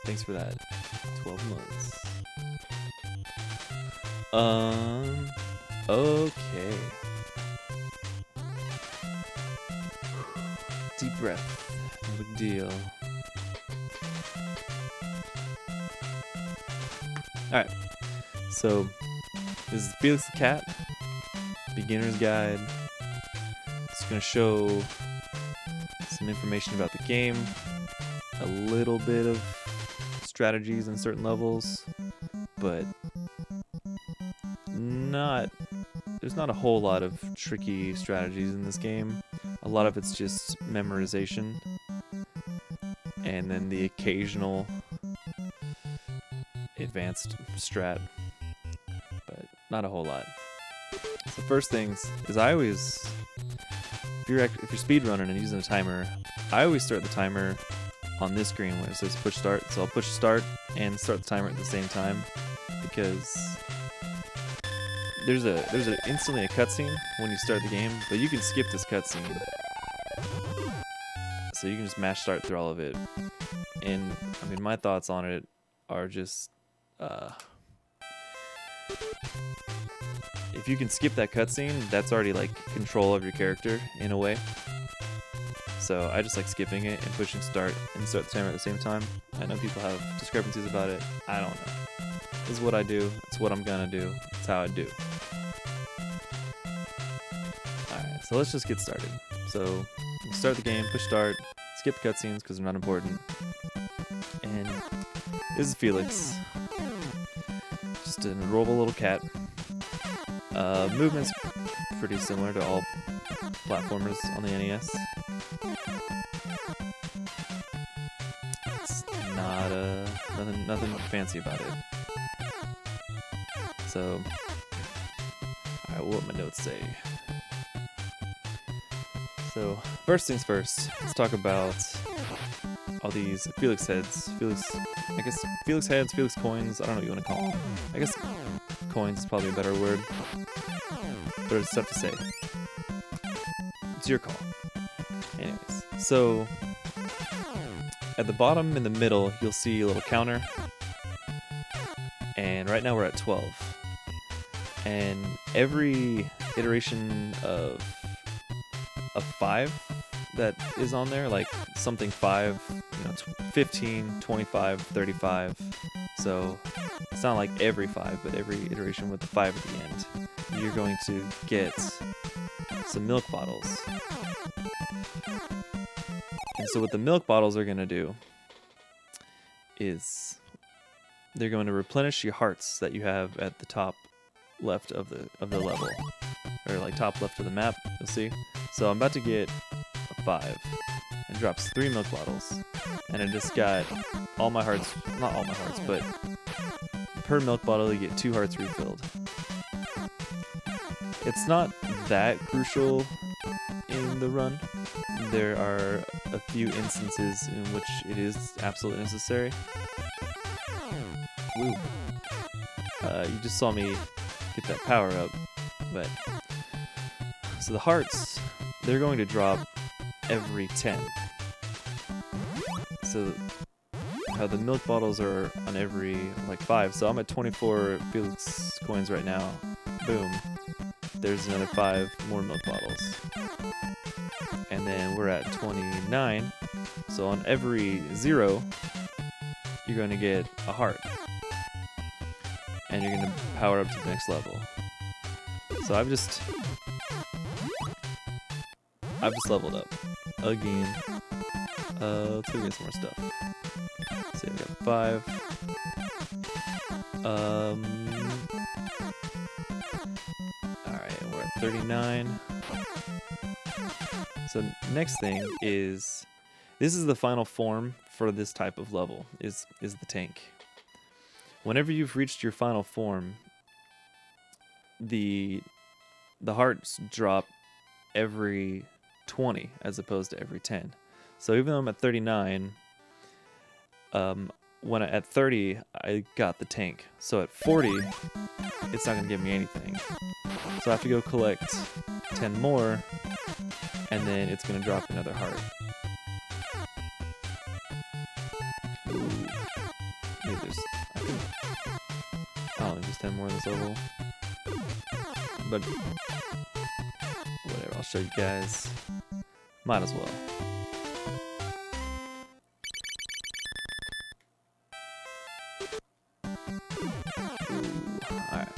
Thanks for that. 12 months. Okay. Deep breath. No big deal. Alright. So, this is Felix the Cat. Beginner's Guide. It's going to show some information about the game. A little bit of strategies in certain levels. But there's not a whole lot of tricky strategies in this game. A lot of it's just memorization and then the occasional advanced strat, but not a whole lot. So first things is if you're speedrunning and using a timer, I always start the timer on this screen where it says push start. So I'll push start and start the timer at the same time, because there's instantly a cutscene when you start the game, but you can skip this cutscene. So you can just mash start through all of it. And I mean, my thoughts on it are just if you can skip that cutscene, that's already like control of your character in a way. So I just like skipping it and pushing start and start the timer at the same time. I know people have discrepancies about it. I don't know. This is what I do. It's what I'm gonna do. It's how I do. Alright, so let's just get started. So you start the game, push start, skip the cutscenes because they're not important. And this is Felix. Just an adorable little cat. Movement's pretty similar to all platformers on the NES. It's not nothing fancy about it. So, alright, what my notes say? So, first things first, let's talk about all these Felix heads. Felix heads, Felix coins, I don't know what you want to call them. I guess coins is probably a better word. But there's stuff to say. It's your call. Anyways, so at the bottom in the middle, you'll see a little counter. And right now we're at 12. And every iteration of 5 that is on there, like something 5, 15, 25, 35. So it's not like every 5, but every iteration with the 5 at the end, you're going to get some milk bottles. And so what the milk bottles are going to do is they're going to replenish your hearts that you have at the top left of the level, or like top left of the map. You'll see. So I'm about to get a 5, and drops 3 milk bottles, and I just got all my hearts. Not all my hearts, but per milk bottle you get 2 hearts refilled. It's not that crucial in the run. There are a few instances in which it is absolutely necessary. Woo. You just saw me get that power up, but so the hearts, they're going to drop every 10. So how the milk bottles are on every like 5. So I'm at 24 Felix coins right now. Boom. There's another 5 more milk bottles. And then we're at 29. So on every 0, you're going to get a heart. And you're going to power up to the next level. So I've just leveled up again. Let's go get some more stuff. So we got 5. Alright, we're at 39. So next thing is, this is the final form for this type of level, is the tank. Whenever you've reached your final form, the hearts drop every 20 as opposed to every 10. So even though I'm at 39, at 30 I got the tank. So at 40, it's not gonna give me anything. So I have to go collect 10 more, and then it's gonna drop another heart. Ooh. Yeah, I don't think there's 10 more in this level. But whatever, I'll show you guys. Might as well. Ooh, alright.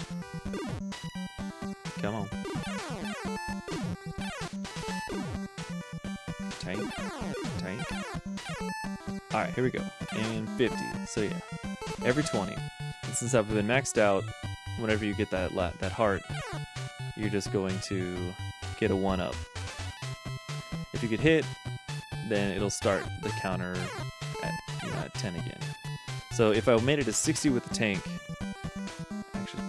Come on. Tank. Alright, here we go. And 50. So yeah, every 20. And since I've been maxed out, whenever you get that heart, you're just going to get a 1-up. If you get hit, then it'll start the counter at 10 again. So if I made it to 60 with the tank, actually,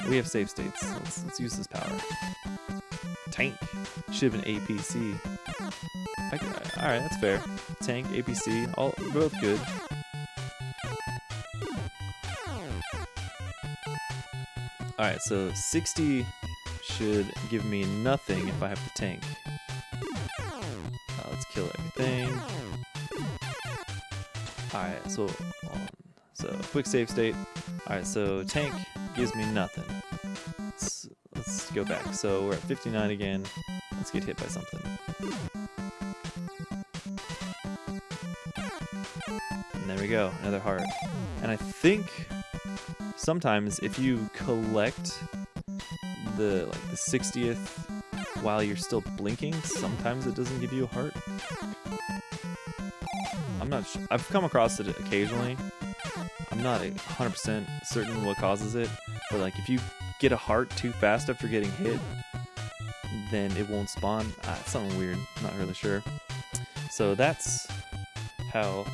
we have save states. Let's use this power. Tank should have been APC. Alright, that's fair. Tank, APC, all both good. Alright, so 60 should give me nothing if I have the tank. Let's kill everything. Alright, so quick save state. Alright, so tank gives me nothing. Let's go back. So we're at 59 again. Let's get hit by something. And there we go, another heart. And I think sometimes if you collect the 60th while you're still blinking, sometimes it doesn't give you a heart. I'm not sure. I've come across it occasionally. I'm not 100% certain what causes it, but like if you get a heart too fast after getting hit, then it won't spawn. It's something weird. I'm not really sure. So that's how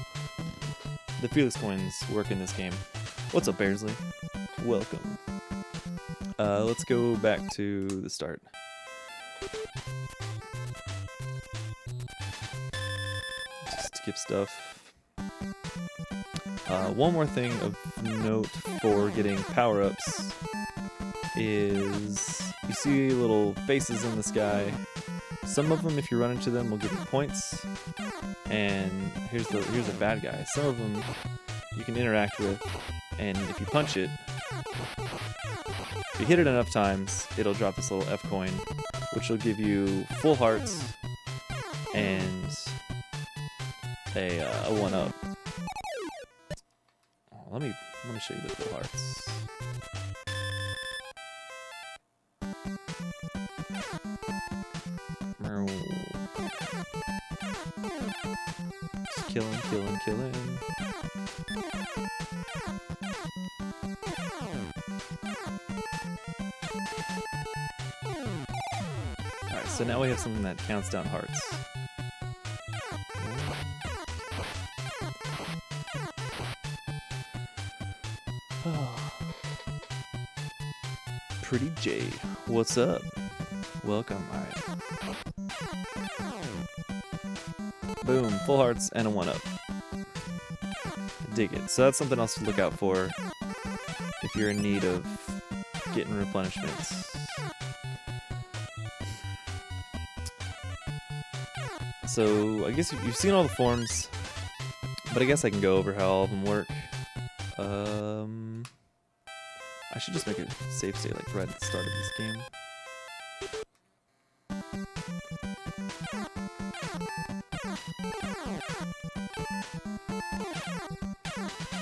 the Felix Coins work in this game. What's up, Bearsley? Welcome. Let's go back to the start. Just skip stuff. One more thing of note for getting power-ups is you see little faces in the sky. Some of them, if you run into them, will give you points. And here's a bad guy. Some of them you can interact with, and if you punch it, if you hit it enough times, it'll drop this little F coin, which will give you full hearts and a 1-up. Let me show you the full hearts. Just killing. Alright, so now we have something that counts down hearts. Pretty J, what's up? Welcome. Alright. Boom, full hearts and a 1-up. Dig it. So that's something else to look out for if you're in need of getting replenishments. So I guess you've seen all the forms, but I guess I can go over how all of them work. I should just make a save state like right at the start of this game.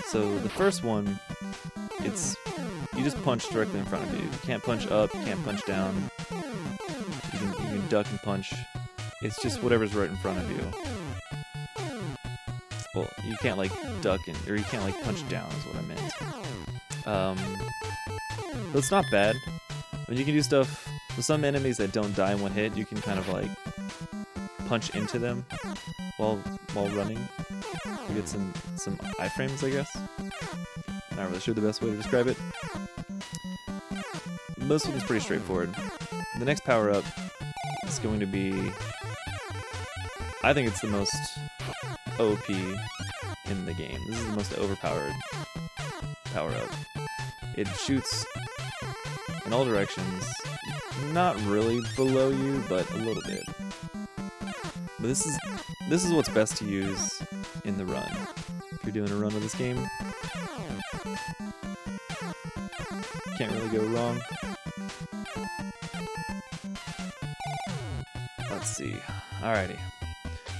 So the first one, you just punch directly in front of you. You can't punch up, you can't punch down. You can duck and punch. It's just whatever's right in front of you. Well, you can't like duck or you can't like punch down is what I meant. But it's not bad. I mean, you can do stuff with some enemies that don't die in one hit. You can kind of like punch into them while running. You get some iframes, I guess. Not really sure the best way to describe it. Most of it's pretty straightforward. The next power up is going to be, I think it's the most OP in the game. This is the most overpowered power up. It shoots in all directions, not really below you, but a little bit. But this this is what's best to use in the run. If you're doing a run of this game, can't really go wrong. Let's see. Alrighty.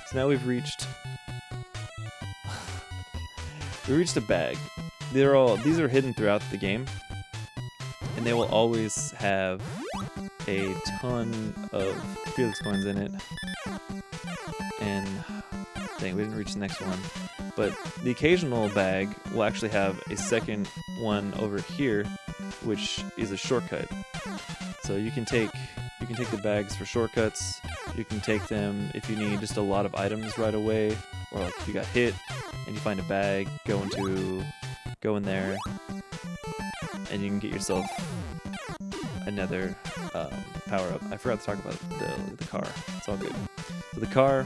So now we've reached a bag. These are hidden throughout the game, and they will always have a ton of Felix coins in it. And dang, we didn't reach the next one. But the occasional bag will actually have a second one over here, which is a shortcut. So you can take the bags for shortcuts. You can take them if you need just a lot of items right away, or like if you got hit and you find a bag, go in there, and you can get yourself another power up. I forgot to talk about the car. It's all good. So the car,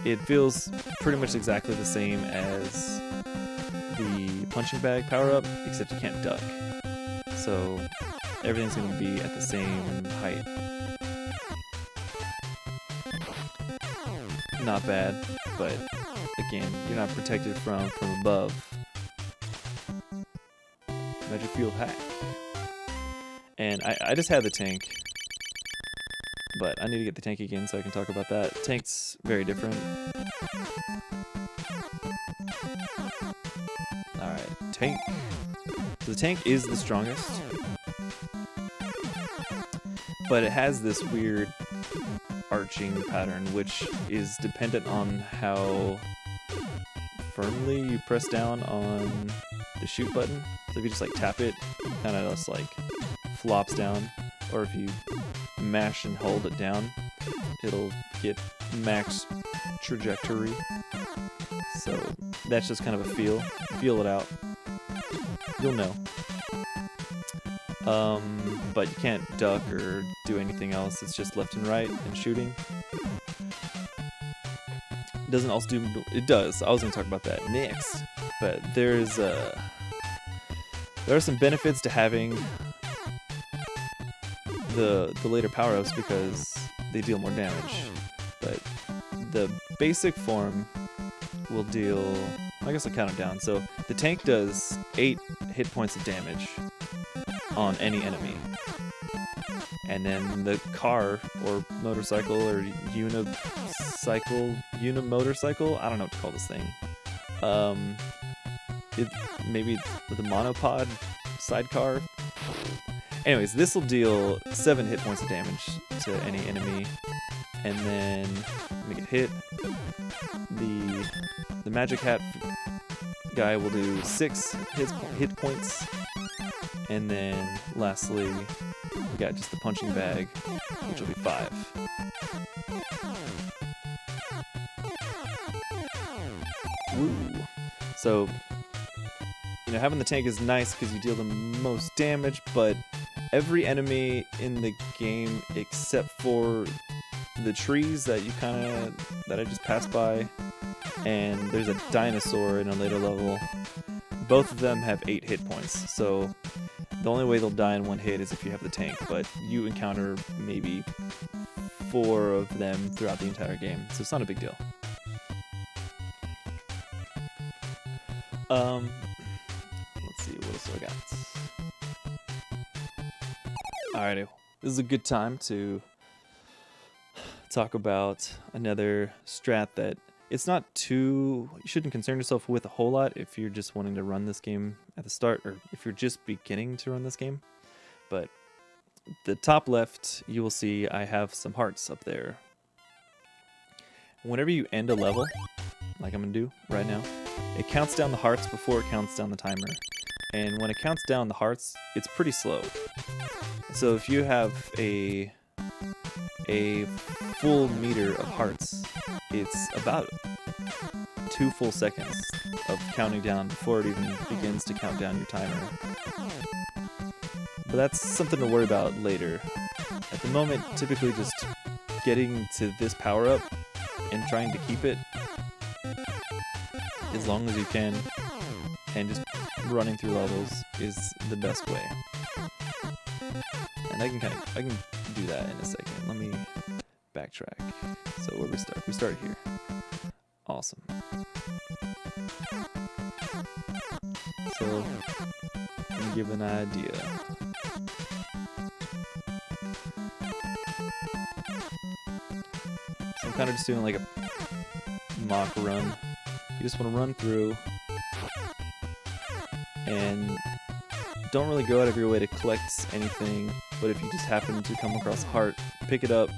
it feels pretty much exactly the same as the punching bag power up, except you can't duck. So everything's going to be at the same height. Not bad, but again, you're not protected from above. Magic Field hack. And I just had the tank, but I need to get the tank again so I can talk about that. Tank's very different. Alright, tank. So the tank is the strongest, but it has this weird arching pattern, which is dependent on how firmly you press down on the shoot button. So if you just like tap it, kind of just like flops down, or if you mash and hold it down, it'll get max trajectory. So that's just kind of a feel. Feel it out. You'll know. But you can't duck or do anything else. It's just left and right and shooting. It doesn't also do. It does. I was going to talk about that next. But there are some benefits to having the later power-ups because they deal more damage. But the basic form will deal. I guess I'll count it down. So the tank does 8 hit points of damage on any enemy. And then the car or motorcycle or unimotorcycle, I don't know what to call this thing. Maybe the monopod sidecar. Anyways, this will deal 7 hit points of damage to any enemy. And then make it hit. The magic hat guy will do 6 hit points. And then lastly, we got just the punching bag, which will be 5. Woo! So, having the tank is nice because you deal the most damage, but every enemy in the game except for the trees that I just passed by, and there's a dinosaur in a later level, both of them have 8 hit points, so the only way they'll die in one hit is if you have the tank, but you encounter maybe 4 of them throughout the entire game, so it's not a big deal. Let's see, what else do I got? Alrighty, this is a good time to talk about another strat that it's not too, you shouldn't concern yourself with a whole lot if you're just wanting to run this game at the start, or if you're just beginning to run this game. But the top left, you will see I have some hearts up there. Whenever you end a level, like I'm gonna do right now, it counts down the hearts before it counts down the timer. And when it counts down the hearts, it's pretty slow. So if you have a full meter of hearts, it's about 2 full seconds of counting down before it even begins to count down your timer. But that's something to worry about later. At the moment, typically just getting to this power up and trying to keep it as long as you can, and just running through levels is the best way. And I can do that in a second. Let me backtrack. So where we start? We start here. Awesome. So let me give an idea. So I'm kind of just doing like a mock run. You just want to run through and don't really go out of your way to collect anything, but if you just happen to come across a heart, pick it up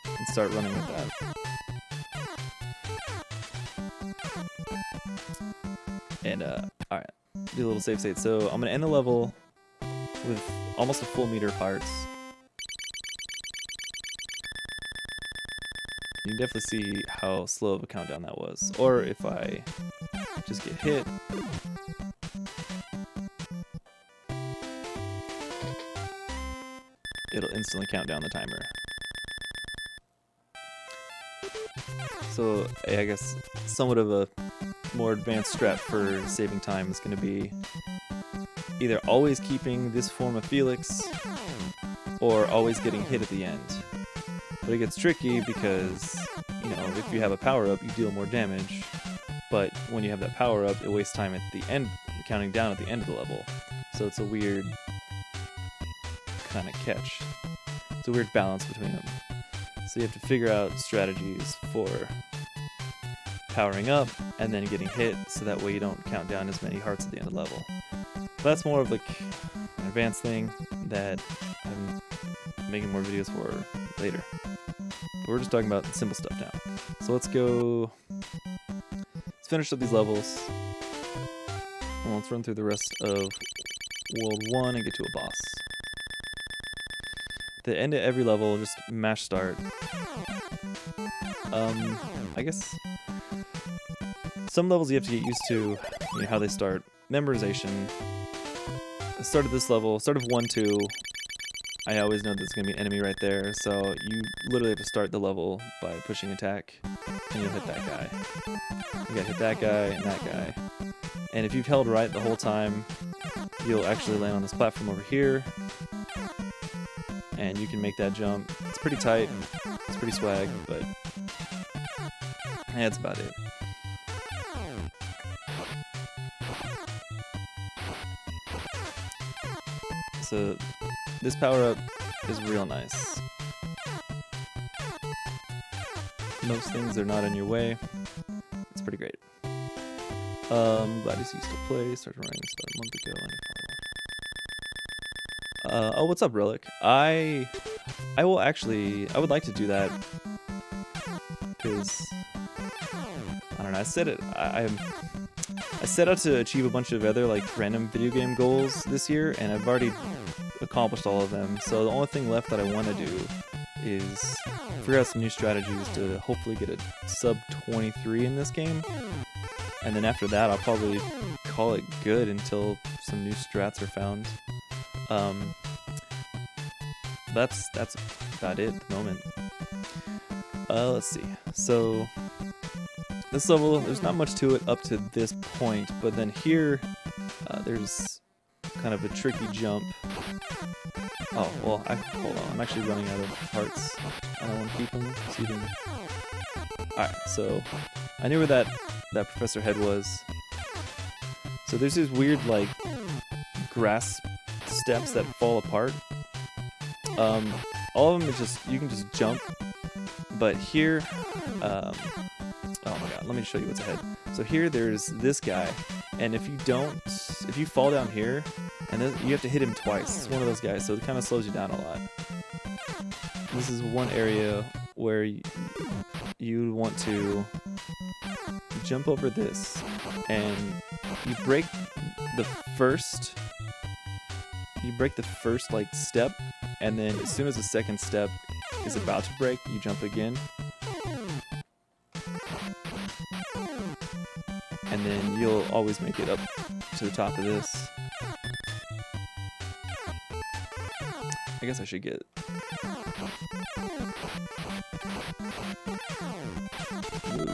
and start running with that. And alright, do a little save state. So I'm gonna end the level with almost a full meter of hearts. You can definitely see how slow of a countdown that was. Or if I just get hit, it'll instantly count down the timer. So I guess somewhat of a more advanced strat for saving time is going to be either always keeping this form of Felix or always getting hit at the end. But it gets tricky because, you know, if you have a power-up, you deal more damage. But when you have that power-up, it wastes time at the end, counting down at the end of the level. So it's a weird kind of catch. It's a weird balance between them. So you have to figure out strategies for powering up and then getting hit, so that way you don't count down as many hearts at the end of the level. But that's more of like an advanced thing that I'm making more videos for later. But we're just talking about simple stuff now. So let's go. Let's finish up these levels. And let's run through the rest of World 1 and get to a boss. At the end of every level, just mash start. I guess some levels you have to get used to, you know, how they start. Memorization. The start of this level, start of 1-2, I always know there's going to be an enemy right there, so you literally have to start the level by pushing attack, and you'll hit that guy. You gotta hit that guy and that guy. And if you've held right the whole time, you'll actually land on this platform over here, and you can make that jump. It's pretty tight, it's pretty swag, but yeah, that's about it. So this power-up is real nice. Most things are not in your way. It's pretty great. Glad to see you still play. Started running this about a month ago. Oh, what's up, Relic? I would like to do that because I don't know. I said it. I set out to achieve a bunch of other like random video game goals this year, and I've already accomplished all of them. So the only thing left that I want to do is figure out some new strategies to hopefully get a sub 23 in this game. And then after that, I'll probably call it good until some new strats are found. That's about it at the moment. Let's see. So this level, there's not much to it up to this point, but then here, there's kind of a tricky jump. Oh, well, hold on, I'm actually running out of hearts. I don't want to keep them, so you can... Alright, so I knew where that professor head was. So there's these weird, like, grass steps that fall apart. All of them is just, you can just jump, but here, oh my god, let me show you what's ahead. So here there's this guy, and if you fall down here, and then you have to hit him twice. It's one of those guys, so it kind of slows you down a lot. This is one area where you want to jump over this, and you break the first like step, and then as soon as the second step is about to break, you jump again. And then you'll always make it up to the top of this. I guess I should get... Whoa.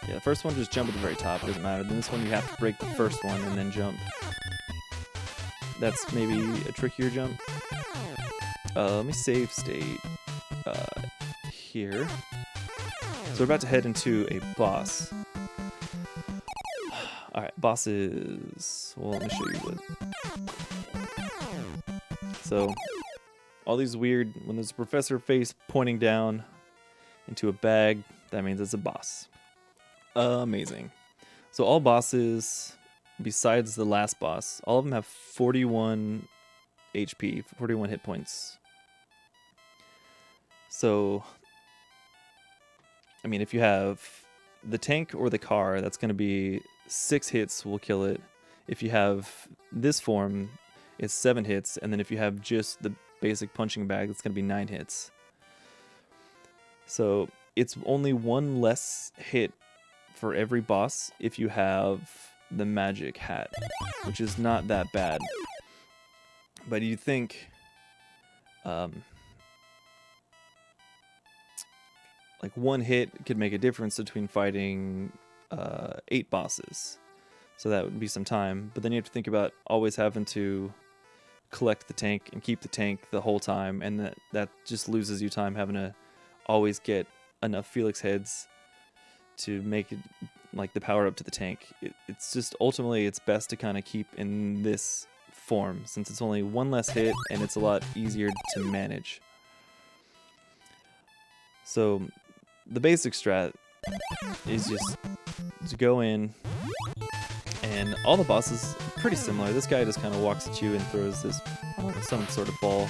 Yeah, the first one, just jump at the very top, doesn't matter. Then this one, you have to break the first one and then jump. That's maybe a trickier jump. Let me save state. here. So we're about to head into a boss. Alright, bosses. Well, let me show you what. So, all these weird, when there's a professor face pointing down into a bag, that means it's a boss. Amazing. So all bosses, besides the last boss, all of them have 41 HP, 41 hit points. So, I mean, if you have the tank or the car, that's going to be 6 hits will kill it. If you have this form, it's 7 hits. And then if you have just the basic punching bag, it's going to be 9 hits. So it's only 1 less hit for every boss if you have the magic hat, which is not that bad. But you think like 1 hit could make a difference between fighting 8 bosses. So that would be some time. But then you have to think about always having to collect the tank and keep the tank the whole time, and that just loses you time having to always get enough Felix heads to make it like the power up to the tank. It's just ultimately it's best to kind of keep in this form since it's only 1 less hit and it's a lot easier to manage. So the basic strat is just to go in, and all the bosses are pretty similar. This guy just kind of walks at you and throws this some sort of ball.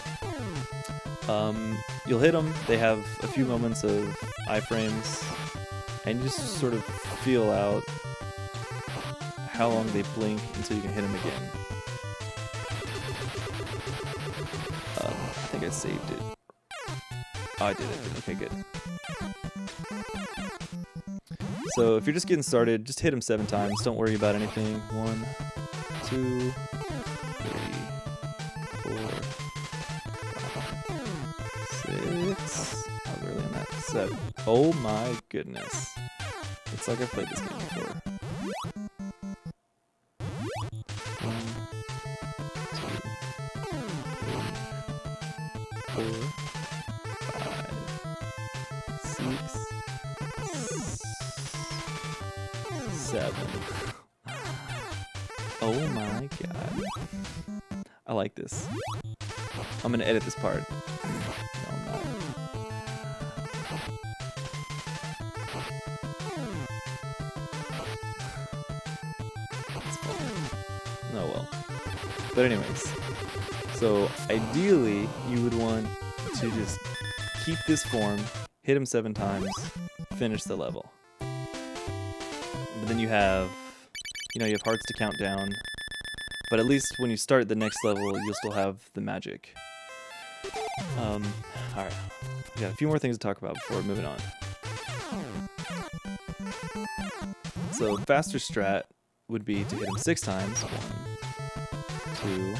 You'll hit them, they have a few moments of iframes, and you just sort of feel out how long they blink until you can hit them again. I think I saved it. Oh, I did it. Okay, good. So if you're just getting started, just hit them 7 times. Don't worry about anything. 1, 2, 3, 4, 5, 6. I was early on that. 7. Oh my goodness. It's like I've played this game before. 1, 2, 3, 4, 5, 6, 7. Oh my god. I like this. I'm gonna edit this part. No, I'm not. That's funny. Oh well. But anyways. So ideally you would want to just keep this form, hit him 7 times, finish the level. But then you have hearts to count down. But at least when you start the next level, you'll still have the magic. Alright. We got a few more things to talk about before moving on. So, faster strat would be to hit him 6 times. 1, 2,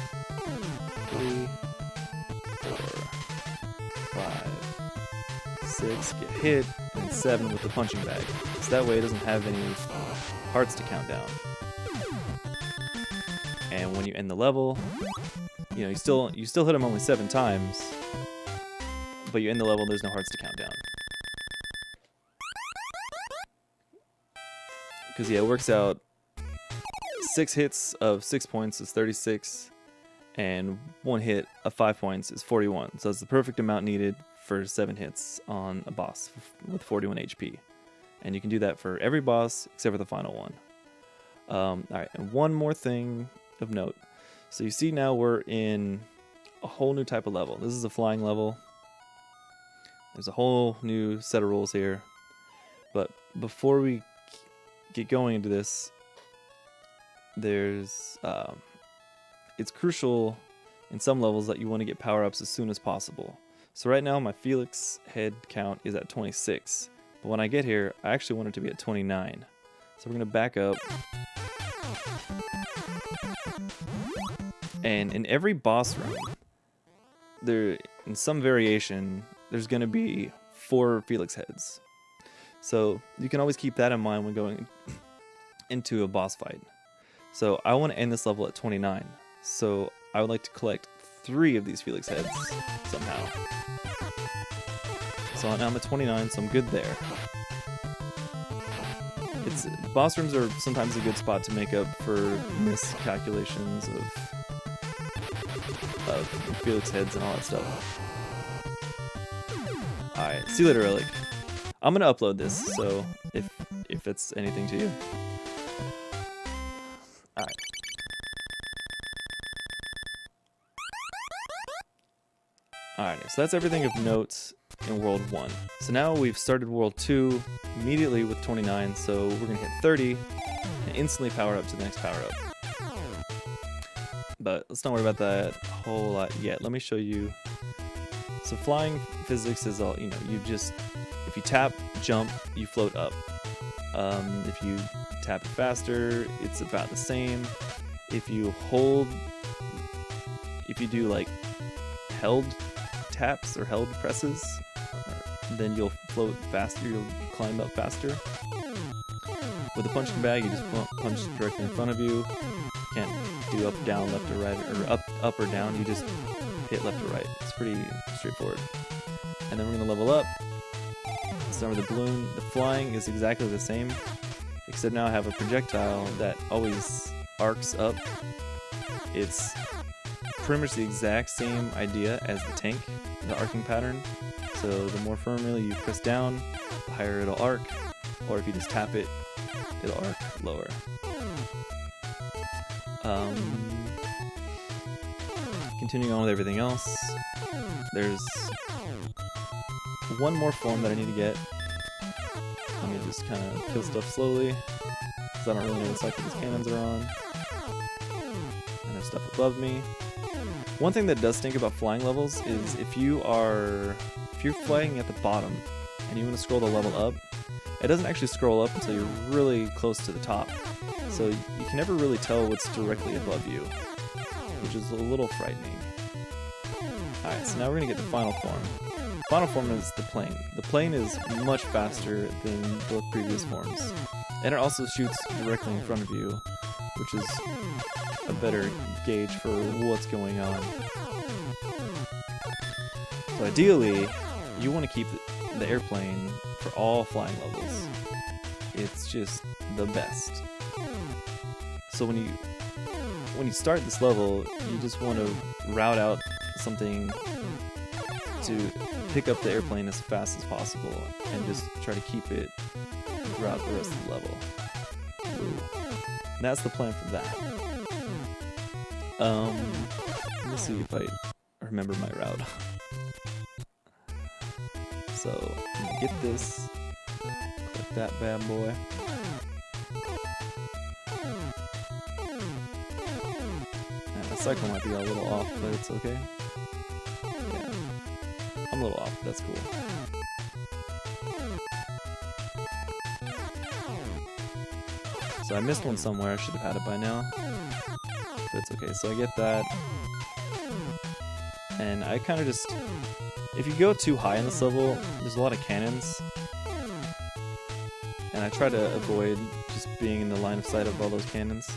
3, 4, 5, 6. Get hit, and 7 with the punching bag. So that way it doesn't have any hearts to count down. And when you end the level, you still hit him only 7 times, but you end the level and there's no hearts to count down. Because yeah, it works out 6 hits of 6 points is 36, and 1 hit of 5 points is 41. So it's the perfect amount needed for 7 hits on a boss with 41 HP. And you can do that for every boss except for the final one. Alright, and one more thing of note. So you see now we're in a whole new type of level. This is a flying level. There's a whole new set of rules here. But before we get going into this, there's it's crucial in some levels that you want to get power-ups as soon as possible. So right now my Felix head count is at 26. But when I get here, I actually want it to be at 29. So we're going to back up. And in every boss room, in some variation, there's going to be 4 Felix heads. So you can always keep that in mind when going into a boss fight. So I want to end this level at 29. So I would like to collect 3 of these Felix heads somehow. So now I'm at 29, so I'm good there. Boss rooms are sometimes a good spot to make up for miscalculations of Felix heads and all that stuff. Alright, see you later, Relic. I'm gonna upload this, so if it's anything to you. Alright. Alright, so that's everything of note in World 1. So now we've started World 2 immediately with 29, so we're gonna hit 30 and instantly power up to the next power up. But let's not worry about that whole lot yet. Let me show you. So flying physics is all, you know, if you tap, jump, you float up. If you tap it faster, it's about the same. If you do like held taps or held presses, then you'll float faster, you'll climb up faster. With a punching bag, you just punch directly in front of you. You can't do up, down, left or right, or up or down, you just hit left or right. It's pretty straightforward. And then we're gonna level up. Start with the balloon. The flying is exactly the same, except now I have a projectile that always arcs up. It's pretty much the exact same idea as the tank, the arcing pattern. So the more firmly you press down, the higher it'll arc, or if you just tap it, it'll arc lower. Continuing on with everything else, there's one more form that I need to get. Let me just kind of kill stuff slowly, because I don't really know what cycle these cannons are on. And there's stuff above me. One thing that does stink about flying levels is if you're flying at the bottom and you want to scroll the level up, it doesn't actually scroll up until you're really close to the top. So you can never really tell what's directly above you, which is a little frightening. Alright, so now we're going to get the final form. Final form is the plane. The plane is much faster than both previous forms. And it also shoots directly in front of you, which is a better gauge for what's going on. So ideally, you want to keep the airplane for all flying levels. It's just the best. So when you start this level, you just want to route out something to pick up the airplane as fast as possible and just try to keep it throughout the rest of the level. And that's the plan for that. Let me see if I remember my route. So I'm gonna get this, click that bad boy. And the cycle might be a little off, but it's okay. Yeah, I'm a little off, but that's cool. So I missed one somewhere, I should have had it by now. But it's okay, so I get that. And I kind of just... If you go too high in this level, there's a lot of cannons. And I try to avoid just being in the line of sight of all those cannons.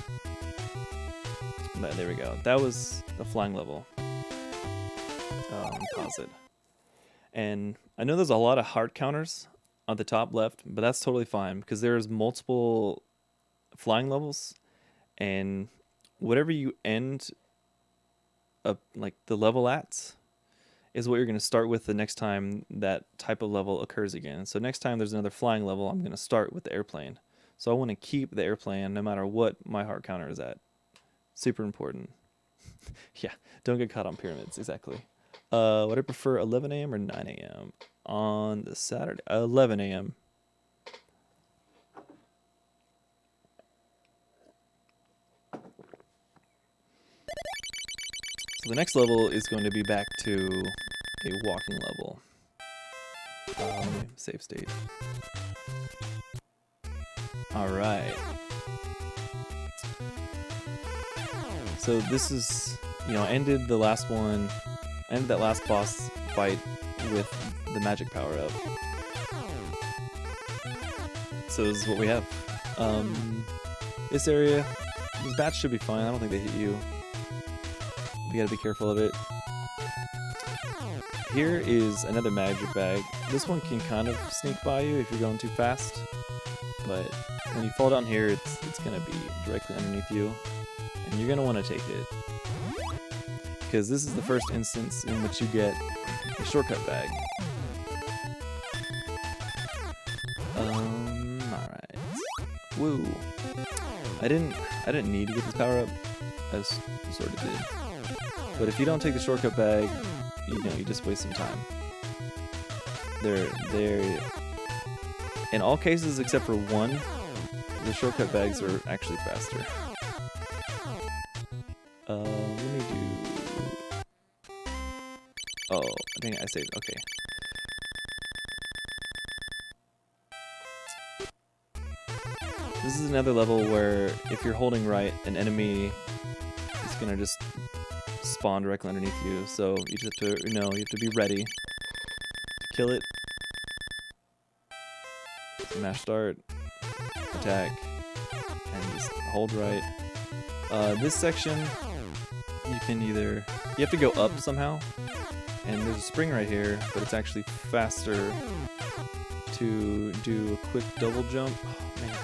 But there we go. That was the flying level. Pause it. And I know there's a lot of heart counters on the top left, but that's totally fine because there's multiple flying levels, and whatever you end up like the level at is what you're going to start with the next time that type of level occurs again. So next time there's another flying level, I'm going to start with the airplane. So I want to keep the airplane no matter what my heart counter is at. Super important. Yeah, don't get caught on pyramids, exactly. Would I prefer 11 a.m. or 9 a.m. on the Saturday? 11 a.m. So the next level is going to be back to a walking level. Save state. Alright. So this is, ended the last one, ended that last boss fight with the magic power up. So this is what we have. This area, these bats should be fine. I don't think they hit you. You gotta be careful of it. here is another magic bag. This one can kind of sneak by you if you're going too fast, but when you fall down here, it's gonna be directly underneath you, and you're gonna want to take it because this is the first instance in which you get a shortcut bag. Alright. Woo. I didn't need to get this power up. I sort of did. But if you don't take the shortcut bag, you know, you just waste some time. They're in all cases except for one, the shortcut bags are actually faster. Let me do. Oh, I think I saved. Okay. This is another level where if you're holding right, an enemy is gonna just spawn directly underneath you. So you just have to, you have to be ready to kill it. Smash start, attack, and just hold right. This section, you have to go up somehow, and there's a spring right here, but it's actually faster to do a quick double jump. Oh, man.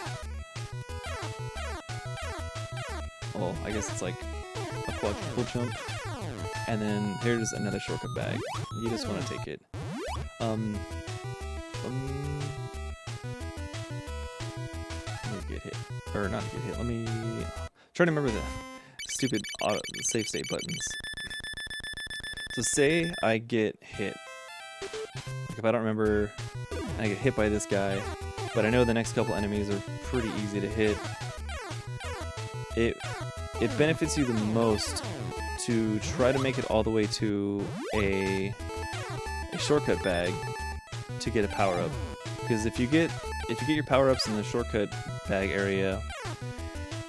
Oh, I guess it's like a quadruple jump. And then here's another shortcut bag. You just want to take it. Let me get hit. Or not get hit. Let me try to remember the stupid save state buttons. So say I get hit. Like if I don't remember, I get hit by this guy, but I know the next couple enemies are pretty easy to hit. It benefits you the most to try to make it all the way to a shortcut bag to get a power up. Because if you get your power ups in the shortcut bag area,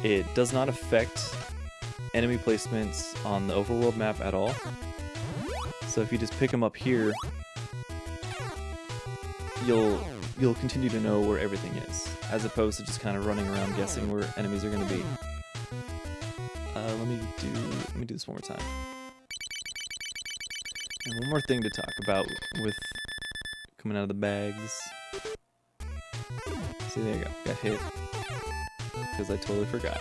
it does not affect enemy placements on the overworld map at all. So if you just pick them up here, you'll continue to know where everything is, as opposed to just kind of running around guessing where enemies are going to be. Let me do this one more time. And one more thing to talk about with coming out of the bags. See, there you go. Got hit because I totally forgot.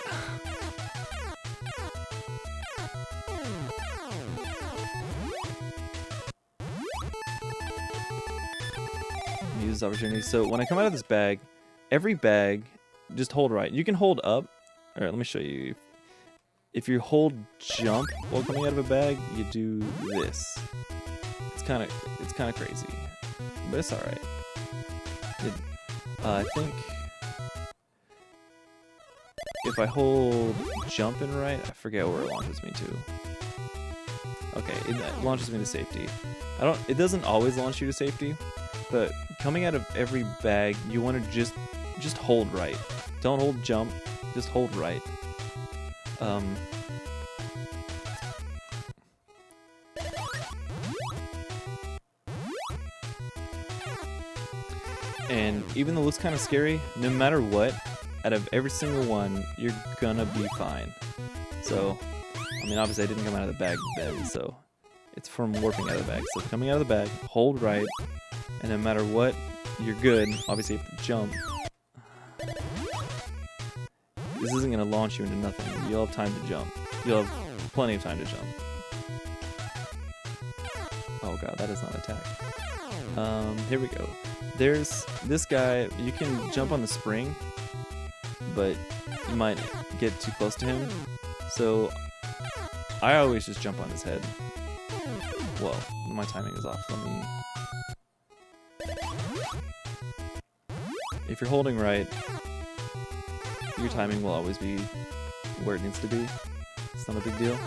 Use this opportunity. So when I come out of this bag, every bag, just hold right. You can hold up. All right, let me show you. If you hold jump while coming out of a bag, you do this. It's kind of crazy, but it's all right. I think if I hold jump and right, I forget where it launches me to. Okay, it launches me to safety. It doesn't always launch you to safety, but coming out of every bag, you want to just hold right. Don't hold jump, just hold right. And even though it looks kind of scary, no matter what, out of every single one, you're gonna be fine. So, I mean, obviously I didn't come out of the bag then, so it's from warping out of the bag. So coming out of the bag, hold right, and no matter what, you're good. Obviously you have to jump. This isn't gonna launch you into nothing. You'll have time to jump. You'll have plenty of time to jump. Oh god, that is not attack. Here we go. There's this guy, you can jump on the spring, but you might get too close to him. So I always just jump on his head. Well, my timing is off. Let me... If you're holding right, your timing will always be where it needs to be. It's not a big deal.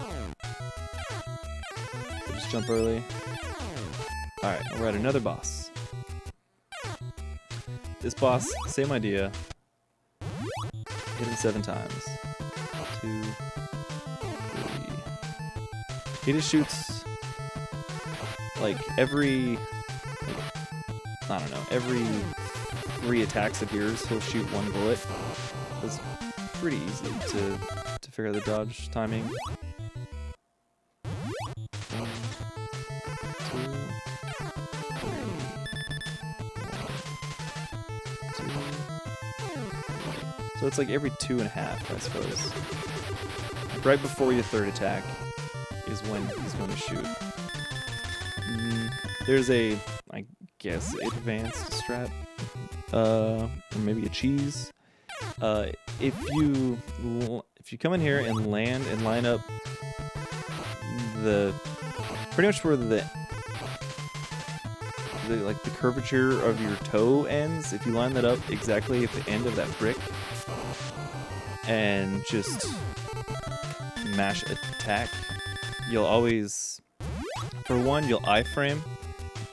So just jump early. Alright, we're at another boss. This boss, same idea. Hit him 7 times. 2, 3. He just shoots like every, I don't know, every 3 attacks of yours, he'll shoot 1 bullet. It's pretty easy to figure out the dodge timing. 1, 2. So it's like every 2.5, I suppose. Right before your third attack is when he's going to shoot. There's a, I guess, advanced strat, or maybe a cheese. If you come in here and land and line up pretty much where the curvature of your toe ends, if you line that up exactly at the end of that brick and just mash attack, you'll always, for one, you'll iframe,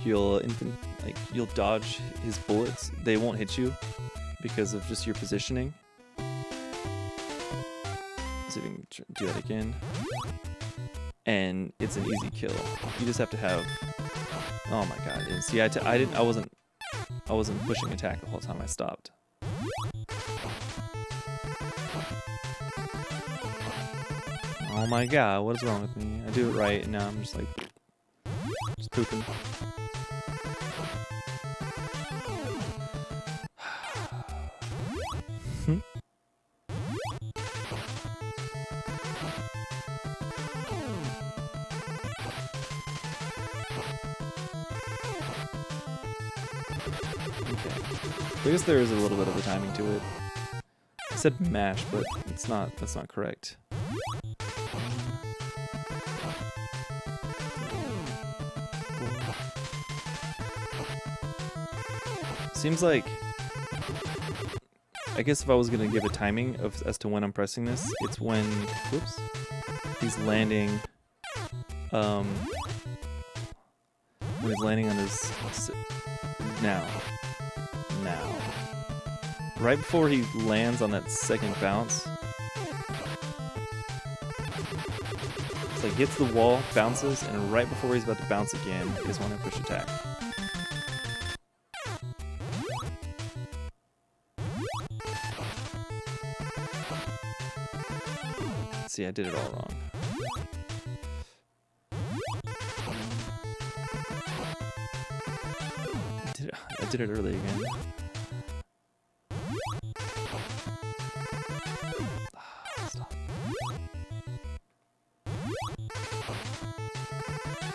you'll dodge his bullets. They won't hit you because of just your positioning. Let's see if we can do that again. And it's an easy kill. You just have to have. Oh my god! See, I wasn't pushing attack the whole time. I stopped. Oh my god! What is wrong with me? I do it right, and now I'm just like pooping. I guess there is a little bit of a timing to it. I said mash, but it's not. That's not correct. Seems like, I guess if I was gonna give a timing as to when I'm pressing this, it's when, whoops, he's landing. When he's landing on his now. Right before he lands on that second bounce, it's like hits the wall, bounces, and right before he's about to bounce again is when I push attack. See, I did it all wrong. I did it early again.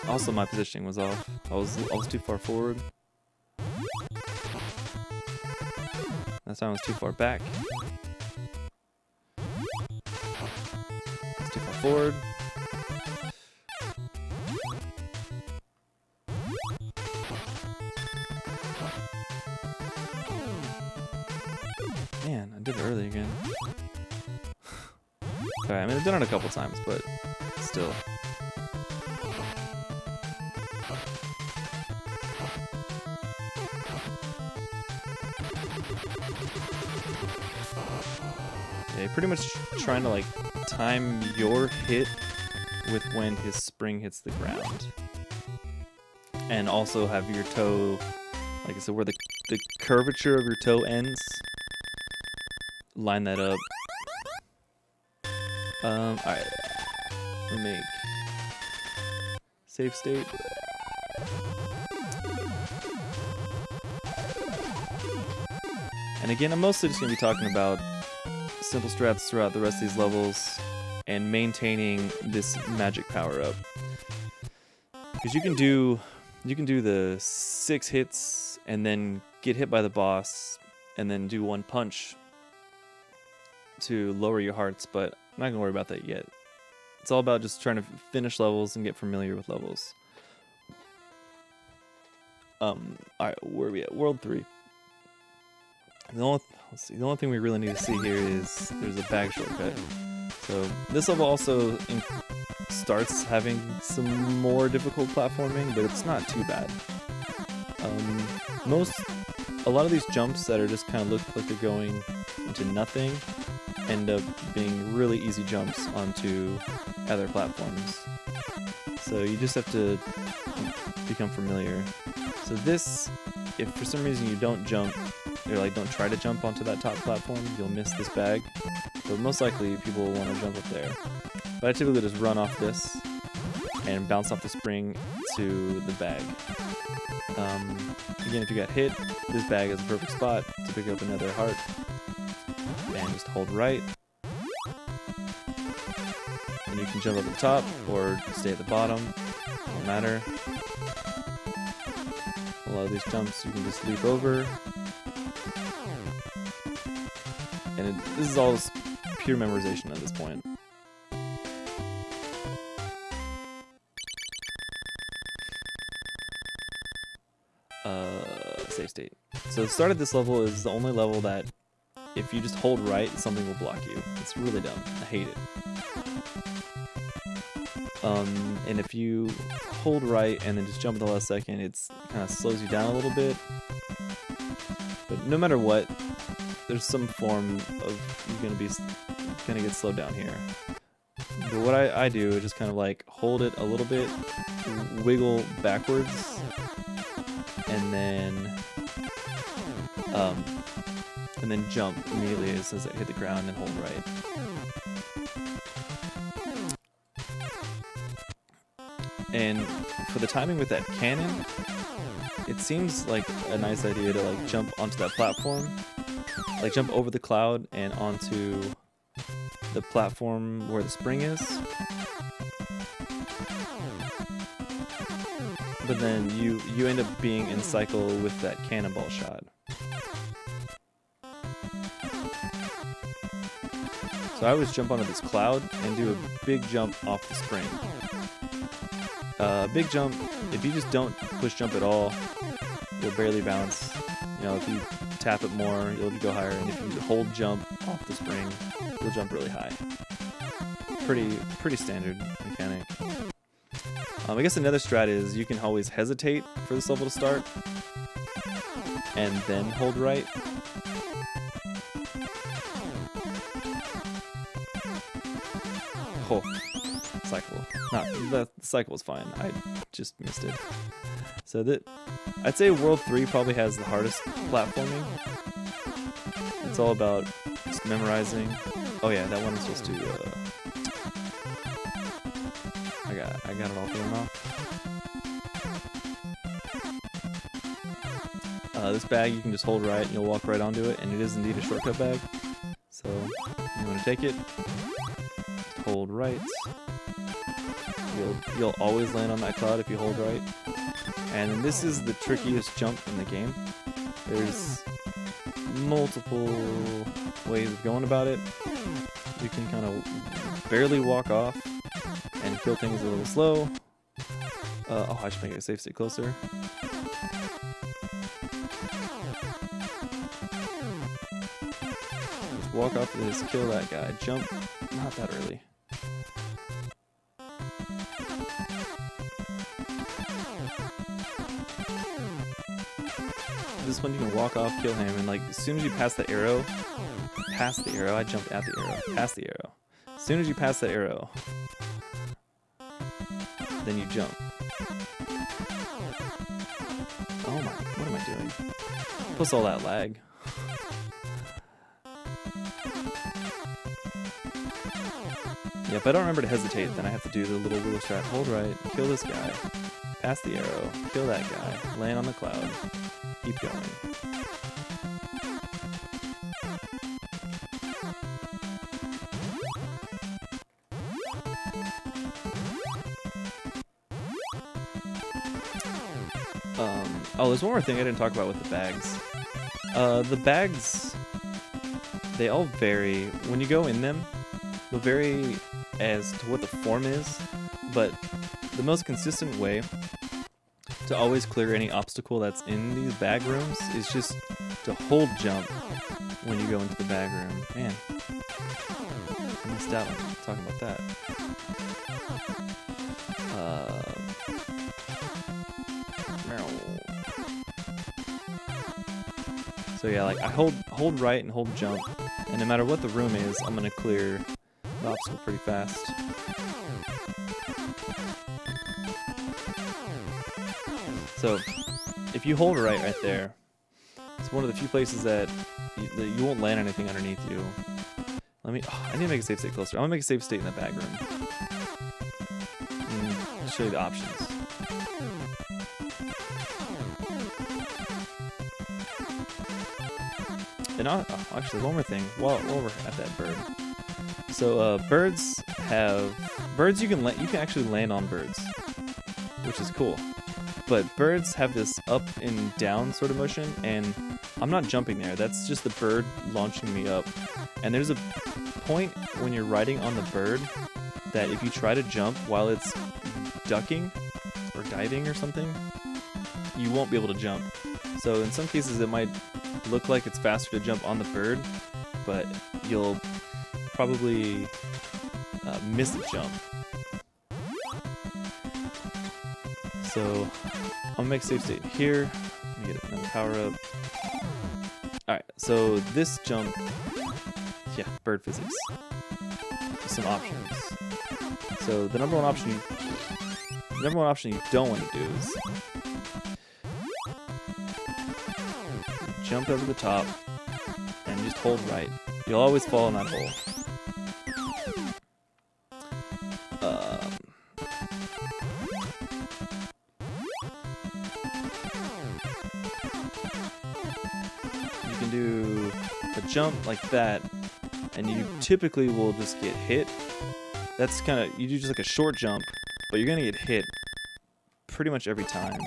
Also, my positioning was off. I was too far forward. That time I was too far back. I was too far forward. Man, I did it early again. Sorry, I mean, I've done it a couple times, but still. Yeah, pretty much trying to like time your hit with when his spring hits the ground, and also have your toe, like I said, where the curvature of your toe ends. Line that up. All right. We'll make save state. And again, I'm mostly just gonna be talking about simple strats throughout the rest of these levels and maintaining this magic power up, because you can do the 6 hits and then get hit by the boss and then do 1 punch to lower your hearts, but I'm not gonna worry about that yet. It's all about just trying to finish levels and get familiar with levels. Alright, where are we at? World 3. The only thing we really need to see here is there's a bag shortcut. So this level also starts having some more difficult platforming, but it's not too bad. A lot of these jumps that are just kind of look like they're going into nothing end up being really easy jumps onto other platforms. So you just have to become familiar. So this, if for some reason you don't jump, or like don't try to jump onto that top platform, you'll miss this bag. But most likely people will want to jump up there. But I typically just run off this and bounce off the spring to the bag. Again, if you got hit, this bag is a perfect spot to pick up another heart. and just hold right. And you can jump up the top or stay at the bottom, don't matter. A lot of these jumps you can just leap over. And this is all pure memorization at this point. Save state. So the start of this level is the only level that if you just hold right, something will block you. It's really dumb. I hate it. And if you hold right and then just jump at the last second, it's kind of slows you down a little bit. But no matter what, there's some form of you're gonna get slowed down here. But what I do is just kind of like hold it a little bit, wiggle backwards, and then jump immediately as soon as I hit the ground and hold right. And for the timing with that cannon, it seems like a nice idea to like jump onto that platform, like jump over the cloud and onto the platform where the spring is. But then you end up being in cycle with that cannonball shot. So I always jump onto this cloud and do a big jump off the spring. Big jump, if you just don't push jump at all, you'll barely bounce. You know, if you tap it more, you'll go higher, and if you hold jump off the spring, you'll jump really high. Pretty standard mechanic. I guess another strat is you can always hesitate for this level to start, and then hold right. Oh, cycle. The cycle was fine. I just missed it. So I'd say World 3 probably has the hardest platforming. It's all about just memorizing. Oh yeah, that one is supposed to. I got it all thrown off. This bag you can just hold right and you'll walk right onto it, and it is indeed a shortcut bag. So you want to take it. Hold right. You'll always land on that cloud if you hold right. And this is the trickiest jump in the game. There's multiple ways of going about it. You can kind of barely walk off and kill things a little slow. Oh, I should make a safe state closer. Just walk off this, kill that guy, jump not that early. This one you can walk off, kill him, and like as soon as you pass the arrow, I jumped at the arrow, past the arrow. As soon as you pass the arrow, then you jump. Oh my, what am I doing? Plus all that lag. Yeah, if I don't remember to hesitate, then I have to do the little wheel strat. Hold right, kill this guy, pass the arrow, kill that guy, land on the cloud, keep going. Oh, there's one more thing I didn't talk about with the bags. The bags, they all vary. When you go in them, they'll vary as to what the form is, but the most consistent way to always clear any obstacle that's in these bag rooms is just to hold jump when you go into the bag room. Man, I missed out on talking about that. So yeah, like I hold right and hold jump, and no matter what the room is, I'm gonna clear the obstacle pretty fast. So if you hold right there, it's one of the few places that you won't land anything underneath you. I need to make a safe state closer. I'm gonna make a safe state in the bag room. I'll show you the options. And actually, one more thing while we're at that bird. So birds you can actually land on birds, which is cool. But birds have this up and down sort of motion, and I'm not jumping there. That's just the bird launching me up. And there's a point when you're riding on the bird that if you try to jump while it's ducking or diving or something, you won't be able to jump. So in some cases it might look like it's faster to jump on the bird, but you'll probably miss a jump. So I'm gonna make a save state here. Let me get another power up. Alright, so this jump, yeah, bird physics. Some options. So the number one option you don't want to do is jump over the top and just hold right. You'll always fall in that hole. You can do a jump like that, and you typically will just get hit. That's kind of, you do just like a short jump, but you're gonna get hit pretty much every time.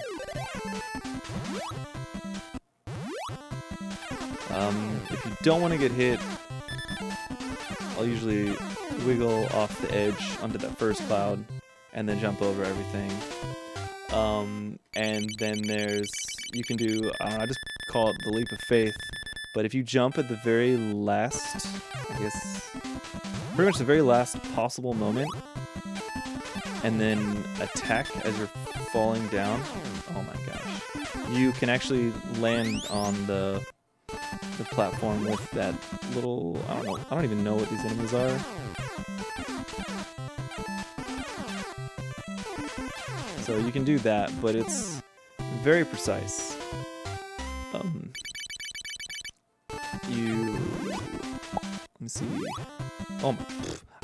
If you don't want to get hit, I'll usually wiggle off the edge onto that first cloud and then jump over everything. And then you can do, I just call it the leap of faith, but if you jump at the very last, I guess, pretty much the very last possible moment, and then attack as you're falling down, oh my gosh, you can actually land on the platform with that little, I don't even know what these enemies are. So you can do that, but it's very precise. Let me see. Oh my,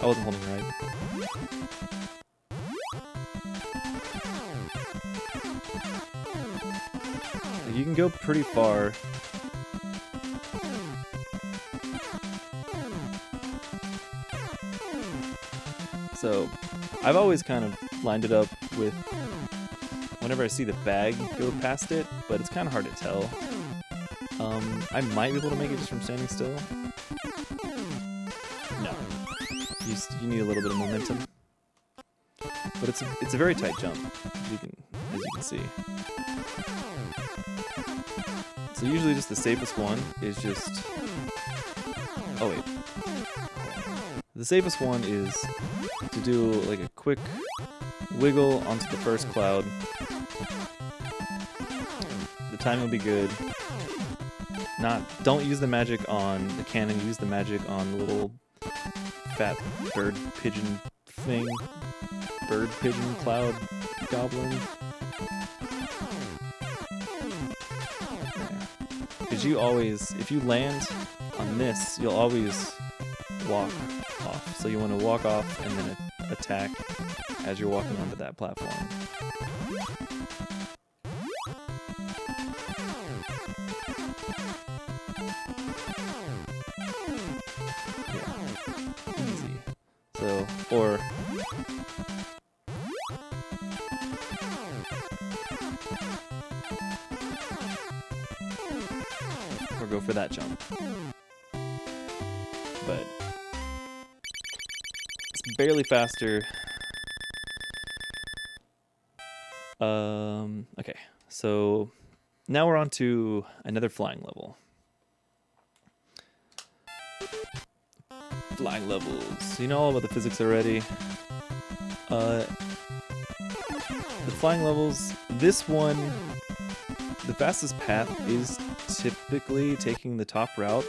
I wasn't holding right. You can go pretty far. So I've always kind of lined it up with whenever I see the bag go past it, but it's kind of hard to tell. I might be able to make it just from standing still. No. You need a little bit of momentum. But it's a very tight jump, as you can see. So usually just the safest one is just... Oh wait. The safest one is to do like a quick wiggle onto the first cloud. The timing will be good. Don't use the magic on the cannon, use the magic on the little fat bird pigeon thing. Bird pigeon cloud goblin. Because you always, if you land on this, you'll always walk off. So you want to walk off and then attack as you're walking onto that platform. Yeah, easy. So, or go for that jump. But it's barely faster. Okay, so now we're on to another flying level. Flying levels. You know all about the physics already. The flying levels, this one, the fastest path is typically taking the top route,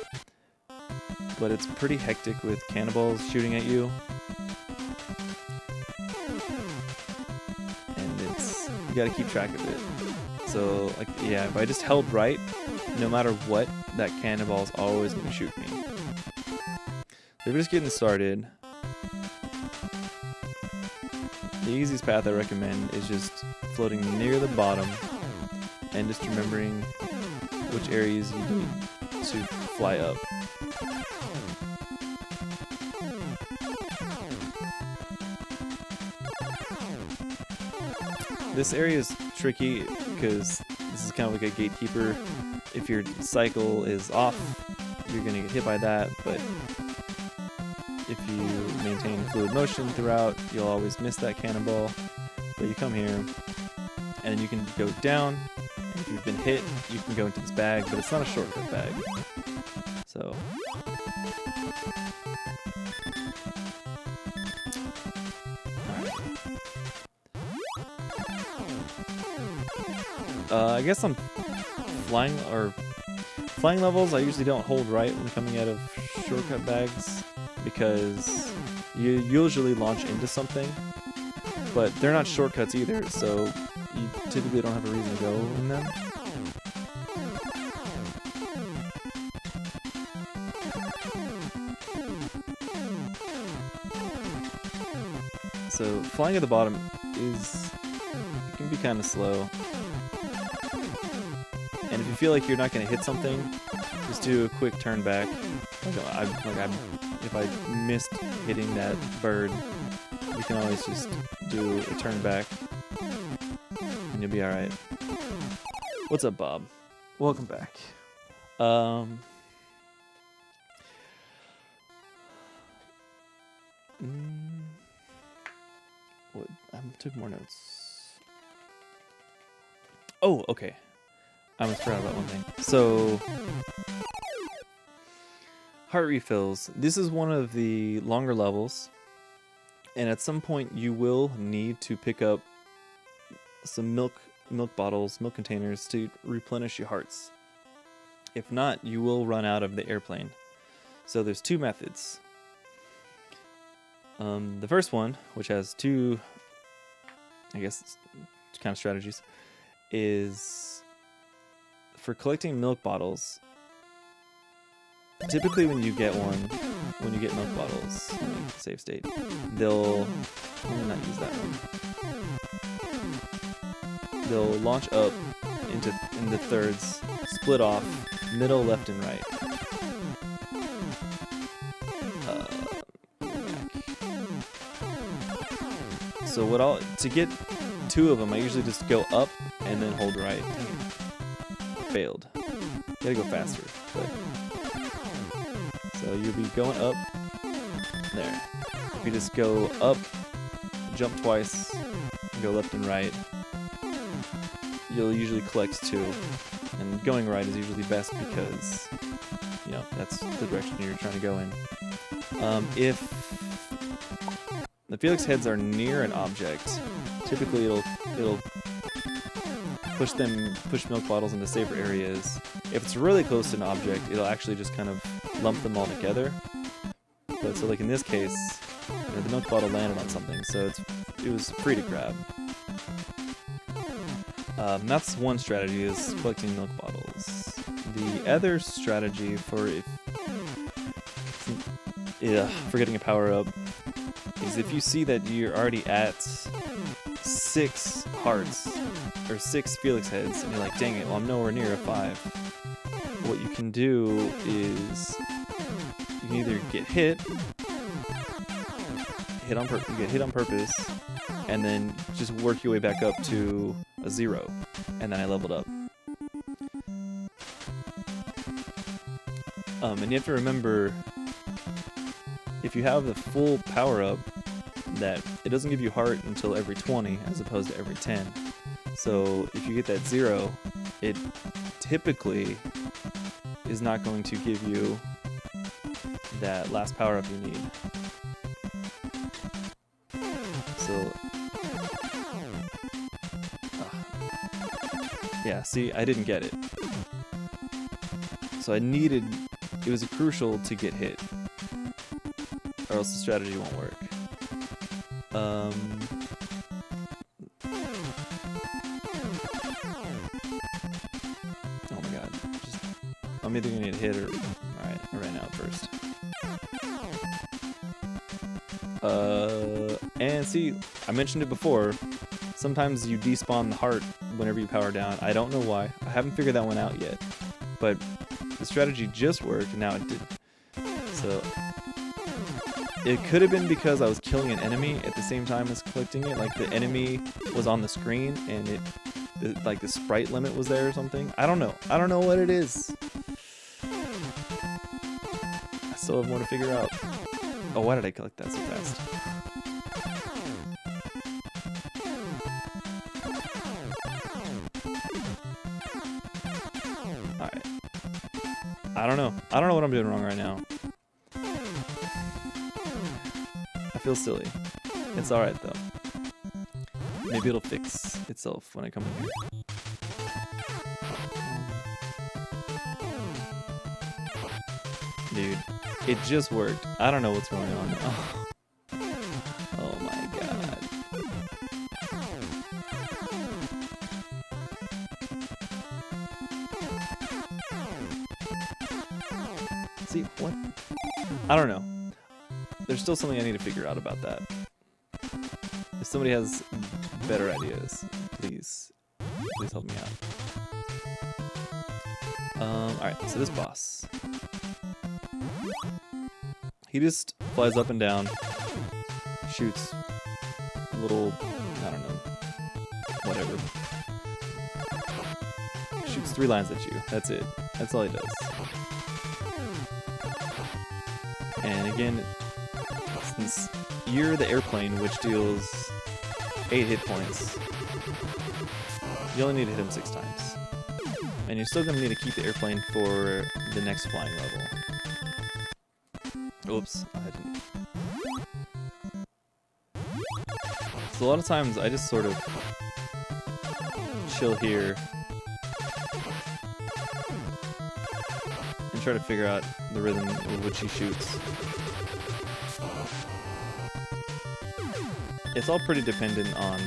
but it's pretty hectic with cannonballs shooting at you. And you gotta keep track of it. So, like, yeah, if I just held right, no matter what, that cannonball is always gonna shoot me. So if you're just getting started, the easiest path I recommend is just floating near the bottom and just remembering which areas you need to fly up. This area is tricky because this is kind of like a gatekeeper. If your cycle is off, you're going to get hit by that, but if you maintain fluid motion throughout, you'll always miss that cannonball. But you come here, and then you can go down, and if you've been hit, you can go into this bag, but it's not a shortcut bag. So... I guess on flying levels, I usually don't hold right when coming out of shortcut bags because you usually launch into something, but they're not shortcuts either, so you typically don't have a reason to go in them. So flying at the bottom it can be kind of slow. And if you feel like you're not going to hit something, just do a quick turn back. If I missed hitting that bird, you can always just do a turn back, and you'll be all right. What's up, Bob? Welcome back. What? I took more notes. Oh, okay. I almost forgot about one thing. So, heart refills. This is one of the longer levels, and at some point you will need to pick up some milk bottles, milk containers to replenish your hearts. If not, you will run out of the airplane. So there's two methods. The first one, which has two, I guess, kind of strategies, is for collecting milk bottles. Typically when you get milk bottles, save state, let me not use that one. They'll launch up into thirds, split off, middle, left, and right. So to get two of them, I usually just go up and then hold right. Failed. You gotta go faster. But so you'll be going up there. If you just go up, jump twice, and go left and right, you'll usually collect two. And going right is usually best because, you know, that's the direction you're trying to go in. If the Felix heads are near an object, typically it'll push milk bottles into safer areas. If it's really close to an object, it'll actually just kind of lump them all together. But so like in this case, you know, the milk bottle landed on something, so it was free to grab. That's one strategy, is collecting milk bottles. The other strategy for getting a power up is if you see that you're already at 6 hearts or 6 Felix heads and you're like, dang it, well I'm nowhere near a 5. What you can do is you can either get hit on purpose, and then just work your way back up to a 0, and then I leveled up. And you have to remember, if you have the full power up, that it doesn't give you heart until every 20 as opposed to every 10. So if you get that 0, it typically is not going to give you that last power up you need. So yeah, see, I didn't get it. So it was crucial to get hit, or else the strategy won't work. Oh my god. I'm either gonna get hit or... Alright, I ran out first. And see, I mentioned it before, sometimes you despawn the heart whenever you power down. I don't know why. I haven't figured that one out yet. But the strategy just worked, and now it didn't. So it could have been because I was killing an enemy at the same time as collecting it. Like the enemy was on the screen and like the sprite limit was there or something. I don't know. I don't know what it is. I still have more to figure out. Oh, why did I collect that so fast? Alright. I don't know. I don't know what I'm doing wrong right now. I feel silly. It's alright though. Maybe it'll fix itself when I come in here. Dude, it just worked. I don't know what's going on. Oh my god. See, what? I don't know. There's still something I need to figure out about that. If somebody has better ideas, please help me out. Alright, so this boss. He just flies up and down, shoots little, I don't know, whatever. Shoots 3 lines at you, that's it. That's all he does. And again, since you're the airplane, which deals 8 hit points, you only need to hit him 6 times. And you're still going to need to keep the airplane for the next flying level. Oops, I didn't. So a lot of times I just sort of chill here and try to figure out the rhythm with which he shoots. It's all pretty dependent on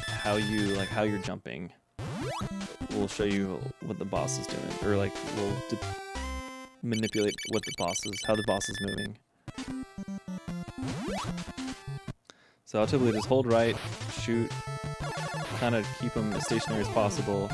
how you're jumping. We'll show you what the boss is doing, or like we'll manipulate how the boss is moving. So I'll typically just hold right, shoot, kind of keep him as stationary as possible.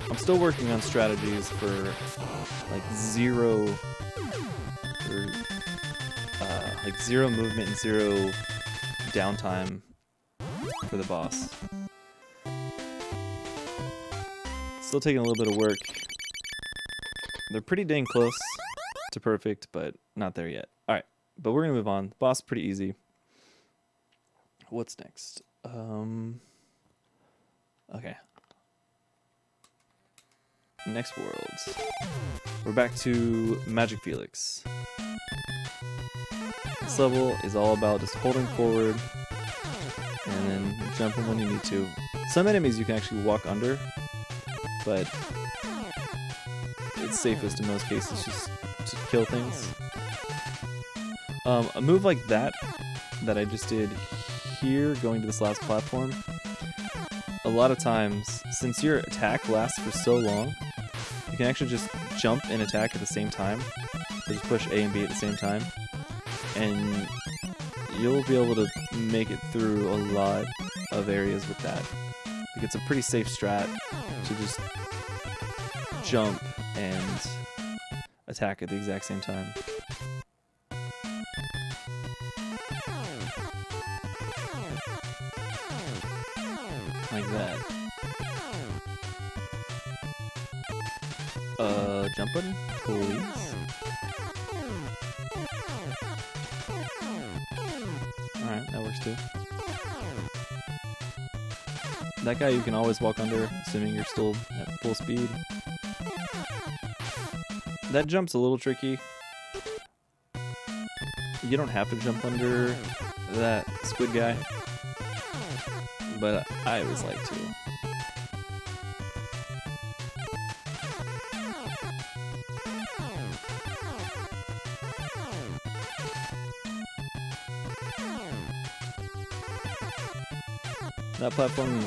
I'm still working on strategies for like zero movement and 0 downtime for the boss. Still taking a little bit of work. They're pretty dang close to perfect, but not there yet. Alright, but we're gonna move on. The boss is pretty easy. What's next? Okay. Next worlds. We're back to Magic Felix. This level is all about just holding forward and then jumping when you need to. Some enemies you can actually walk under, but it's safest in most cases just to kill things. A move like that I just did here, going to this last platform, a lot of times, since your attack lasts for so long, you can actually just jump and attack at the same time. So just push A and B at the same time, and you'll be able to make it through a lot of areas with that. Like, it's a pretty safe strat to just jump and attack at the exact same time. Like that. Jump button, please. Alright, that works too. That guy you can always walk under, assuming you're still at full speed. That jump's a little tricky. You don't have to jump under that squid guy, but I always like to. That platform,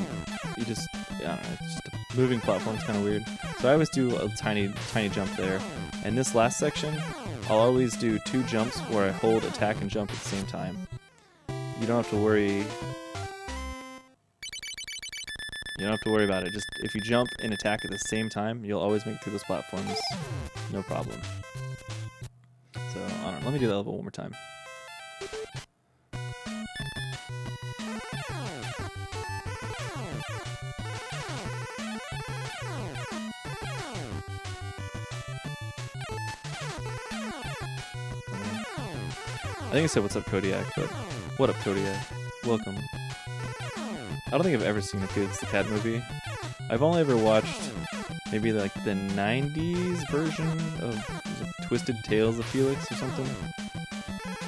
you just, I don't know, it's just a moving platform is kind of weird. So I always do a tiny jump there. And this last section, I'll always do 2 jumps where I hold, attack, and jump at the same time. You don't have to worry. You don't have to worry about it. Just if you jump and attack at the same time, you'll always make it through those platforms, no problem. So I don't know. Let me do that level one more time. I think I said what's up Kodiak, but what up Kodiak? Welcome. I don't think I've ever seen a Felix the Cat movie. I've only ever watched maybe like the 90s version of Twisted Tales of Felix or something.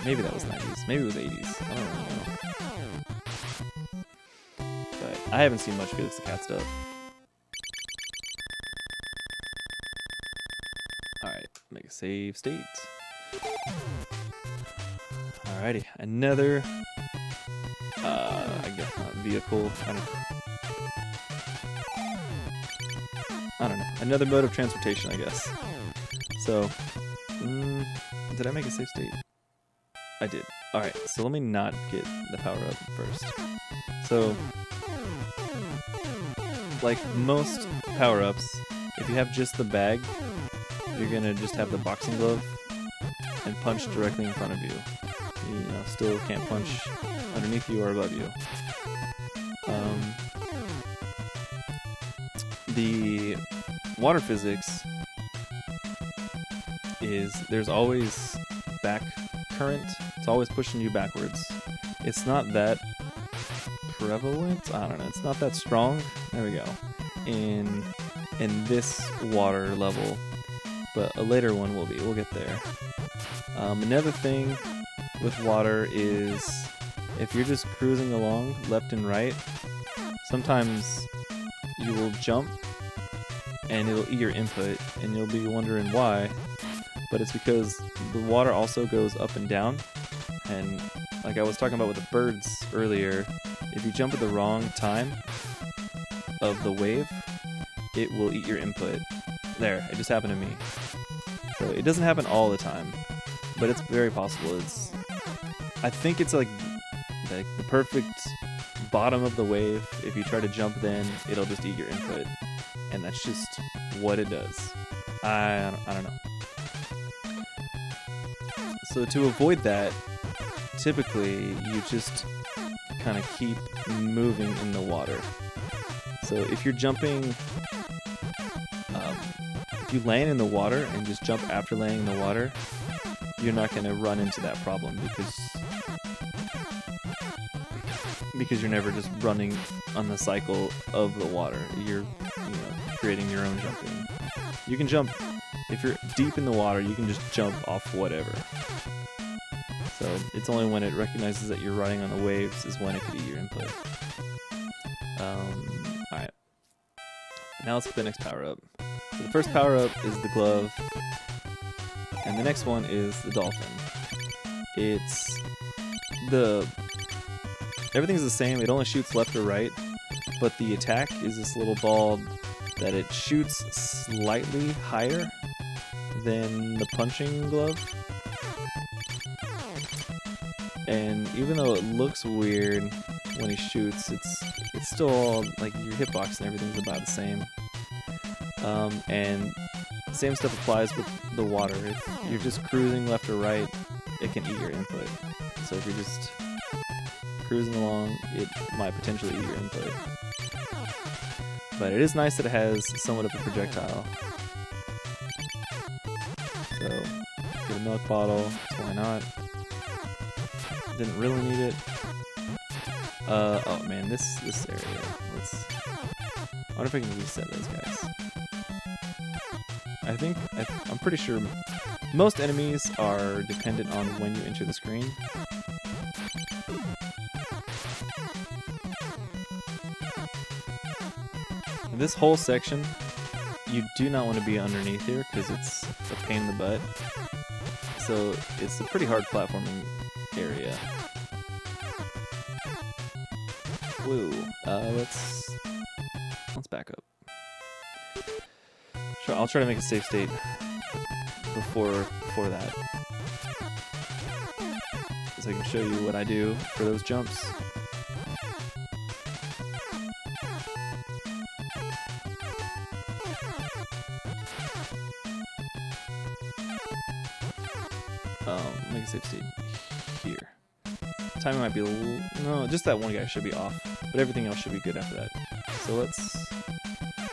Maybe that was 90s. Maybe it was 80s. I don't really know. But I haven't seen much Felix the Cat stuff. Alright, make a save state. Alrighty, another I guess not vehicle. I don't know. Another mode of transportation, I guess. So, did I make a save state? I did. Alright, so let me not get the power up first. So, like most power ups, if you have just the bag, you're gonna just have the boxing glove and punch directly in front of you. You know, still can't punch underneath you or above you. The water physics is there's always back current. It's always pushing you backwards. It's not that prevalent. I don't know. It's not that strong. There we go. In this water level, but a later one will be. We'll get there. Another thing with water is if you're just cruising along left and right, sometimes you will jump and it'll eat your input and you'll be wondering why, but it's because the water also goes up and down, and like I was talking about with the birds earlier, if you jump at the wrong time of the wave, it will eat your input. There, it just happened to me. So it doesn't happen all the time, but it's very possible. I think it's like the perfect bottom of the wave. If you try to jump, then it'll just eat your input, and that's just what it does. I don't know. So to avoid that, typically you just kind of keep moving in the water. So if you're jumping, if you land in the water and just jump after landing in the water, you're not going to run into that problem because you're never just running on the cycle of the water. You're creating your own jumping. You can jump, if you're deep in the water, you can just jump off whatever. So it's only when it recognizes that you're riding on the waves is when it could eat your input. Alright. Now let's get the next power up. So the first power up is the glove, and the next one is the dolphin. Everything's the same, it only shoots left or right, but the attack is this little ball that it shoots slightly higher than the punching glove. And even though it looks weird when he shoots, it's still all, like, your hitbox and everything's about the same. And same stuff applies with the water. If you're just cruising left or right, it can eat your input. So if you're just cruising along, it might potentially eat your input. But it is nice that it has somewhat of a projectile. So, get a milk bottle, so why not? Didn't really need it. Oh man, this area. I wonder if I can reset those guys. I'm pretty sure most enemies are dependent on when you enter the screen. This whole section, you do not want to be underneath here because it's a pain in the butt. So it's a pretty hard platforming area. Woo. Let's back up. I'll try to make a save state before that, so I can show you what I do for those jumps. Make a save state here. Timing might be a little... No, just that one guy should be off, but everything else should be good after that. So let's...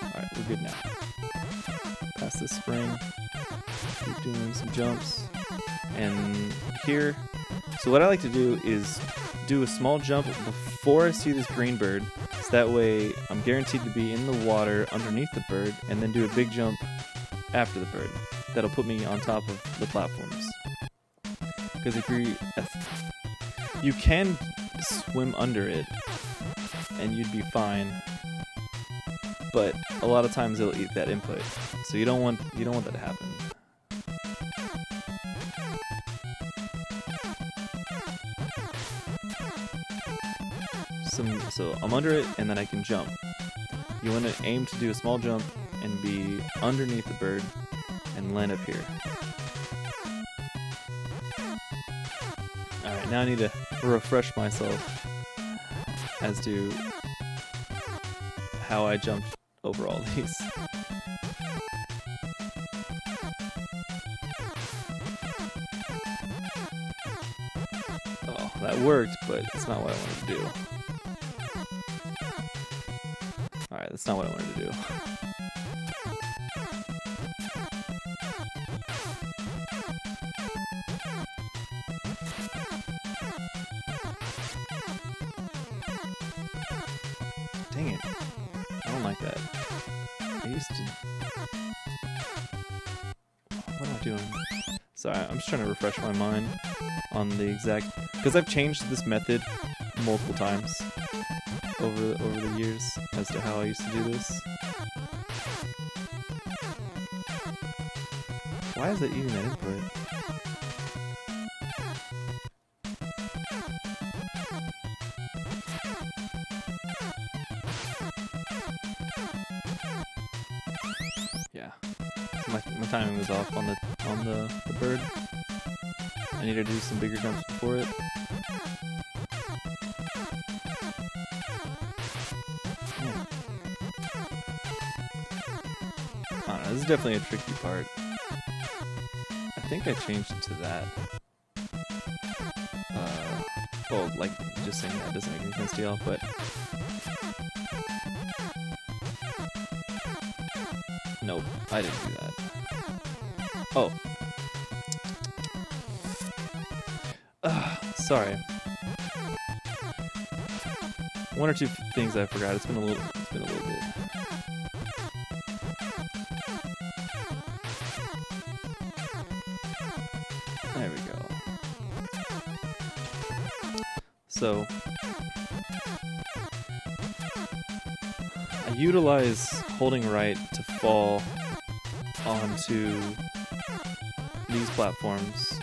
Alright, we're good now. Pass this spring. Keep doing some jumps. And here... So what I like to do is do a small jump before I see this green bird, so that way I'm guaranteed to be in the water underneath the bird, and then do a big jump after the bird. That'll put me on top of the platforms. Because if you can swim under it and you'd be fine, but a lot of times it'll eat that input, so you don't want that to happen. So I'm under it and then I can jump. You want to aim to do a small jump and be underneath the bird and land up here. Alright, now I need to refresh myself as to how I jumped over all these. Oh, that worked, but it's not what I wanted to do. Alright, that's not what I wanted to do. Dang it. I don't like that. I used to... What am I doing? Sorry, I'm just trying to refresh my mind on the exact... Because I've changed this method multiple times over the years as to how I used to do this. Why is it eating that input? Yeah, so my timing was off on the bird. I need to do some bigger jumps before it. Yeah. I don't know, this is definitely a tricky part. I think I changed it to that. Well, like, just saying that doesn't make any sense to y'all, but... Nope, I didn't do that. Oh. Sorry. One or two things I forgot. It's been a little bit. There we go. So I utilize holding right to fall onto these platforms.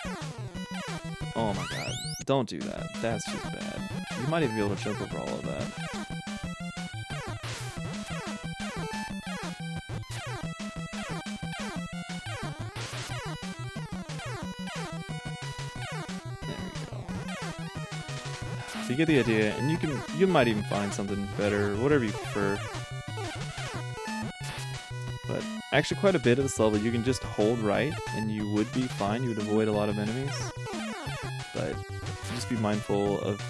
Oh my god, don't do that. That's just bad. You might even be able to jump over all of that. There we go. So you get the idea, and you might even find something better, whatever you prefer. But actually quite a bit of this level you can just hold right and you would be fine, you would avoid a lot of enemies. But just be mindful of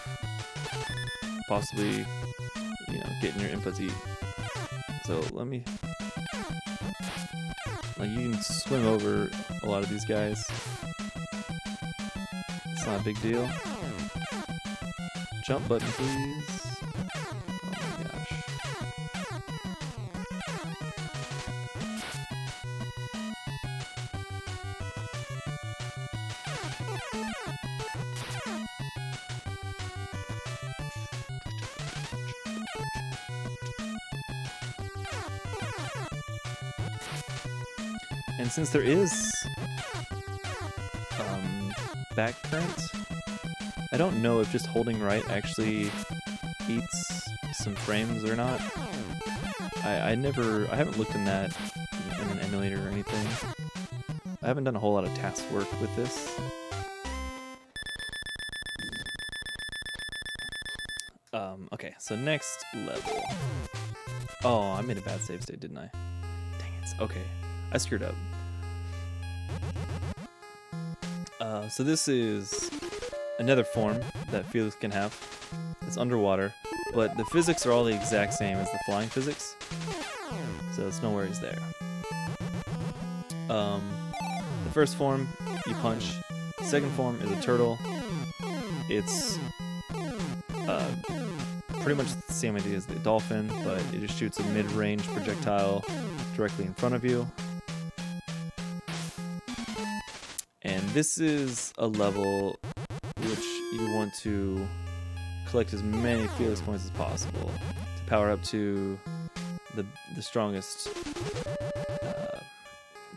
possibly, getting your inputs eat. So let me... Like, you can swim over a lot of these guys. It's not a big deal. Jump button, please. Oh my gosh. And since there is back current, I don't know if just holding right actually eats some frames or not. I haven't looked in that in familiar or anything. I haven't done a whole lot of task work with this. Okay, so next level. Oh, I made a bad save state, didn't I? Dang it. Okay, I screwed up. So this is another form that Felix can have. It's underwater, but the physics are all the exact same as the flying physics, so it's no worries there. The first form, you punch. The second form is a turtle. It's pretty much the same idea as the dolphin, but it just shoots a mid-range projectile directly in front of you. And this is a level which you want to collect as many Felix coins as possible to power up to the strongest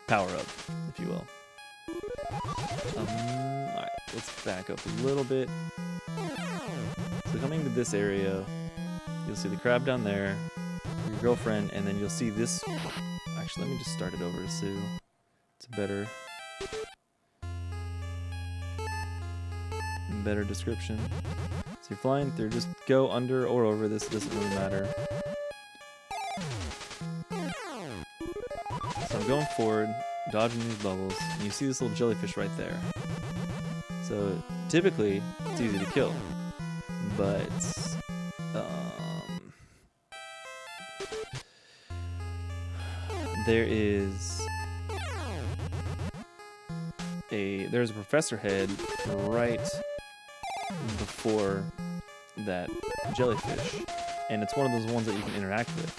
power up, if you will. Alright, let's back up a little bit. So coming to this area, you'll see the crab down there, your girlfriend, and then you'll see this. Actually, let me just start it over so it's a better description. So you're flying through, just go under or over this, it doesn't really matter. So I'm going forward, dodging these bubbles, and you see this little jellyfish right there. So typically, it's easy to kill, but there's a professor head right before that jellyfish, and it's one of those ones that you can interact with.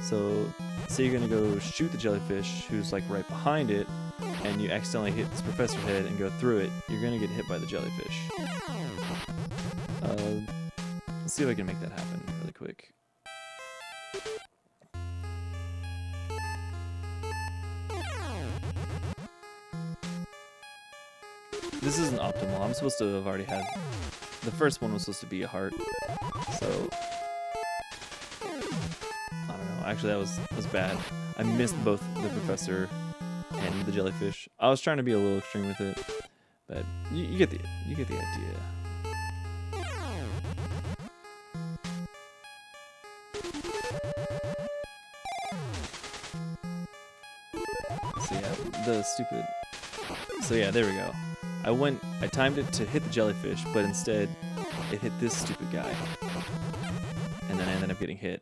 So say you're gonna go shoot the jellyfish who's like right behind it, and you accidentally hit this professor head and go through it, you're gonna get hit by the jellyfish. Let's see if I can make that happen really quick. This isn't optimal. I'm supposed to have already had... The first one was supposed to be a heart. So... I don't know. Actually, that was bad. I missed both the professor and the jellyfish. I was trying to be a little extreme with it, but you get the idea. So yeah, the stupid... So yeah, there we go. I timed it to hit the jellyfish, but instead it hit this stupid guy. And then I ended up getting hit.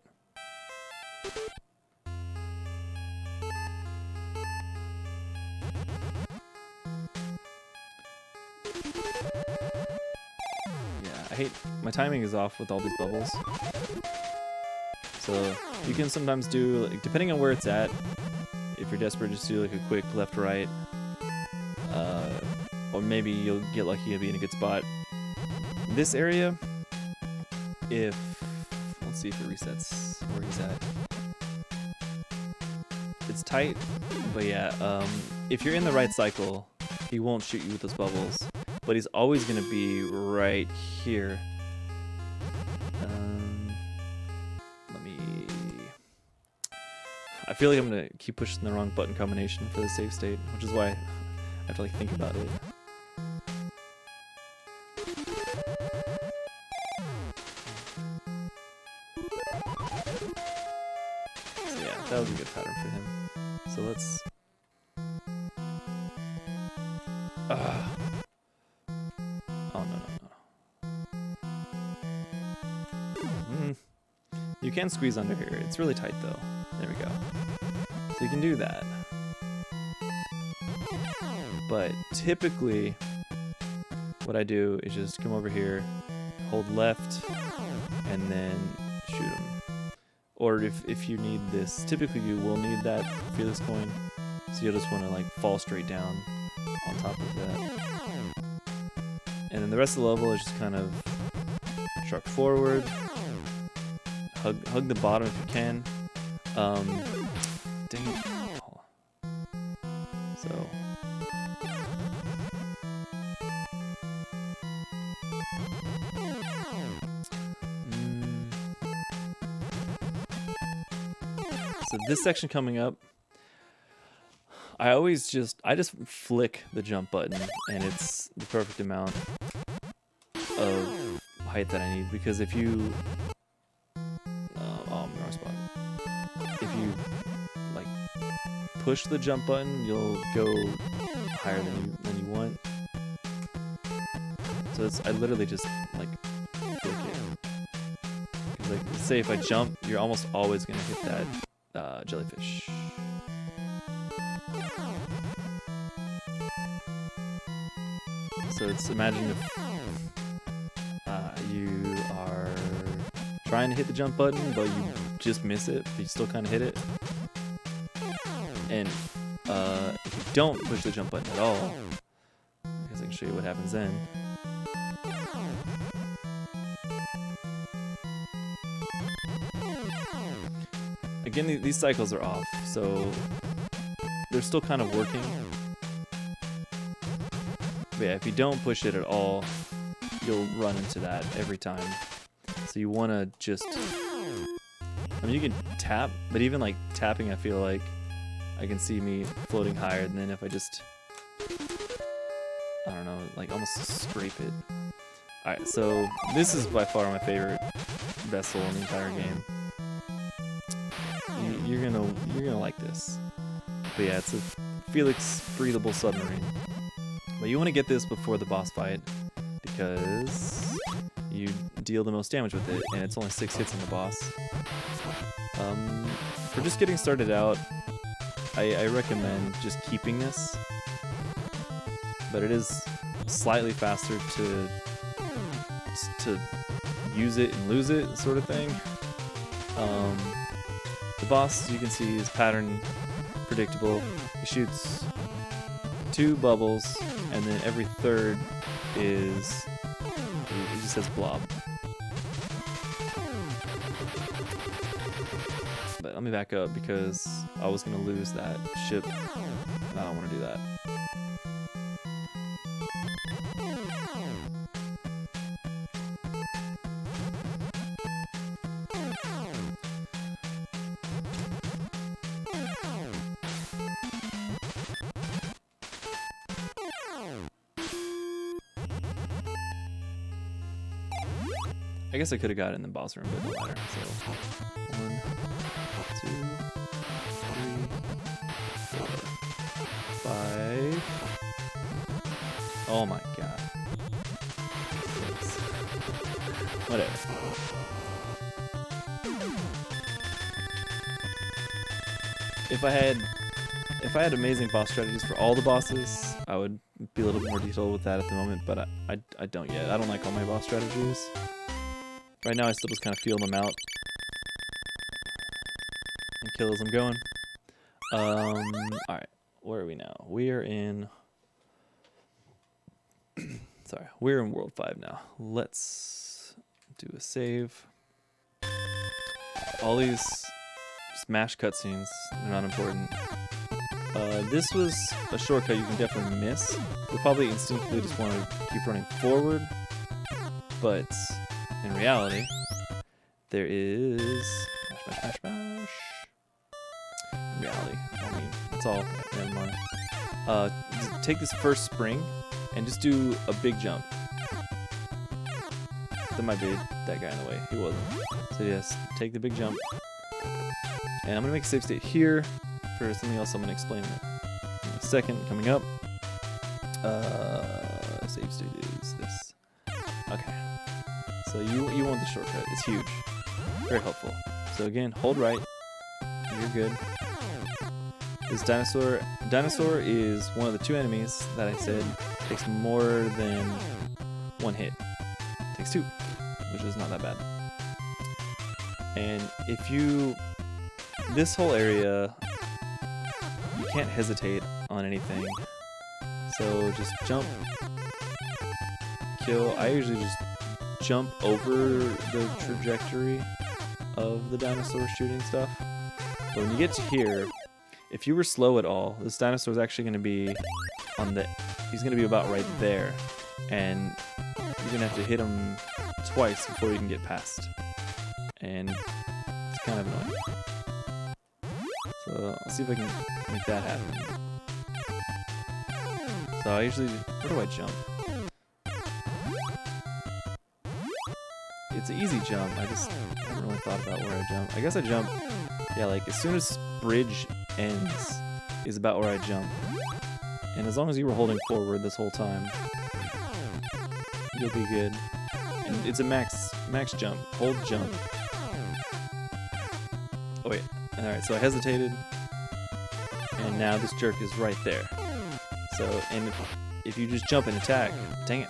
Yeah, my timing is off with all these bubbles. So you can sometimes do, like, depending on where it's at, if you're desperate, just do like a quick left, right. Or maybe you'll get lucky and be in a good spot. This area, let's see if it resets where he's at. It's tight, but yeah, if you're in the right cycle, he won't shoot you with those bubbles, but he's always gonna be right here. I feel like I'm gonna keep pushing the wrong button combination for the save state, which is why I have to like think about it. So yeah, that was a good pattern for him. So let's... Oh, no. You can squeeze under here. It's really tight though. There we go. So you can do that. But typically, what I do is just come over here, hold left, and then shoot him. Or if you need this, typically you will need that Felix coin, so you'll just want to like fall straight down on top of that. And then the rest of the level is just kind of truck forward, hug the bottom if you can. Dang it. So. So this section coming up, I just flick the jump button, and it's the perfect amount of height that I need. Because if you, wrong spot. If you like push the jump button, you'll go higher than you want. So I literally just like flick it. Like, say if I jump, you're almost always gonna hit that jellyfish. So imagine if you are trying to hit the jump button, but you just miss it, but you still kind of hit it. And if you don't push the jump button at all, I guess I can show you what happens then. Again, these cycles are off, so they're still kind of working. But yeah, if you don't push it at all, you'll run into that every time. So you want to just, I mean, you can tap, but even like tapping, I feel like I can see me floating higher than if I just, I don't know, like almost scrape it. Alright, so this is by far my favorite vessel in the entire game. You're gonna like this. But yeah, it's a Felix breathable submarine. But you want to get this before the boss fight because you deal the most damage with it, and it's only 6 hits on the boss. For just getting started out, I recommend just keeping this, but it is slightly faster to use it and lose it sort of thing. The boss, you can see, is pattern predictable. He shoots 2 bubbles, and then every third is, he just says blob. But let me back up because I was going to lose that ship, and I don't want to do that. I guess I could have got it in the boss room, but no matter. So 1, 2, 3, 4, 5. Oh my god. 6. Whatever. If I had amazing boss strategies for all the bosses, I would be a little bit more detailed with that at the moment, but I don't yet. I don't like all my boss strategies. Right now I still just kind of feel them out and kill as I'm going. Alright, where are we now? We are in... Sorry, we're in World 5 now. Let's do a save. All these just mash cutscenes, they're not important. This was a shortcut you can definitely miss. You'll probably instinctively just want to keep running forward, but in reality, there is mash, mash, mash, mash. In reality, I mean, that's all. Never mind. Just take this first spring and just do a big jump. That might be that guy in the way. He wasn't. So yes, take the big jump. And I'm gonna make a save state here for something else I'm gonna explain in a second coming up. Save state is this. Okay. So you want the shortcut. It's huge. Very helpful. So again, hold right. You're good. This dinosaur is one of the 2 enemies that I said takes more than 1 hit. It takes 2, which is not that bad. And if you... This whole area, you can't hesitate on anything. So just jump, kill. I usually just jump over the trajectory of the dinosaur shooting stuff. But when you get to here, if you were slow at all, this dinosaur is actually going to be on the... He's going to be about right there. And you're going to have to hit him twice before you can get past. And it's kind of annoying. So I'll see if I can make that happen. So I usually, where do I jump? It's an easy jump. I just haven't really thought about where I jump. I guess I jump, yeah, like as soon as bridge ends is about where I jump. And as long as you were holding forward this whole time, you'll be good. And it's a max jump. Hold jump. Oh wait. Alright, so I hesitated. And now this jerk is right there. So, and if you just jump and attack, dang it.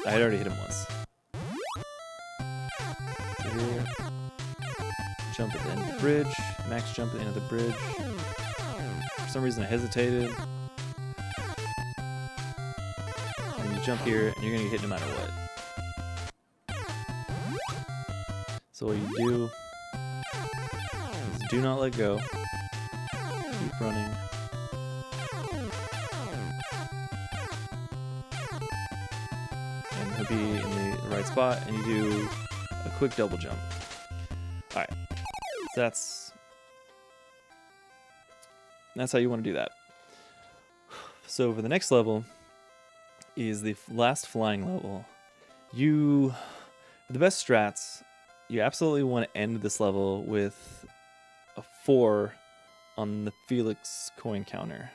I had already hit him once. So here, jump at the end of the bridge, max jump at the end of the bridge. For some reason I hesitated. And you jump here, and you're gonna get hit no matter what. So what you do is do not let go. Keep running. And he'll be in the right spot, and you do a quick double jump. Alright. So that's how you want to do that. So for the next level is the last flying level. For the best strats, you absolutely want to end this level with a 4 on the Felix coin counter.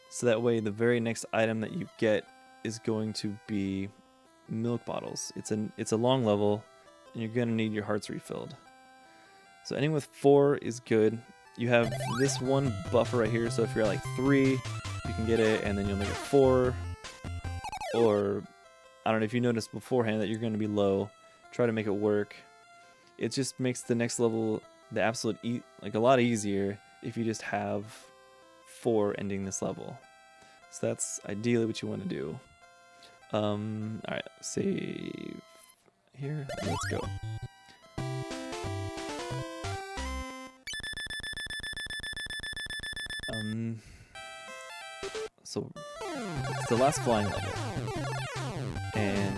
So that way the very next item that you get is going to be milk bottles. It's a long level, and you're gonna need your hearts refilled. So ending with 4 is good. You have this one buffer right here, so if you're at like 3, you can get it, and then you'll make it 4. Or I don't know if you noticed beforehand that you're gonna be low. Try to make it work. It just makes the next level the absolute like a lot easier if you just have 4 ending this level. So that's ideally what you want to do. Alright, save here. Let's go. So it's the last flying level. And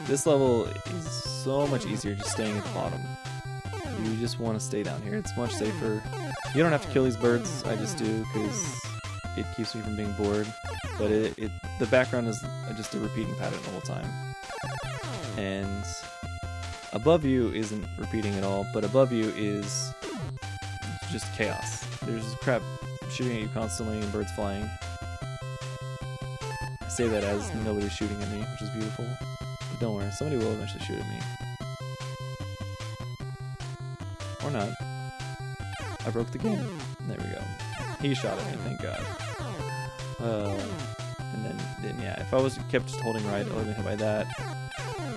this level is so much easier just staying at the bottom. You just want to stay down here. It's much safer. You don't have to kill these birds. I just do because it keeps me from being bored. But the background is just a repeating pattern the whole time. And above you isn't repeating at all, but above you is just chaos. There's crap shooting at you constantly and birds flying. I say that as nobody's shooting at me, which is beautiful. But don't worry, somebody will eventually shoot at me. Or not. I broke the game. There we go. He shot at me, thank God. And then yeah, if I was kept just holding right, I would have been hit by that.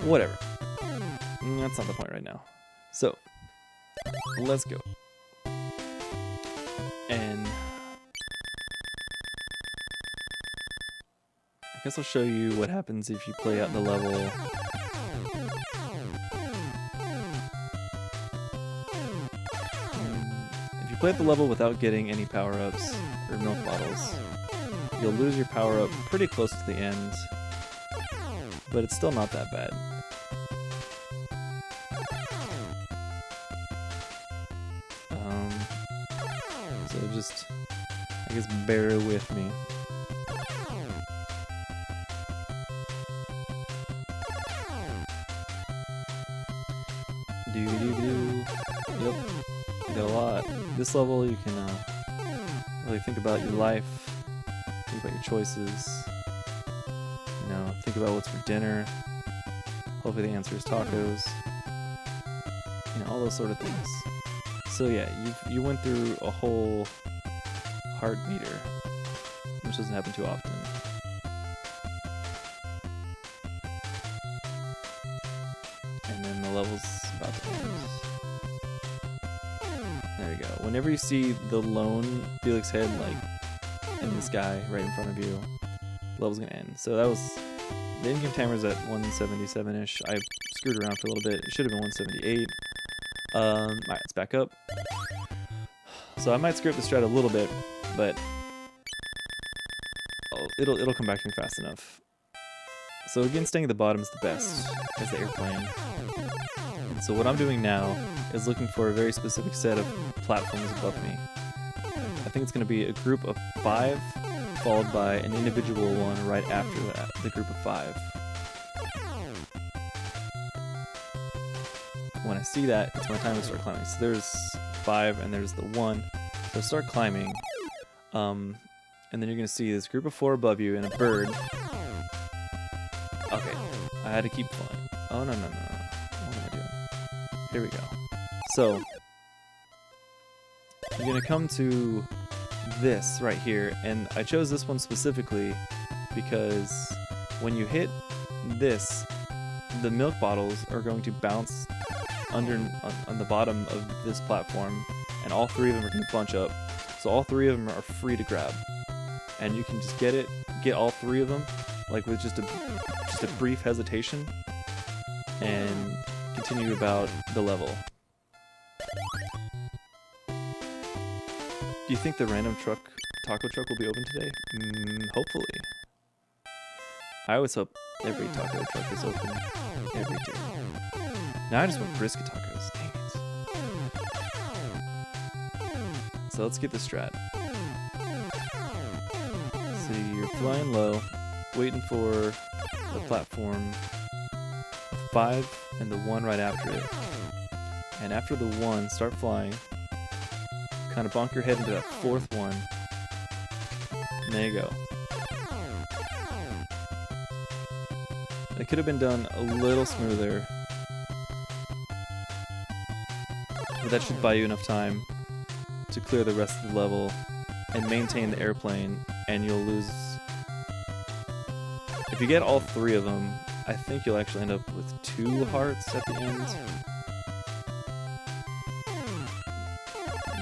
Whatever. That's not the point right now. So, let's go. And I guess I'll show you what happens if you play out the level. If you play out the level without getting any power-ups or milk bottles, you'll lose your power-up pretty close to the end, but it's still not that bad. So just, I guess, bear with me. Yep, you got a lot. This level you can really think about your life, think about your choices, you know, think about what's for dinner. Hopefully the answer is tacos. You know, all those sort of things. So yeah, you went through a whole heart meter, which doesn't happen too often. And then the level's about to end. There we go. Whenever you see the lone Felix head, like, in the sky right in front of you, the level's gonna end. So that was, the in-game timer's at 177-ish. I screwed around for a little bit. It should have been 178. Alright, let's back up. So I might screw up the strat a little bit, but it'll come back to me fast enough. So again, staying at the bottom is the best as the airplane. And so what I'm doing now is looking for a very specific set of platforms above me. I think it's going to be a group of 5 followed by an individual one right after that, the group of 5. When I see that, it's my time to start climbing. So there's 5 and there's the 1. So start climbing. And then you're gonna see this group of 4 above you and a bird. Okay, I had to keep flying. Oh no. What am I doing? Here we go. So you're gonna come to this right here, and I chose this one specifically because when you hit this, the milk bottles are going to bounce under on the bottom of this platform, and all 3 of them are going to bunch up. So all 3 of them are free to grab, and you can just get all 3 of them, like with just a brief hesitation, and continue about the level. Do you think the random taco truck will be open today? Hopefully. I always hope every taco truck is open every day. Now I just want brisket tacos. Dang it. So let's get the strat. So you're flying low, waiting for the platform 5 and the 1 right after it. And after the 1, start flying. Kind of bonk your head into that 4th one. And there you go. It could have been done a little smoother, but that should buy you enough time to clear the rest of the level and maintain the airplane, and you'll lose. If you get all 3 of them, I think you'll actually end up with 2 hearts at the end.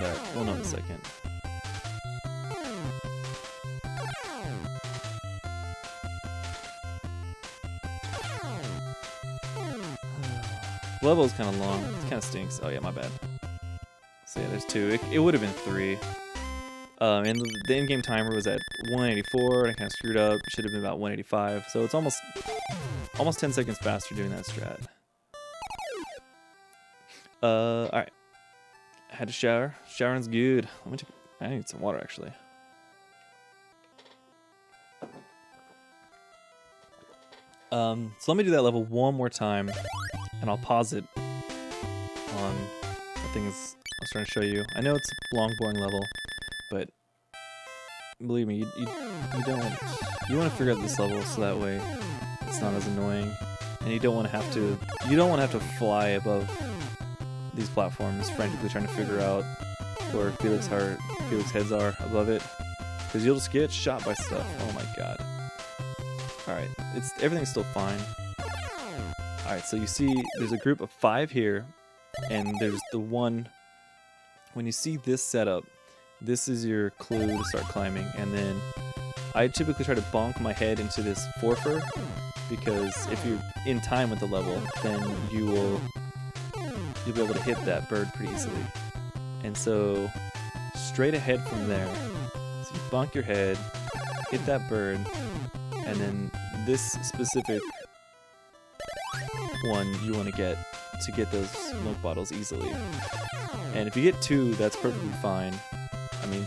But we'll know in a second. The level is kind of long. It kind of stinks. Oh yeah, my bad. So yeah, there's 2. It would have been 3. And the in-game timer was at 184, and I kind of screwed up. It should have been about 185. So it's almost 10 seconds faster doing that strat. All right. Had to shower. Showering's good. I need some water actually. So let me do that level one more time, and I'll pause it on the things I was trying to show you. I know it's a long, boring level, but believe me, you want to figure out this level so that way it's not as annoying, and you don't want to have to fly above these platforms frantically trying to figure out where Felix heads are above it, because you'll just get shot by stuff. Oh my god. Alright, everything's still fine. Alright, so you see there's a group of 5 here, and there's the one. When you see this setup, this is your clue to start climbing, and then I typically try to bonk my head into this forfer, because if you're in time with the level, then you'll be able to hit that bird pretty easily. And so straight ahead from there, so you bonk your head, hit that bird, and then this specific one you want to get those milk bottles easily. And if you get 2, that's perfectly fine. I mean,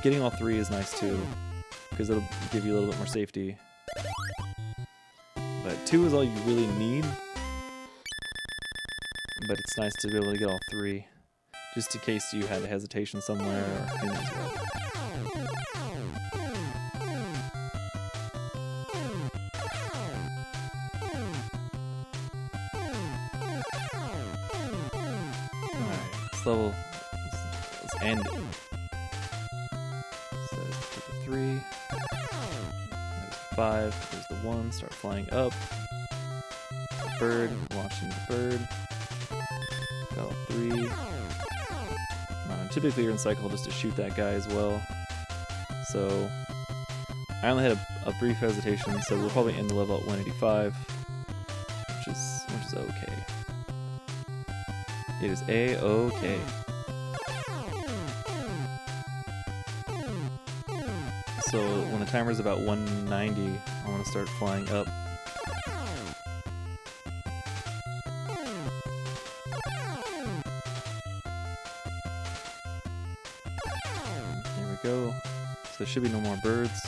getting all 3 is nice too, because it'll give you a little bit more safety. But 2 is all you really need. But it's nice to be able to get all 3, just in case you had a hesitation somewhere or who knows what. Alright, this level is ending. So take the 3, there's the 5, there's the 1, start flying up. Bird, launching the bird. Got all 3. Typically you're in cycle just to shoot that guy as well. So I only had a brief hesitation, so we'll probably end the level at 185, which is okay. It is A-okay. So when the timer is about 190, I want to start flying up. There we go. So there should be no more birds.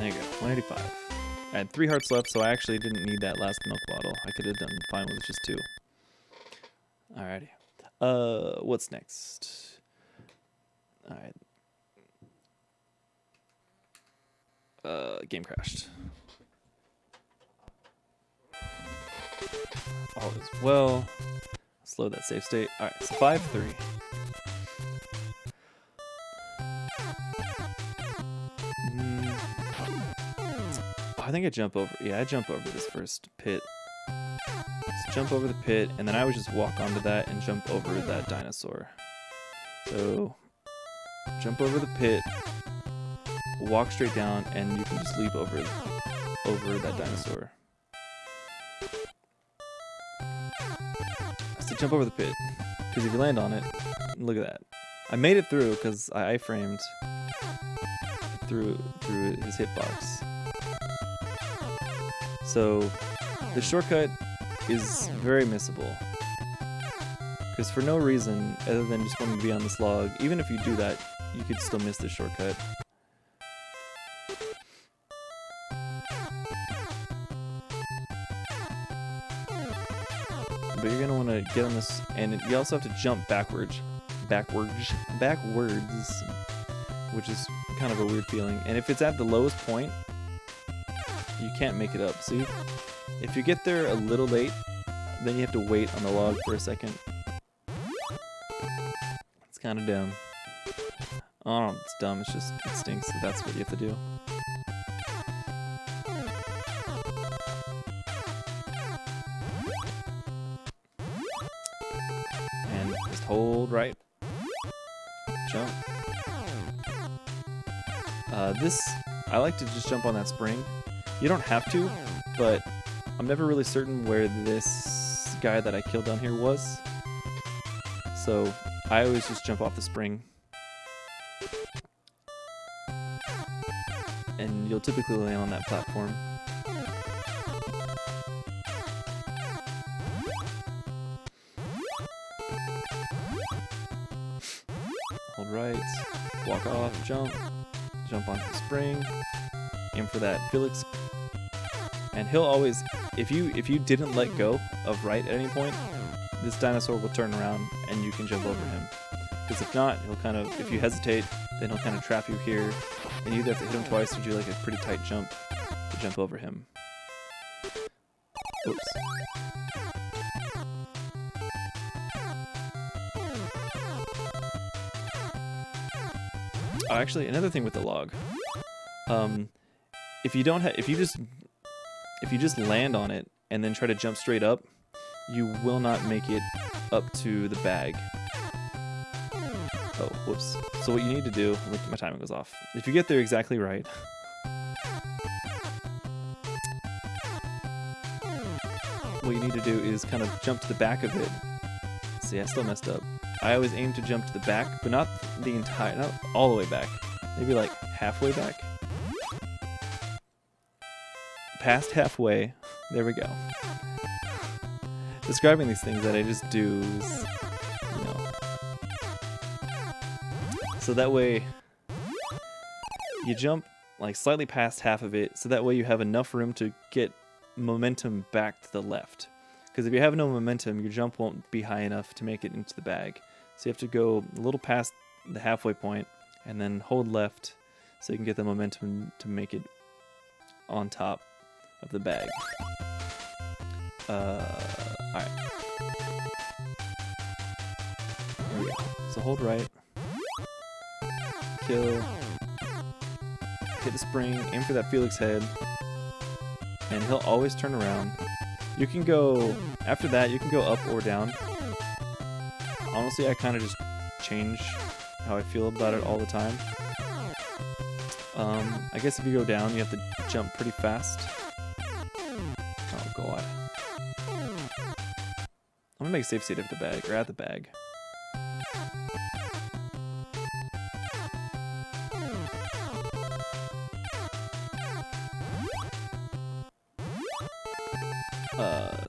There you go, 185. I had 3 hearts left, so I actually didn't need that last milk bottle. I could have done fine with just 2. Alrighty. What's next? Alright. Game crashed. All is well. Slow that save state. Alright, so 5-3. I think I jump over. Yeah, I jump over this first pit. Just jump over the pit, and then I would just walk onto that and jump over that dinosaur. So, jump over the pit, walk straight down, and you can just leap over that dinosaur. So jump over the pit, because if you land on it, look at that. I made it through because I framed through his hitbox. So the shortcut is very missable, because for no reason other than just wanting to be on this log, even if you do that, you could still miss the shortcut. But you're gonna want to get on this, and you also have to jump backwards, which is kind of a weird feeling. And if it's at the lowest point, you can't make it up. So if you get there a little late, then you have to wait on the log for a second. It's kind of dumb. Oh, it's dumb. It's just, it stinks that that's what you have to do. And just hold right. Jump. I like to just jump on that spring. You don't have to, but I'm never really certain where this guy that I killed down here was. So I always just jump off the spring. And you'll typically land on that platform. Hold right, walk off, jump onto the spring, aim for that Felix. And he'll always, if you didn't let go of right at any point, this dinosaur will turn around and you can jump over him. Because if not, he'll kind of, if you hesitate, then he'll kind of trap you here, and you either have to hit him twice or do like a pretty tight jump to jump over him. Oops. Oh, actually, another thing with the log, if you just land on it and then try to jump straight up, you will not make it up to the bag. Oh, whoops. So what you need to do, look, my timing goes off. If you get there exactly right, what you need to do is kind of jump to the back of it. See, I still messed up. I always aim to jump to the back, but not all the way back. Maybe like halfway back. Past halfway. There we go. Describing these things that I just do is, you know. So that way, you jump like slightly past half of it, so that way you have enough room to get momentum back to the left. Because if you have no momentum, your jump won't be high enough to make it into the bag. So you have to go a little past the halfway point, and then hold left, so you can get the momentum to make it on top of the bag. Alright. Here we go. So hold right. Kill. Hit the spring, aim for that Felix head. And he'll always turn around. You can go, after that, you can go up or down. Honestly, I kind of just change how I feel about it all the time. I guess if you go down, you have to jump pretty fast. Oh god. I'm gonna make a safe state of the bag, or at the bag.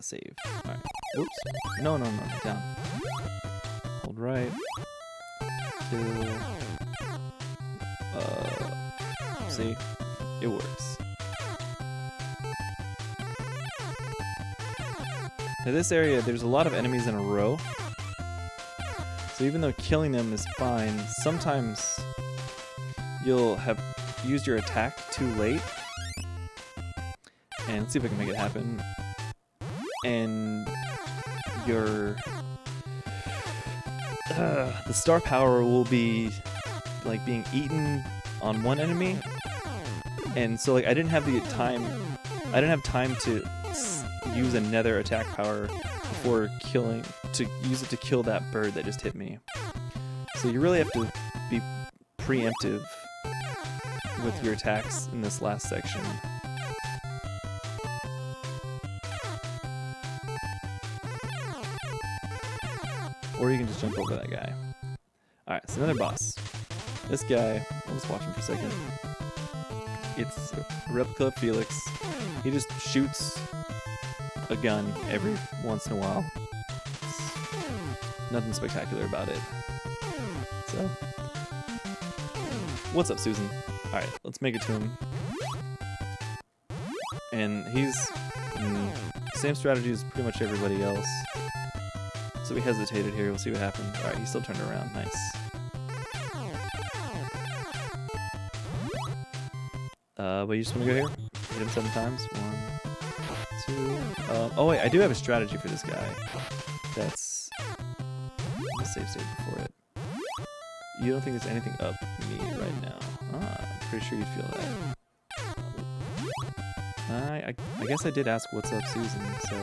Save. Alright. Whoops. No, down. Hold right. Kill. See? it works. Now this area, there's a lot of enemies in a row. So even though killing them is fine, sometimes you'll have used your attack too late. And let's see if I can make it happen. And your the star power will be like being eaten on one enemy, and so like I didn't have time to use another attack power before to use it to kill that bird that just hit me. So you really have to be preemptive with your attacks in this last section. Or you can just jump over that guy. Alright, so another boss. This guy, I'll just watch him for a second. It's a replica of Felix. He just shoots a gun every once in a while. It's nothing spectacular about it. So, what's up, Susan? Alright, let's make it to him. And he's same strategy as pretty much everybody else. So we hesitated here, we'll see what happens. Alright, he still turned around, nice. But you just want to go here? Hit him 7 times. 1, 2. Oh wait, I do have a strategy for this guy. That's... I'll save state before it. You don't think there's anything up me right now. Ah, I'm pretty sure you'd feel that. I guess I did ask what's up, Susan, so...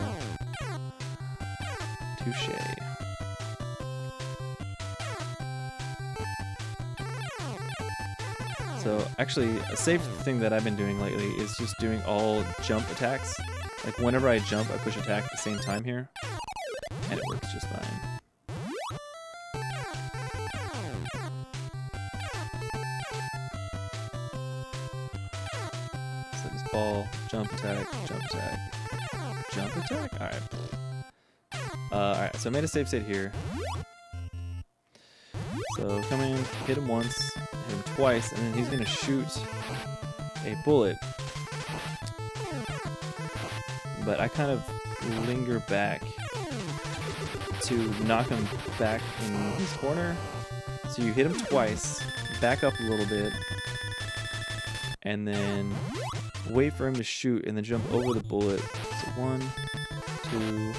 Touche. So actually, a safe thing that I've been doing lately is just doing all jump attacks. Like whenever I jump, I push attack at the same time here, and it works just fine. So just ball, jump attack, jump attack, jump attack. All right. Alright, so I made a save state here. So come in, hit him once, hit him twice, and then he's gonna shoot a bullet. But I kind of linger back to knock him back in his corner. So you hit him twice, back up a little bit, and then wait for him to shoot, and then jump over the bullet. So 1, 2...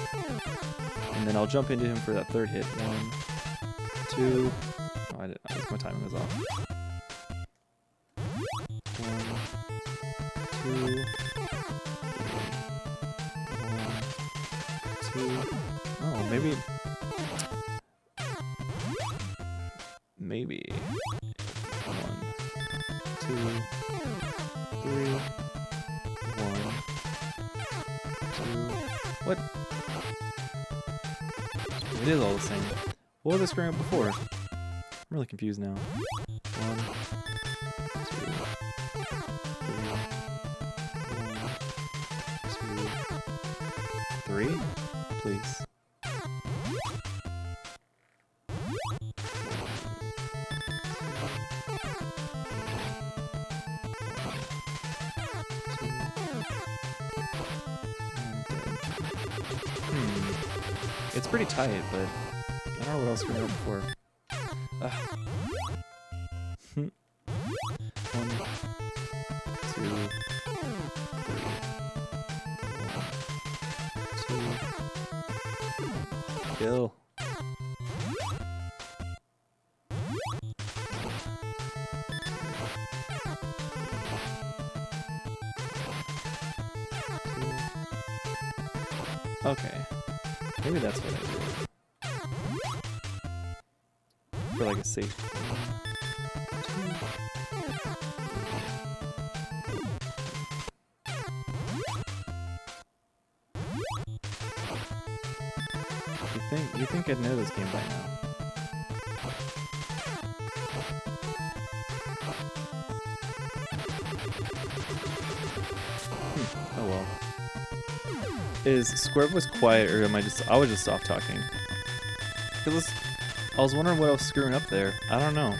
And then I'll jump into him for that third hit. 1, 2. Oh, my timing was off. 1, 2. 1, 2. Oh, maybe. 1, 2, 3. 1, 2. What? It is all the same. What was I screwing up before? I'm really confused now. 1, 2, 3. 1, 2, 3? Please. 1, 2. It's pretty tight, but I don't know what else we had before. 1, 2, 3. 1, 2. Kill. Okay. Maybe that's what I do. For like a safe. You think I'd know this game by now? Oh well. Is Square Voice quiet, or am I was just soft talking? Because I was wondering what I was screwing up there. I don't know.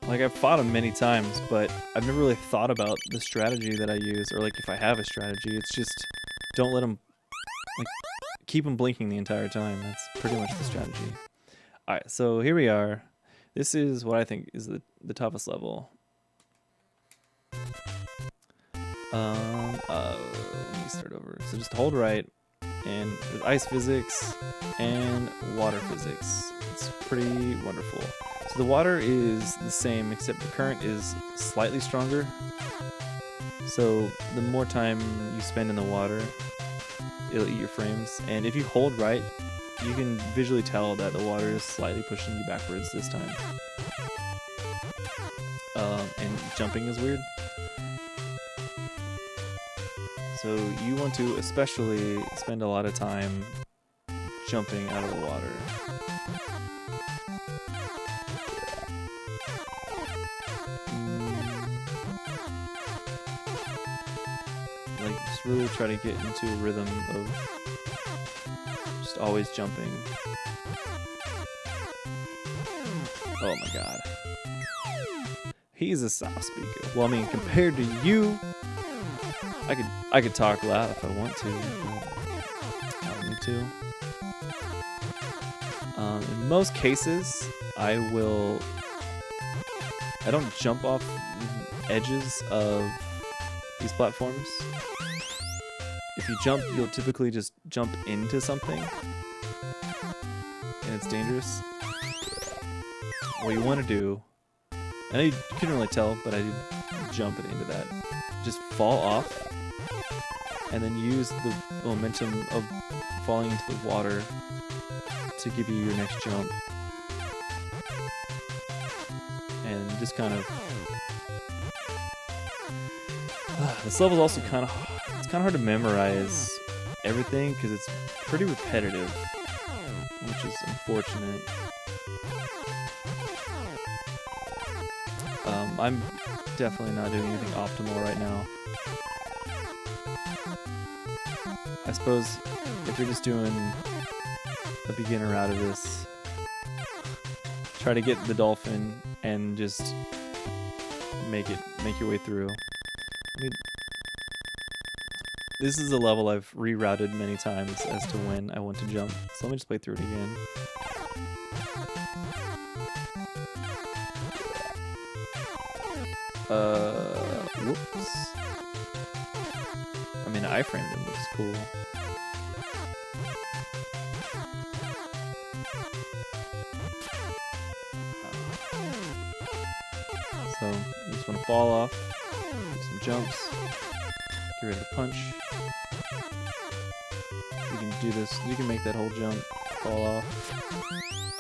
Like, I've fought him many times, but I've never really thought about the strategy that I use, or like if I have a strategy. It's just don't let him, like, keep him blinking the entire time. That's pretty much the strategy. Alright, so here we are. This is what I think is the toughest level. Let me start over. So just hold right, and there's ice physics and water physics. It's pretty wonderful. So the water is the same, except the current is slightly stronger. So the more time you spend in the water, it'll eat your frames. And if you hold right, you can visually tell that the water is slightly pushing you backwards this time. And jumping is weird. So you want to especially spend a lot of time jumping out of the water. Like, just really try to get into a rhythm of just always jumping. Oh my god. He's a soft speaker. Well, I mean, compared to you, I could talk loud if I want to, but I don't need to. In most cases, I don't jump off edges of these platforms. If you jump, you'll typically just jump into something, and it's dangerous. What you want to do, I know you couldn't really tell, but I did jump into that. Just fall off, and then use the momentum of falling into the water to give you your next jump. And just kind of... this level's also kind of hard to memorize everything because it's pretty repetitive, which is unfortunate. I'm definitely not doing anything optimal right now. I suppose if you're just doing a beginner route of this, try to get the dolphin and just make your way through. I mean, this is a level I've rerouted many times as to when I want to jump, so let me just play through it again. Whoops. I mean, I framed him, which is cool. So, you just want to fall off, do some jumps, get ready to punch. You can do this, you can make that whole jump, fall off.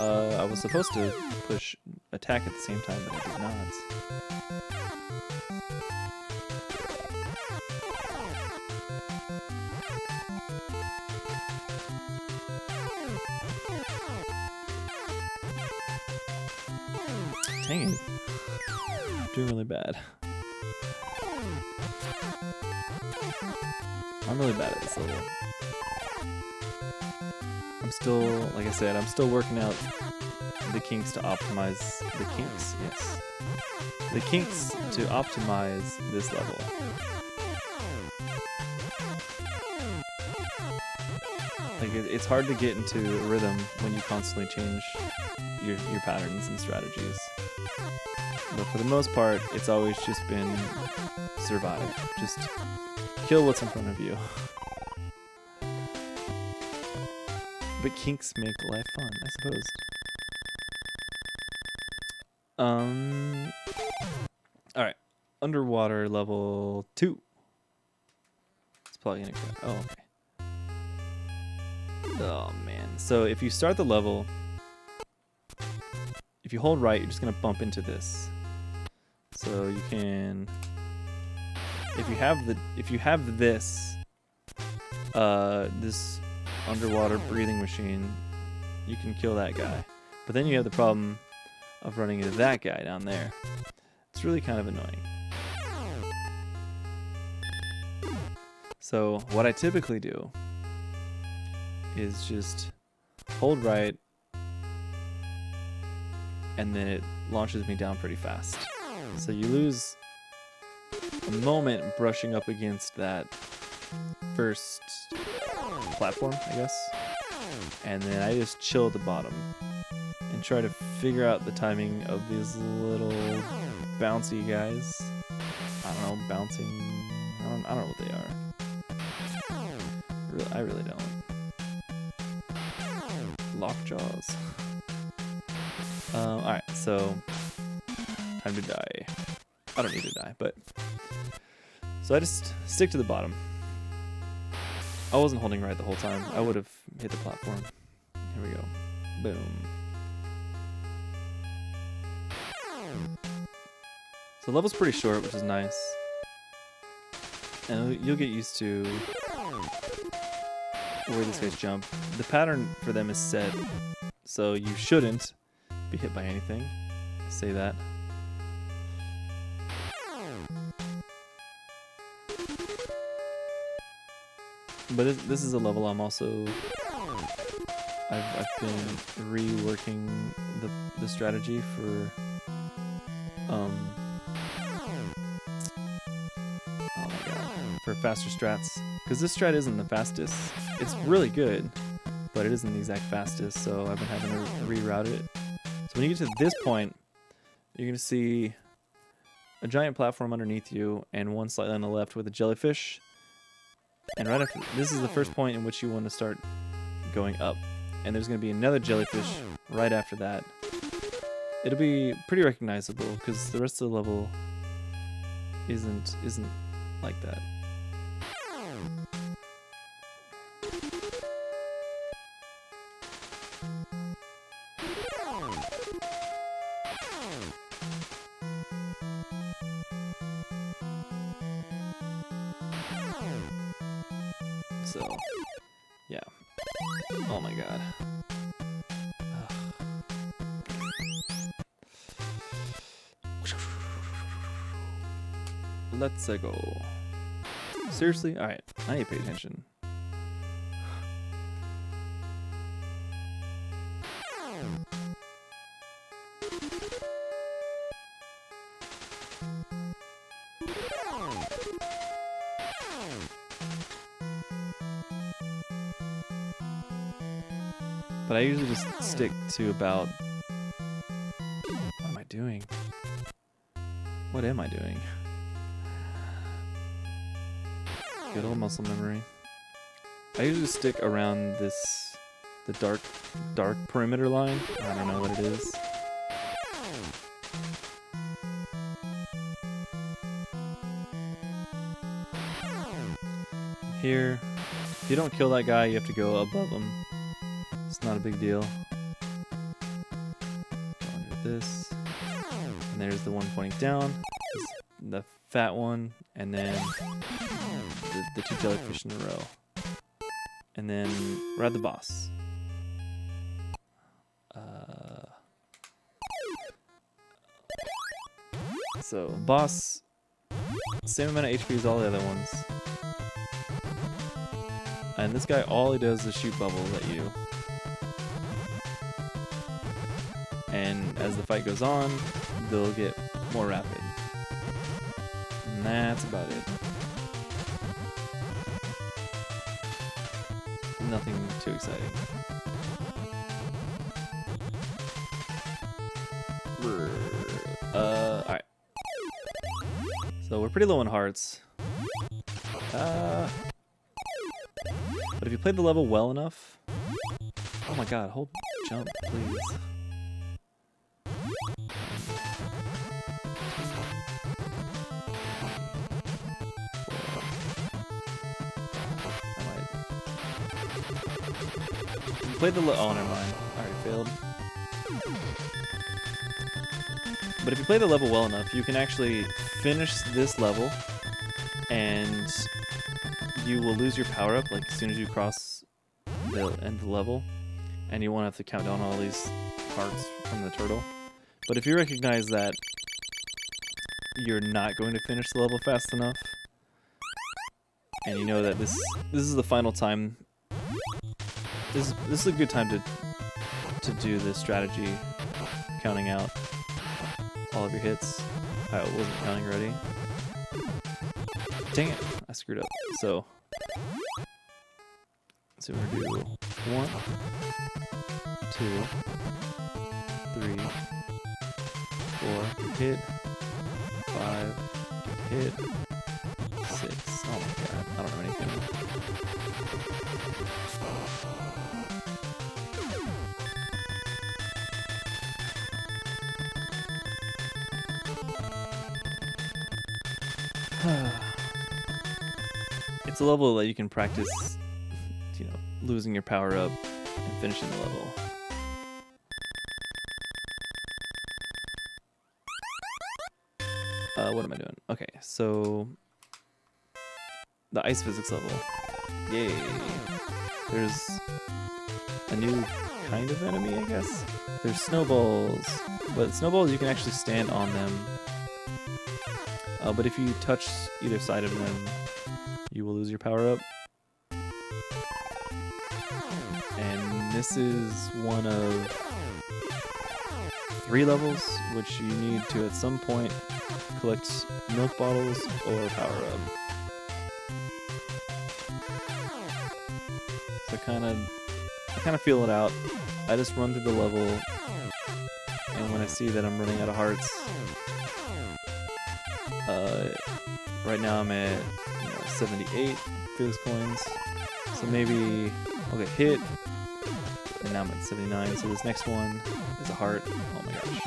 I was supposed to push attack at the same time, but I did not. Dang it. I'm doing really bad. I'm really bad at this level. I'm still, like I said, I'm still working out the kinks to optimize the kinks, yes. The kinks to optimize this level. Like, it's hard to get into a rhythm when you constantly change your patterns and strategies. But for the most part, it's always just been survive. Just kill what's in front of you. But kinks make life fun, I suppose. Alright. Underwater level 2. It's probably gonna go. Oh, okay. Oh man. So if you start the level, if you hold right, you're just gonna bump into this. So you can, if you have this this underwater breathing machine, you can kill that guy. But then you have the problem of running into that guy down there. It's really kind of annoying. So what I typically do is just hold right, and then it launches me down pretty fast. So you lose a moment brushing up against that first platform, I guess. And then I just chill at the bottom and try to figure out the timing of these little bouncy guys. I don't know, bouncing. I don't know what they are. I really don't. Lockjaws. Alright, so time to die. I don't need to die, but so I just stick to the bottom. I wasn't holding right the whole time. I would have hit the platform. Here we go. Boom. So the level's pretty short, which is nice. And you'll get used to where these guys jump. The pattern for them is set, so you shouldn't be hit by anything. I say that. But this is a level I'm also... I've been reworking the strategy for... oh my god. For faster strats. Because this strat isn't the fastest. It's really good, but it isn't the exact fastest, so I've been having to reroute it. So when you get to this point, you're going to see a giant platform underneath you and one slightly on the left with a jellyfish. And right after, this is the first point in which you want to start going up. And there's going to be another jellyfish right after that. It'll be pretty recognizable because the rest of the level isn't like that. So, yeah. Oh my god. Let's go. Seriously? Alright, I need to pay attention. But I usually just stick to about... What am I doing? What am I doing? Good old muscle memory. I usually stick around the dark perimeter line. I don't know what it is. Here, if you don't kill that guy, you have to go above him. It's not a big deal. Go under this. And there's the one pointing down. The fat one. And then the two jellyfish in a row. And then we're at the boss. So, boss, same amount of HP as all the other ones. And this guy, all he does is shoot bubbles at you. And as the fight goes on, they'll get more rapid. And that's about it. Nothing too exciting. Alright. So we're pretty low on hearts. But if you play the level well enough... Oh my god, hold jump, please. Played the oh, never mind. Already failed. But if you play the level well enough, you can actually finish this level, and you will lose your power up like as soon as you cross the end of the level, and you won't have to count down all these parts from the turtle. But if you recognize that you're not going to finish the level fast enough, and you know that this is the final time. This is a good time to do this strategy counting out all of your hits. I wasn't counting already. Dang it, I screwed up. So we're gonna do 1, 2, 3, 4, get hit, 5, get hit, 6. Oh my god, I don't know anything. It's a level that you can practice, you know, losing your power up and finishing the level. What am I doing? Okay, so the ice physics level. Yay! There's a new kind of enemy, I guess. There's snowballs, but snowballs you can actually stand on them. But if you touch either side of them, you will lose your power up. And this is one of 3 levels, which you need to at some point collect milk bottles or power up. So I kind of feel it out. I just run through the level, and when I see that I'm running out of hearts, right now I'm at 78 Felix Coins, so maybe I'll get hit, and now I'm at 79, so this next one is a heart. Oh my gosh.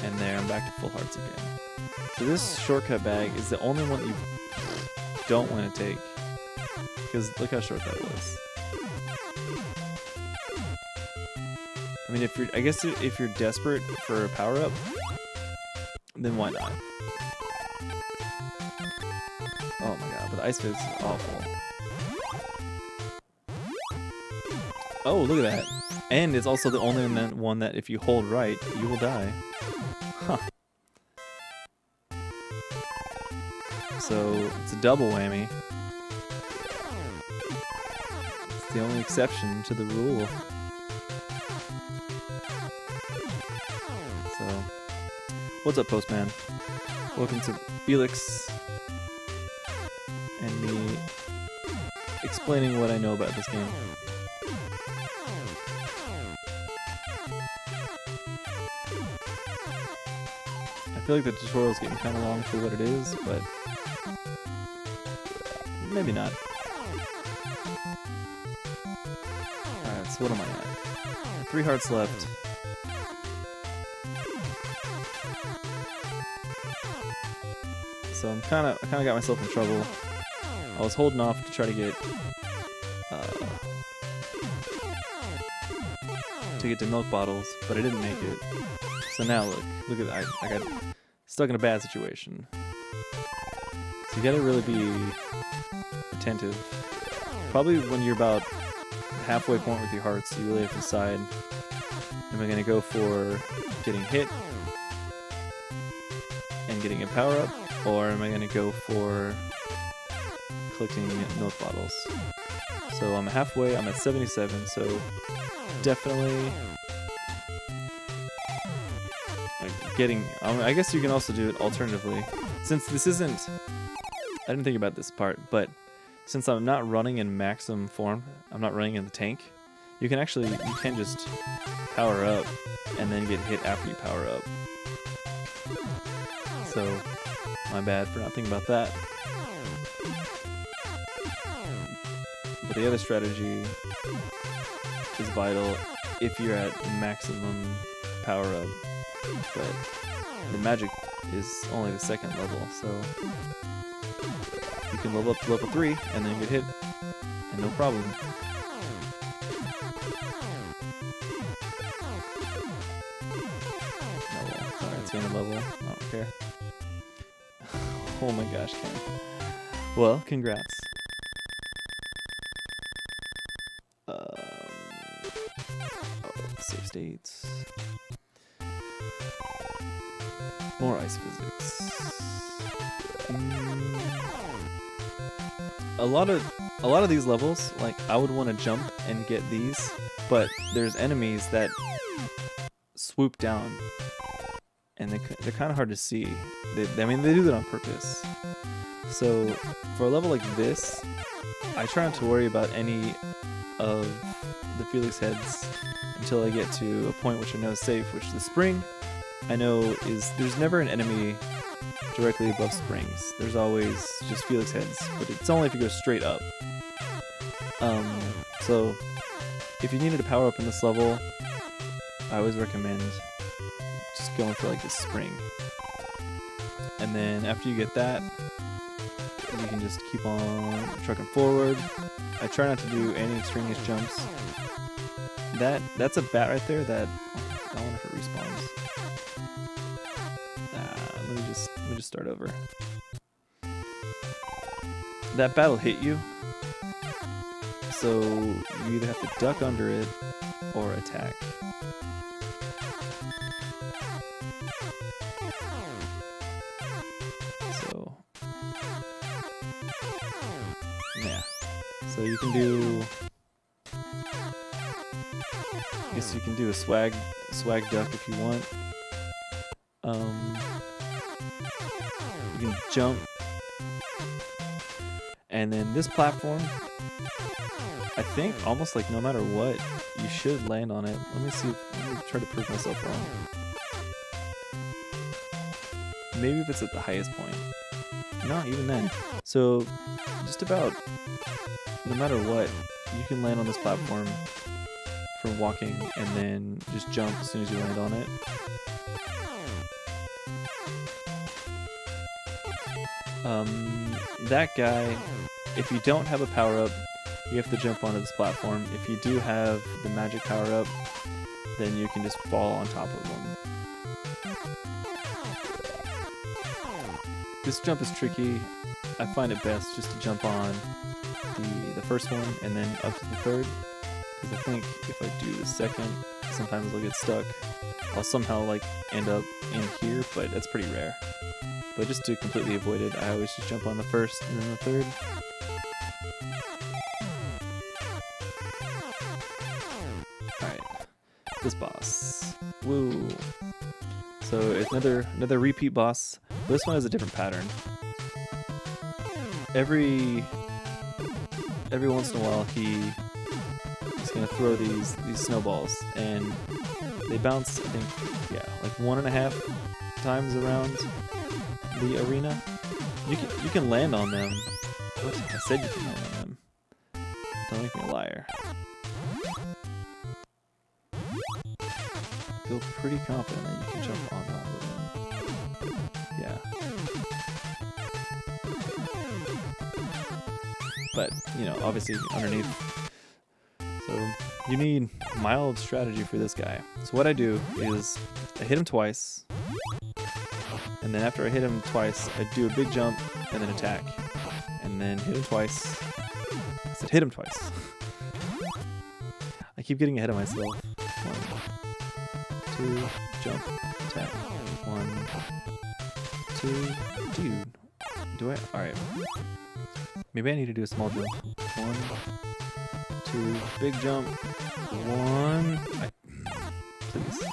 And there, I'm back to full hearts again. So this shortcut bag is the only one that you don't want to take, because look how short that was. I mean, I guess if you're desperate for a power up, then why not? Oh my god, but the ice physics is awful. Oh, look at that. And it's also the only one that if you hold right, you will die. Huh. So, it's a double whammy. It's the only exception to the rule. So, what's up, Postman? Welcome to Felix and me explaining what I know about this game. I feel like the tutorial's getting kind of long for what it is, but maybe not. Alright, so what am I at? 3 hearts left. So I kind of got myself in trouble. I was holding off to try to get to milk bottles, but I didn't make it. So now look at that. I got stuck in a bad situation. So you gotta really be attentive. Probably when you're about halfway point with your hearts, you really have to decide, am I gonna go for getting hit and getting a power up, or am I gonna go for collecting milk bottles? So I'm halfway, I'm at 77, so definitely getting, I guess you can also do it alternatively. Since this isn't, I didn't think about this part, but since I'm not running in maximum form, I'm not running in the tank, you can just power up and then get hit after you power up. So, my bad for not thinking about that. But the other strategy is vital if you're at maximum power up. But the magic is only the 2nd level, so you can level up to level 3 and then get hit, and no problem. Oh well, alright, it's gonna level. I don't care. Oh my gosh, Ken. Well, congrats. Save states. More ice physics. A lot of these levels, like, I would want to jump and get these, but there's enemies that swoop down, and they're kind of hard to see. I mean, they do that on purpose. So for a level like this, I try not to worry about any of the Felix heads until I get to a point which I know is safe, which the spring I know is, there's never an enemy directly above springs. There's always just Felix heads, but it's only if you go straight up. So if you needed a power up in this level, I always recommend just going for like this spring. And then after you get that, you can just keep on trucking forward. I try not to do any extraneous jumps. That's a bat right there that I wonder if it respawns. Let me just start over. That bat will hit you, so you either have to duck under it or attack. So yeah, so you can do, I guess you can do a swag duck if you want. You can jump, and then this platform, I think almost like no matter what, you should land on it. Let me try to prove myself wrong. Maybe if it's at the highest point. Not even then. So just about no matter what, you can land on this platform for walking and then just jump as soon as you land on it. That guy, if you don't have a power-up, you have to jump onto this platform. If you do have the magic power-up, then you can just fall on top of him. This jump is tricky. I find it best just to jump on the first one and then up to the third, because I think if I do the second, sometimes I'll get stuck. I'll somehow like end up in here, but that's pretty rare. But just to completely avoid it, I always just jump on the first and then the third. Alright, this boss. Woo! So it's another repeat boss. This one has a different pattern. Every once in a while he's gonna throw these snowballs, and they bounce, I think, yeah, like 1.5 times around the arena. You can land on them. What? I said you can land on them. Don't make me a liar. I feel pretty confident that you can jump on top of them. Yeah. But, you know, obviously underneath. So you need mild strategy for this guy. So what I do is I hit him twice, and then after I hit him twice, I do a big jump and then attack, and then hit him twice. I said hit him twice. I keep getting ahead of myself. 1, 2, jump, attack. 1, 2, dude. Do I? Alright. Maybe I need to do a small jump. 1, 2, big jump. 1. Please.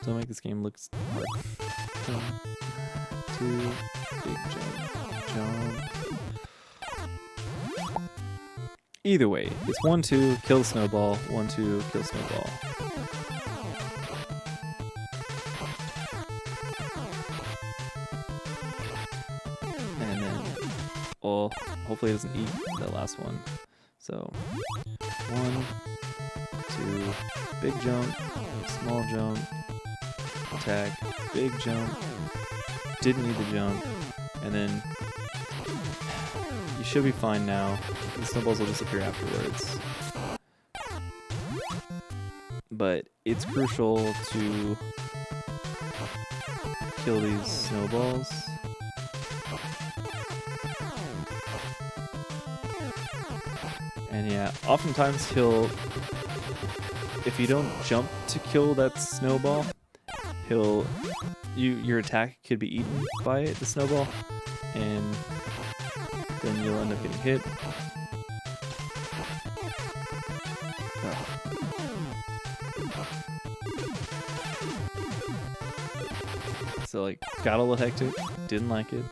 Don't make this game look hard. 1, 2, big jump. Either way, it's 1, 2, kill the snowball. 1, 2, kill snowball. And then, well, hopefully it doesn't eat the last one. So, 1, 2, big jump, small jump, attack, big jump, didn't need the jump, and then you should be fine now. The snowballs will disappear afterwards. But it's crucial to kill these snowballs. And yeah, oftentimes if you don't jump to kill that snowball, your attack could be eaten by the snowball, and then you'll end up getting hit. So like, got a little hectic, didn't like it.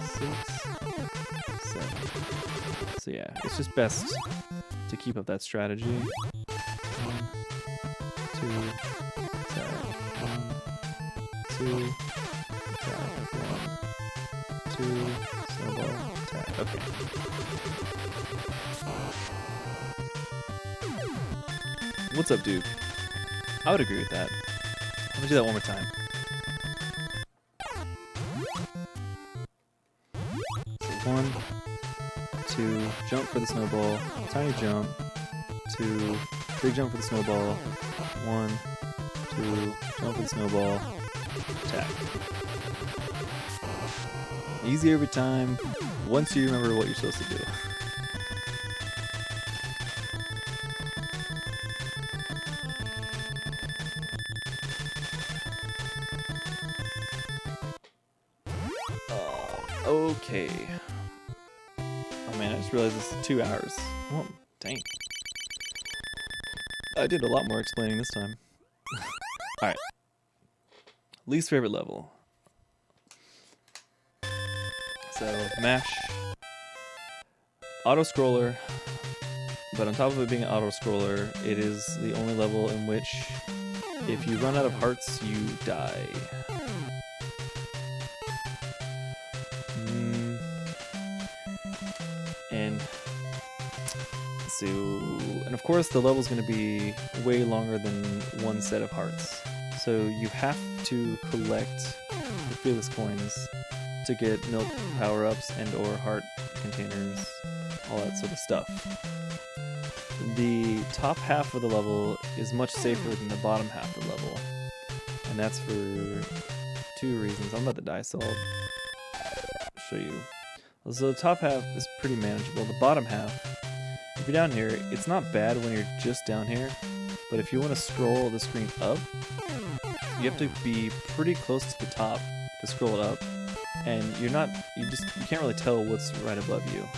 6, 7. So yeah, it's just best to keep up that strategy. 1, 2, tag, 1, 2, tag, 1, 2, snowball, tag. Okay. What's up, dude? I would agree with that. I'm gonna do that one more time. So 1, 2, jump for the snowball, tiny jump, 2, big jump for the snowball, 1, 2, jump for the snowball, tag. Easy every time, once you remember what you're supposed to do. Okay. Oh man, I just realized this is 2 hours. Oh, dang. I did a lot more explaining this time. Alright. Least favorite level. So, MASH. Auto-scroller. But on top of it being an auto-scroller, it is the only level in which if you run out of hearts, you die. And of course the level's going to be way longer than one set of hearts. So you have to collect the Felix Coins to get milk power-ups and or heart containers, all that sort of stuff. The top half of the level is much safer than the bottom half of the level. And that's for 2 reasons. I'm about to die, so I'll show you. So the top half is pretty manageable. The bottom half, if you're down here, it's not bad when you're just down here, but if you want to scroll the screen up, you have to be pretty close to the top to scroll it up, and you can't really tell what's right above you.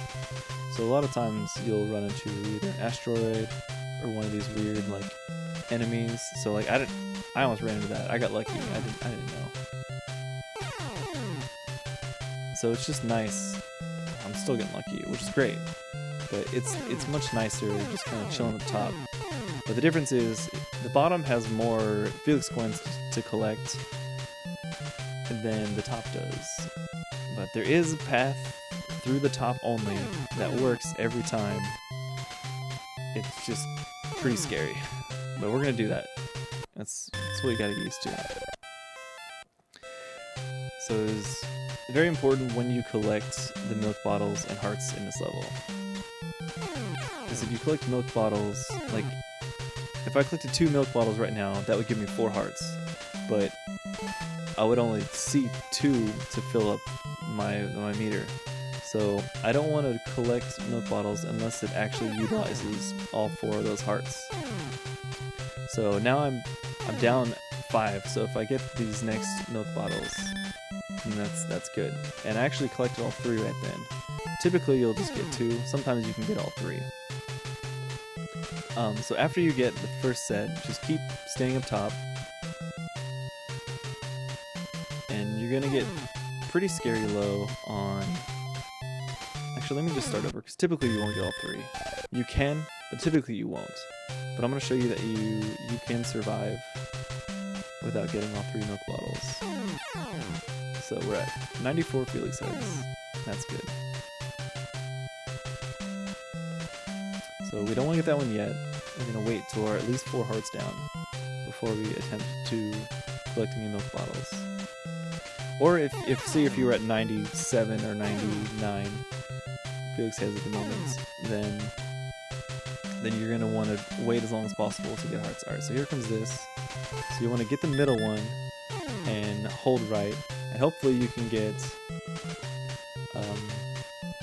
So a lot of times you'll run into either an asteroid or one of these weird like enemies. So like I almost ran into that. I got lucky. I didn't know. So it's just nice. I'm still getting lucky, which is great. But it's much nicer just kind of chilling at the top. But the difference is the bottom has more Felix Coins to collect than the top does. But there is a path through the top only that works every time. It's just pretty scary. But we're gonna do that. That's what you gotta get used to. So it's very important when you collect the milk bottles and hearts in this level. Because if you collect milk bottles, like, if I collected 2 milk bottles right now, that would give me 4 hearts. But I would only see 2 to fill up my meter. So I don't want to collect milk bottles unless it actually utilizes all 4 of those hearts. So now I'm down 5, so if I get these next milk bottles, then that's good. And I actually collected all 3 right then. Typically you'll just get 2, sometimes you can get all 3. So after you get the first set, just keep staying up top. And you're gonna get pretty scary low on... Actually, let me just start over, because typically you won't get all 3. You can, but typically you won't. But I'm gonna show you that you can survive without getting all 3 milk bottles. So we're at 94 Felix heads. That's good. So we don't want to get that one yet. We're going to wait till we're at least 4 hearts down before we attempt to collecting the milk bottles. Or if you were at 97 or 99 Felix heads at the moment, then you're going to want to wait as long as possible to get hearts. Alright, so here comes this. So you want to get the middle one and hold right, and hopefully you can get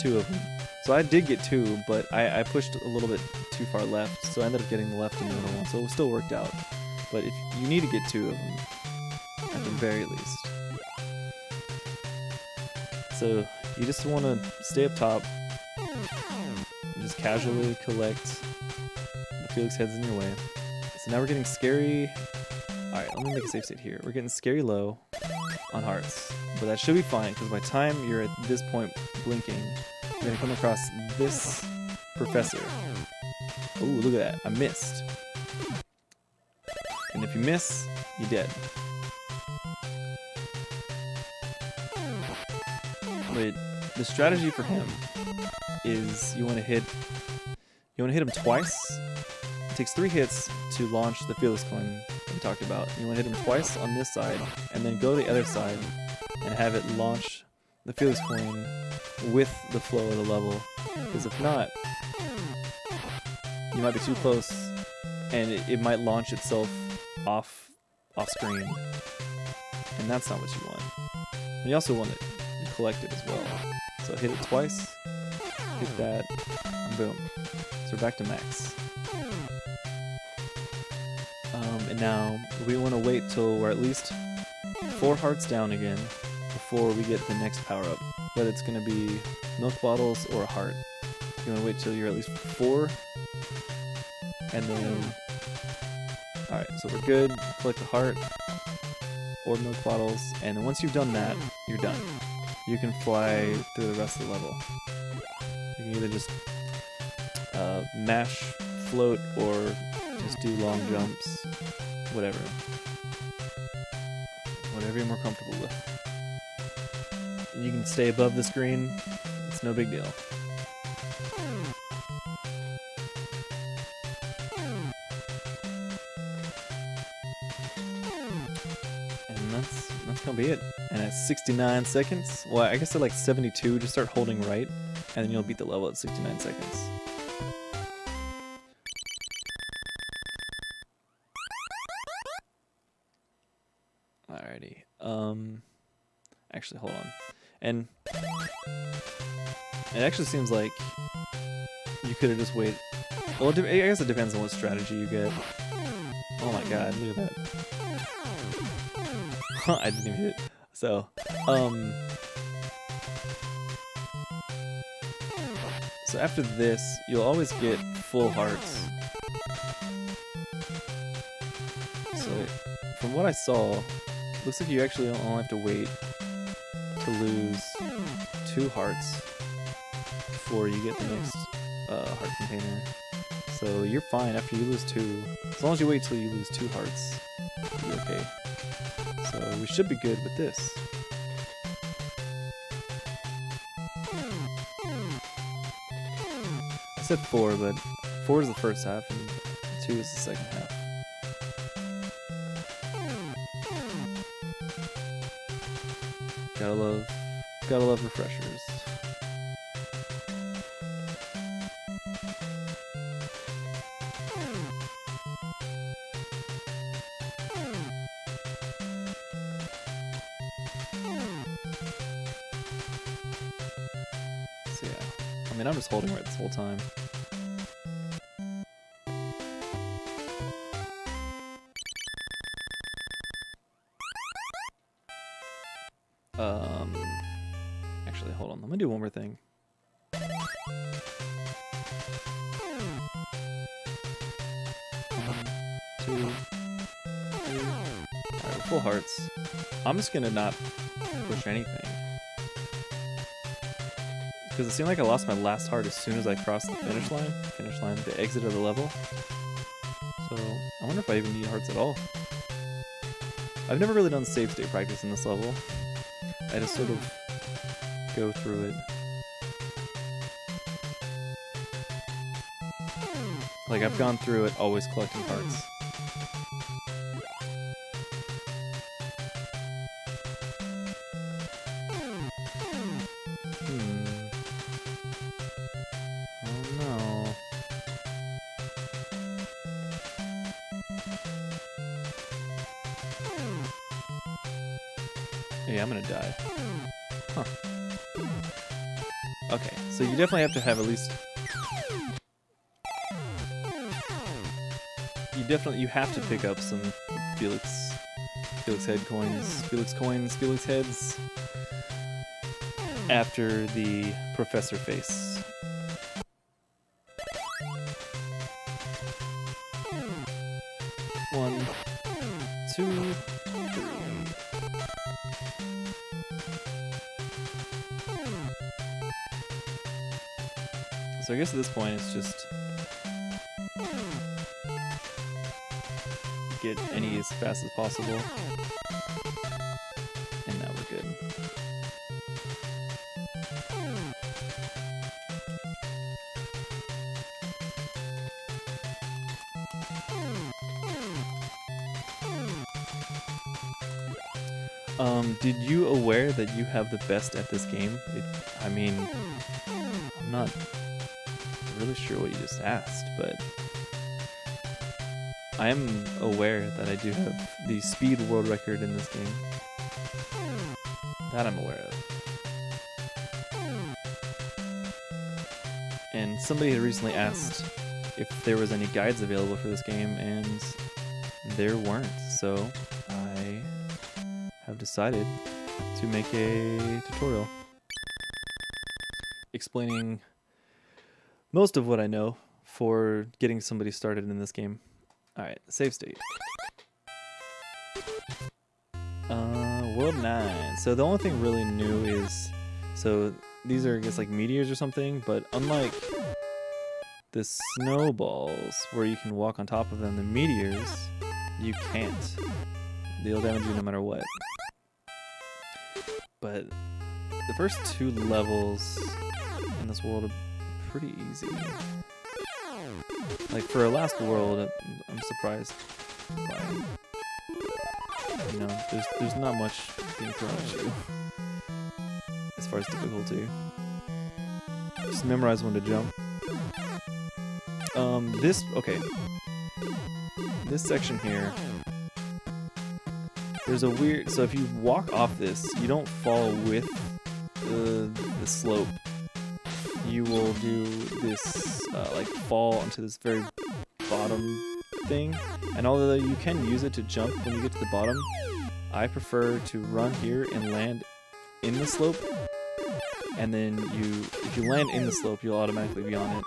2 of them. So I did get 2, but I pushed a little bit too far left, so I ended up getting the left and the middle one, so it still worked out. But if you need to get 2 of them, at the very least. So you just want to stay up top, And just casually collect the Felix heads in your way. So now we're getting scary. Alright, let me make a safe state here. We're getting scary low on hearts. But that should be fine, because by the time you're at this point blinking, you're going to come across this professor. Ooh, look at that. I missed. And if you miss, you're dead. But the strategy for him is you want to hit him twice. It takes 3 hits to launch the Felix coin we talked about. You want to hit him twice on this side, and then go to the other side and have it launch the Felix coin with the flow of the level. Because if not, you might be too close, and it might launch itself off screen, and that's not what you want. And you also want it to collect it as well. So hit it twice, hit that, and boom. So we're back to max. And now we want to wait till we're at least 4 hearts down again before we get the next power up. Whether it's going to be milk bottles or a heart. You want to wait till you're at least 4, and then. Alright, so we're good. Collect a heart or milk bottles, and then once you've done that, you're done. You can fly through the rest of the level. You can either just mash, float, or just do long jumps. Whatever. Whatever you're more comfortable with. And you can stay above the screen. It's no big deal. That's gonna be it. And at 69 seconds, well, I guess at like 72, just start holding right, and then you'll beat the level at 69 seconds. Alrighty. Actually, hold on. And it actually seems like you could have just waited. Well, I guess it depends on what strategy you get. Oh my god, look at that. I didn't even hit it. So after this, you'll always get full hearts. So from what I saw, looks like you actually only have to wait to lose 2 hearts before you get the next heart container. So you're fine after you lose 2. As long as you wait till you lose 2 hearts, you'll be okay. So we should be good with this. I said 4, but 4 is the first half and 2 is the second half. Gotta love refreshers. So yeah, I mean, I'm just holding right this whole time. Actually, hold on. Let me do one more thing. 1, 2, 3. Alright, full hearts. I'm just gonna not push anything. Because it seemed like I lost my last heart as soon as I crossed the finish line. The exit of the level. So, I wonder if I even need hearts at all. I've never really done save state practice in this level. I just sort of go through it. Like, I've gone through it always collecting hearts. Oh no. Yeah, I'm gonna die. Huh. Okay, so you definitely have to have at least... You have to pick up some Felix heads after the professor face So I guess at this point it's just get any as fast as possible. And now we're good. Did you aware that you have the best at this game? I mean, I'm not really sure what you just asked, but I am aware that I do have the speed world record in this game. That I'm aware of. And somebody had recently asked if there was any guides available for this game, and there weren't, so I have decided to make a tutorial explaining most of what I know for getting somebody started in this game. Alright, save state. World 9. So the only thing really new is, so these are I guess like meteors or something, but unlike the snowballs where you can walk on top of them, the meteors, you can't. They'll damage you no matter what. But the first 2 levels in this world are pretty easy. Like for a last world, I'm surprised by, you know, there's not much being thrown at you as far as difficulty. Just memorize when to jump. This section here, there's a weird, so if you walk off this, you don't fall with the slope. You will do this, like fall onto this very bottom thing. And although you can use it to jump when you get to the bottom, I prefer to run here and land in the slope. And then if you land in the slope, you'll automatically be on it.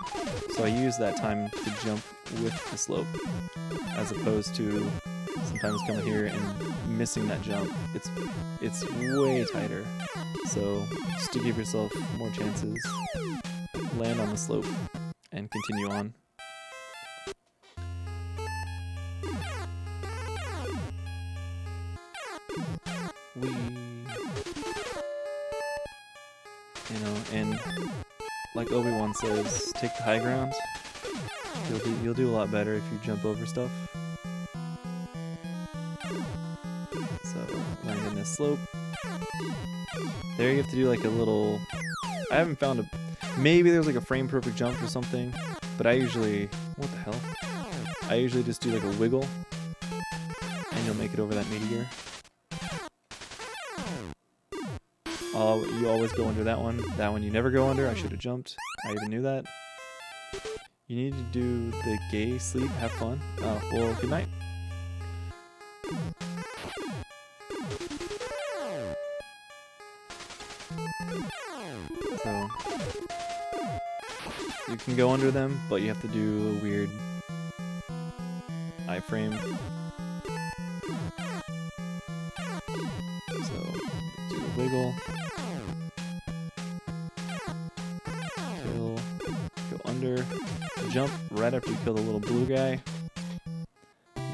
So I use that time to jump with the slope, as opposed to sometimes coming here and missing that jump. It's way tighter. So just to give yourself more chances, land on the slope and continue on. You know, and like Obi-Wan says, take the high ground. You'll do a lot better if you jump over stuff. So land in this slope. There you have to do like a little, I haven't found a, maybe there's like a frame perfect jump or something, but I usually, what the hell? I usually just do like a wiggle and you'll make it over that meteor. You always go under that one. That one you never go under. I should have jumped. I even knew that. You need to do the gay sleep, have fun. Oh, well, good night. So, you can go under them, but you have to do a weird iframe. So, do a wiggle. Under, jump right after you kill the little blue guy.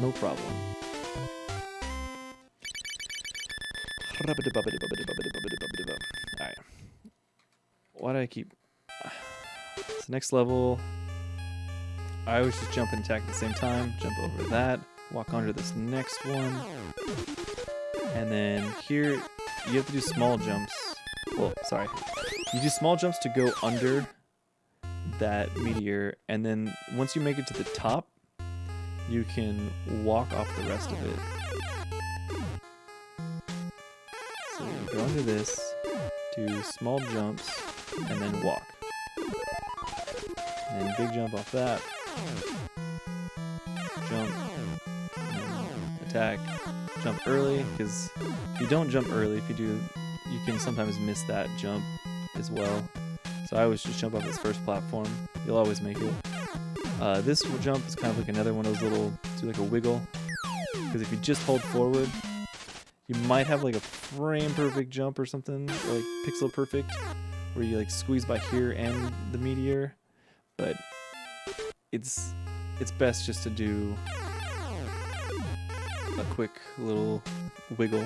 No problem. Alright. Why do I keep... This next level, I always just jump and attack at the same time. Jump over that. Walk onto this next one. And then here, you have to do small jumps. Well, sorry. You do small jumps to go under that meteor, and then once you make it to the top, you can walk off the rest of it. So you go under this, do small jumps, and then walk. And then big jump off that. Jump. Attack. Jump early, because if you don't jump early, if you do, you can sometimes miss that jump as well. So I always just jump off this first platform. You'll always make it. This jump is kind of like another one of those little, do like a wiggle. Because if you just hold forward, you might have like a frame perfect jump or something, or like pixel perfect, where you like squeeze by here and the meteor. but it's best just to do a quick little wiggle.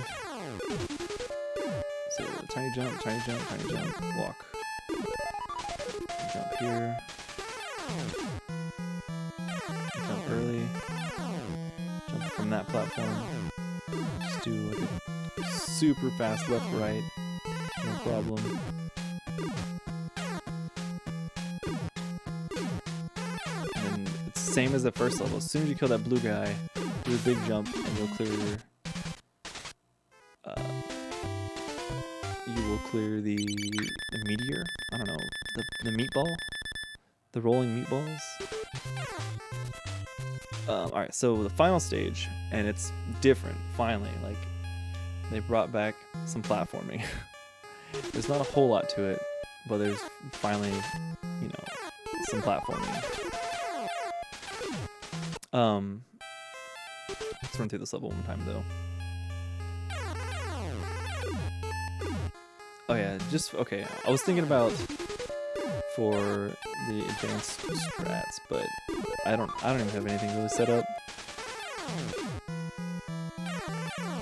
So tiny jump, tiny jump, tiny jump, walk. Jump here. Jump early. Jump from that platform. Just do like a super fast left, right. No problem. And then it's the same as the first level. As soon as you kill that blue guy, do a big jump and you'll clear the meteor? I don't know. The meatball? The rolling meatballs? Alright, so the final stage, and it's different, finally. Like, they brought back some platforming. There's not a whole lot to it, but there's finally, you know, some platforming. Let's run through this level one time, though. Oh yeah, okay, I was thinking about for the advanced strats, but I don't even have anything really set up.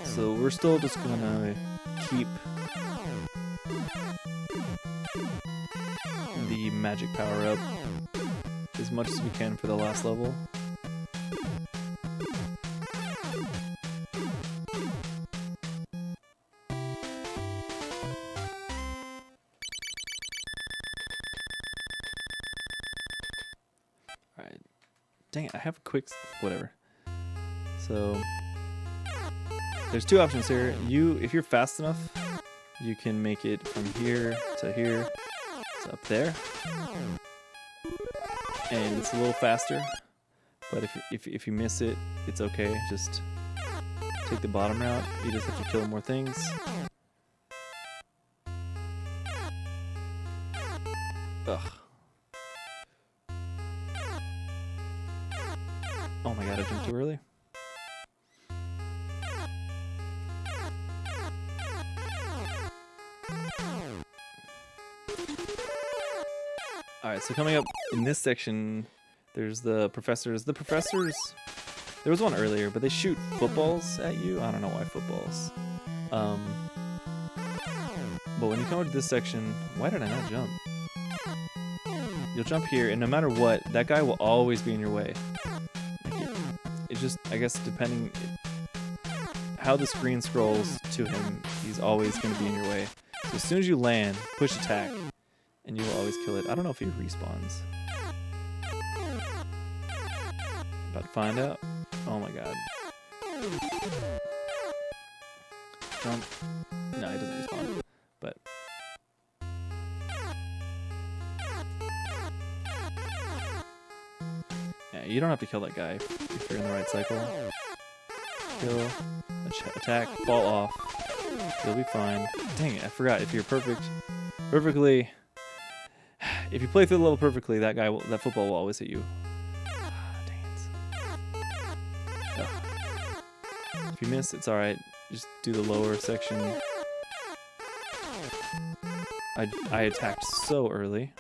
So we're still just gonna keep the magic power up as much as we can for the last level. Alright. Dang it, I have a quick... whatever. So... there's two options here. If you're fast enough, you can make it from here to here. It's up there. And it's a little faster. But if you miss it, it's okay. Just take the bottom route. You just have to kill more things. Ugh. Oh my god, I jumped too early. Alright, so coming up in this section, there's the professors. The professors, there was one earlier, but they shoot footballs at you. I don't know why footballs. But when you come to this section, why did I not jump? You'll jump here, and no matter what, that guy will always be in your way. It just, I guess, depending how the screen scrolls to him, he's always going to be in your way. So as soon as you land, push attack, and you will always kill it. I don't know if he respawns. About to find out. Oh my god. Jump. No, he doesn't respawn. But... yeah, you don't have to kill that guy if you're in the right cycle. Kill, attack, fall off. You'll be fine. Dang it, I forgot. If you're perfectly... if you play through the level perfectly, that football will always hit you. Dang it. Ugh. If you miss, it's alright. Just do the lower section. I attacked so early.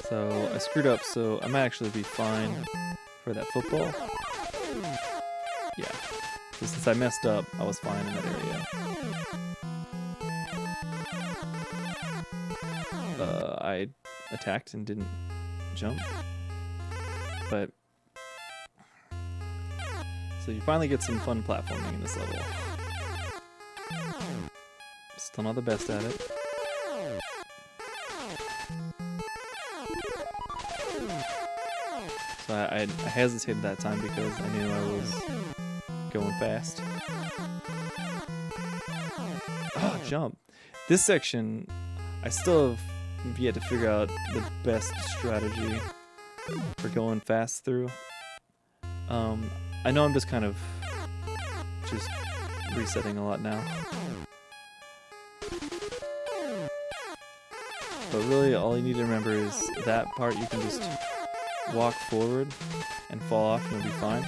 So I screwed up, so I might actually be fine for that football. Yeah. So since I messed up, I was fine in that area. I attacked and didn't jump. But... so you finally get some fun platforming in this level. Still not the best at it. So I hesitated that time because I knew I was going fast. Oh, jump. This section, I still have yet to figure out the best strategy for going fast through. I know I'm just kind of just resetting a lot now. But really, all you need to remember is that part you can just walk forward and fall off and you'll be fine.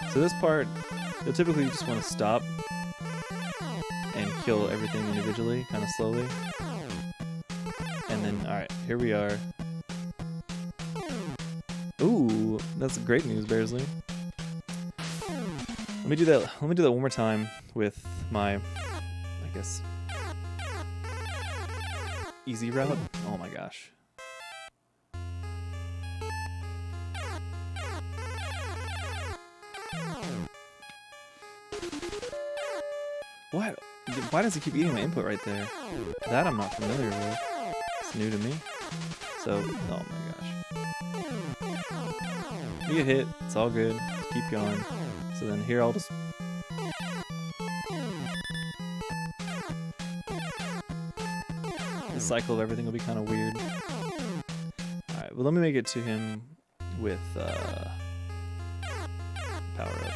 So this part, you'll typically just want to stop and kill everything individually, kind of slowly. And then, alright, here we are. Ooh, that's great news, Bearsley. Let me do that one more time with my, I guess, easy route. Oh my gosh. What? Why does it keep eating my input right there? That I'm not familiar with. It's new to me. So, oh my gosh. You get hit, it's all good. Keep going. So then here I'll just... The cycle of everything will be kind of weird. Alright, well let me make it to him with power up.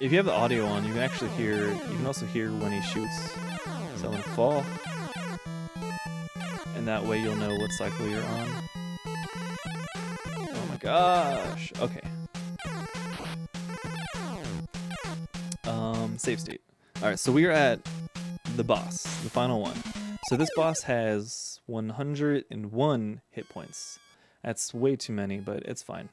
If you have the audio on, you can actually hear, you can also hear when he shoots. So I'm gonna fall. And that way you'll know what cycle you're on. Oh my gosh. Okay. Save state. Alright, so we are at the boss, the final one. So this boss has 101 hit points. That's way too many, but it's fine.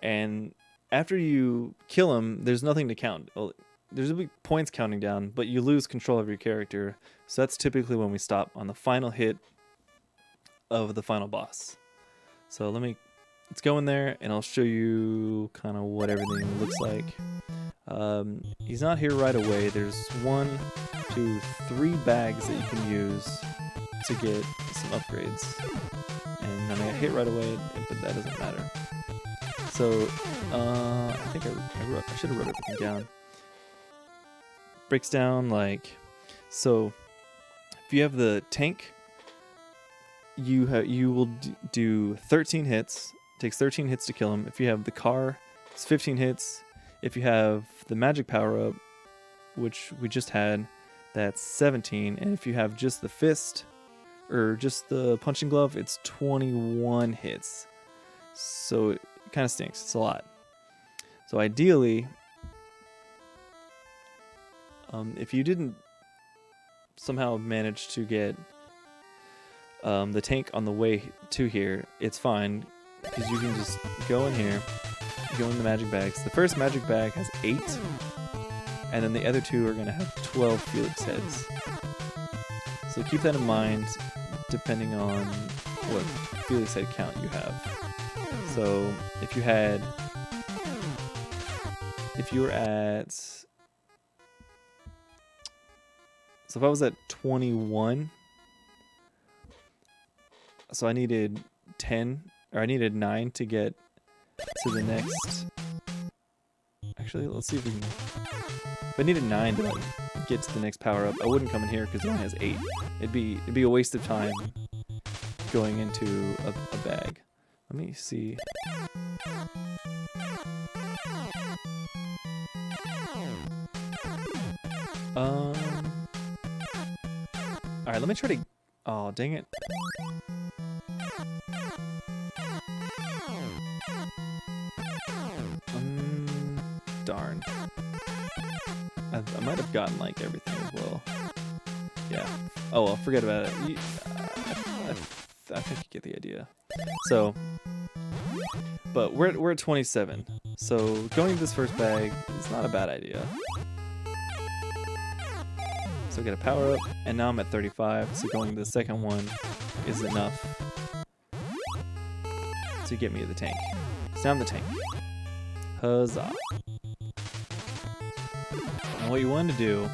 And after you kill him, there's nothing to count. Well, there's be points counting down, but you lose control of your character. So that's typically when we stop on the final hit of the final boss. So let's go in there and I'll show you kind of what everything looks like. He's not here right away. There's 1, 2, 3 bags that you can use to get some upgrades. And I hit right away, but that doesn't matter. So, I think I should have wrote everything down. Breaks down like, so if you have the tank, you will do 13 hits. It takes 13 hits to kill him. If you have the car, it's 15 hits. If you have the magic power up, which we just had, that's 17. And if you have just the fist or just the punching glove, it's 21 hits. So it kind of stinks. It's a lot. So ideally, if you didn't somehow manage to get the tank on the way to here, it's fine, because you can just go in here, go in the magic bags. The first magic bag has 8, and then the other 2 are going to have 12 Felix heads. So keep that in mind, depending on what Felix head count you have. So if you were at, so if I was at 21, so I needed 10, or I needed 9 to get to the next. Actually, let's see if we can. If I needed 9 to like get to the next power up, I wouldn't come in here because it only has 8. It'd be a waste of time going into a bag. Let me see. Alright, let me try to... Oh, dang it. Darn. I might have gotten, like, everything as well. Yeah. Oh, well, forget about it. I think you get the idea. So... But we're at 27. So going to this first bag is not a bad idea. So get a power up, and now I'm at 35. So going to the second one is enough to get me to the tank. So now I'm the tank. Huzzah. And what you want to do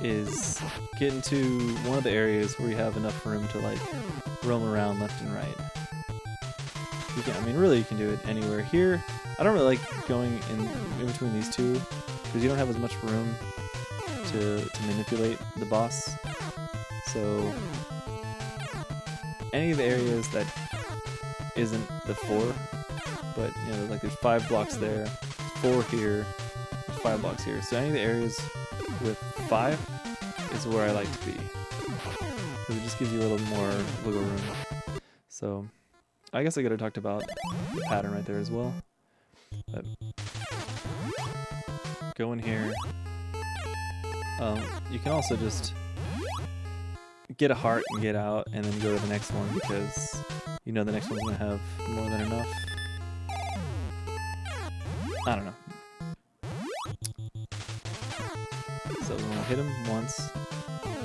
is get into one of the areas where you have enough room to like roam around left and right. You can, I mean, really, you can do it anywhere. Here, I don't really like going in between these two because you don't have as much room to manipulate the boss. So any of the areas that isn't the 4, but you know, like there's 5 blocks there, 4 here, there's 5 blocks here. So any of the areas with 5, is where I like to be, because it just gives you a little more wiggle room. So I guess I could have talked about the pattern right there as well. But go in here. You can also just get a heart and get out, and then go to the next one, because you know the next one's gonna have more than enough. I don't know. So we're gonna hit him once,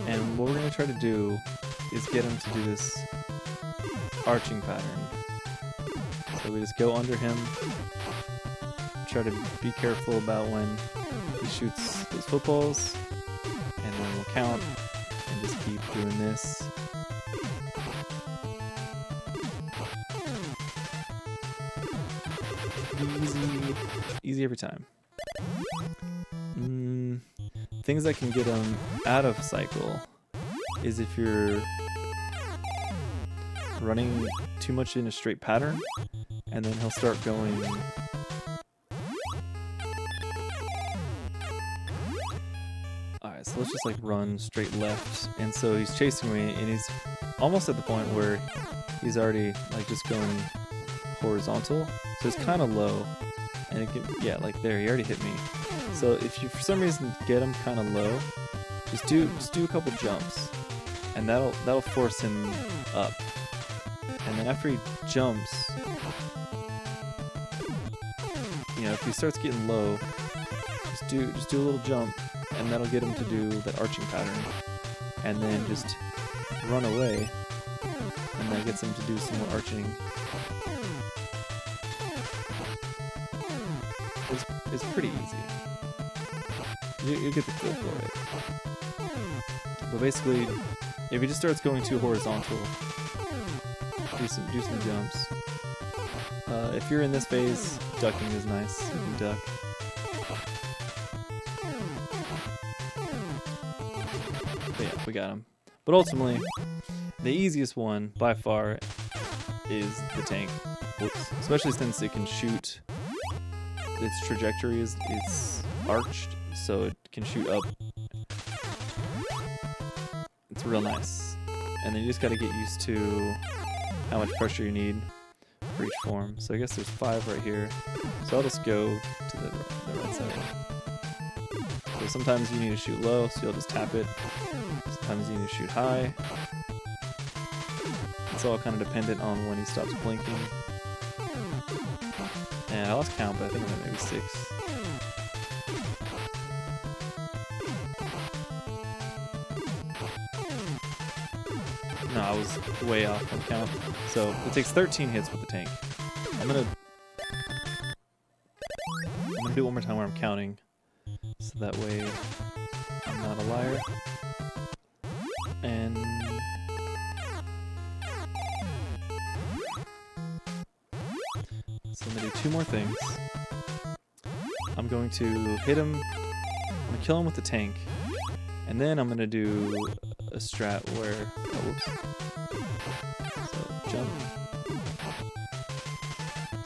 and what we're gonna try to do is get him to do this arching pattern. So we just go under him, try to be careful about when he shoots those footballs, and then we'll count and just keep doing this. Easy every time. Things that can get him out of cycle is if you're running too much in a straight pattern, and then he'll start going. Alright, so let's just like run straight left, and so he's chasing me, and he's almost at the point where he's already like just going horizontal, so it's kind of low, and it can, yeah, like there, he already hit me. So if you for some reason get him kind of low, just do a couple jumps, and that'll force him up. And then after he jumps, you know, if he starts getting low, just do a little jump, and that'll get him to do that arching pattern. And then just run away, and that gets him to do some more arching. It's pretty easy. You get the feel for it. But basically, if he just starts going too horizontal, do some jumps. If you're in this phase, ducking is nice. You can duck. But yeah, we got him. But ultimately, the easiest one by far is the tank. Whoops. Especially since it can shoot. Its trajectory is arched, so it can shoot up. It's real nice. And then you just gotta get used to how much pressure you need for each form. So I guess there's 5 right here. So I'll just go to the right side. So sometimes you need to shoot low, so you'll just tap it. Sometimes you need to shoot high. It's all kind of dependent on when he stops blinking. And I lost count, but I think I'm at maybe 6. No, I was way off on count. So it takes 13 hits with the tank. I'm gonna do it one more time where I'm counting, so that way I'm not a liar. And so I'm gonna do 2 more things. I'm going to hit him. I'm gonna kill him with the tank, and then I'm gonna do a strat where, oh, whoops. So jump.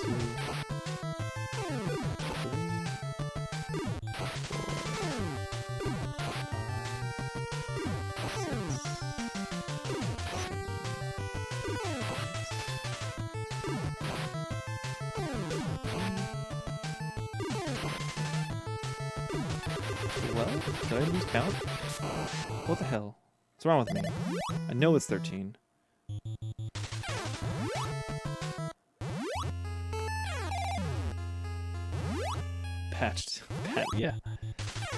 2, 12? Did I lose count? What the hell? What's wrong with me? I know it's 13. Patched. Yeah.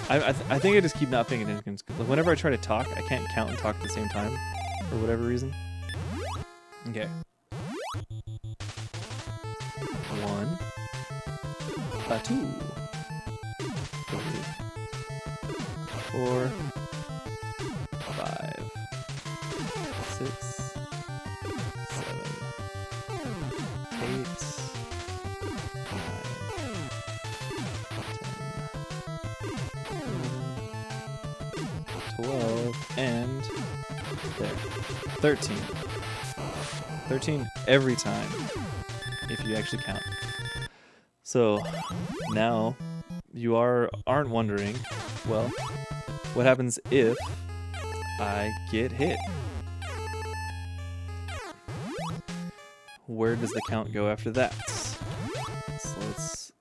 I think I just keep not paying attention. Like, whenever I try to talk, I can't count and talk at the same time, for whatever reason. Okay. 1, 2, 3, 4, 5, 6, 7, 8, 9, 10, 12, and there. 13. 13 every time, if you actually count. So now you aren't wondering, well, what happens if I get hit. Where does the count go after that? So let's...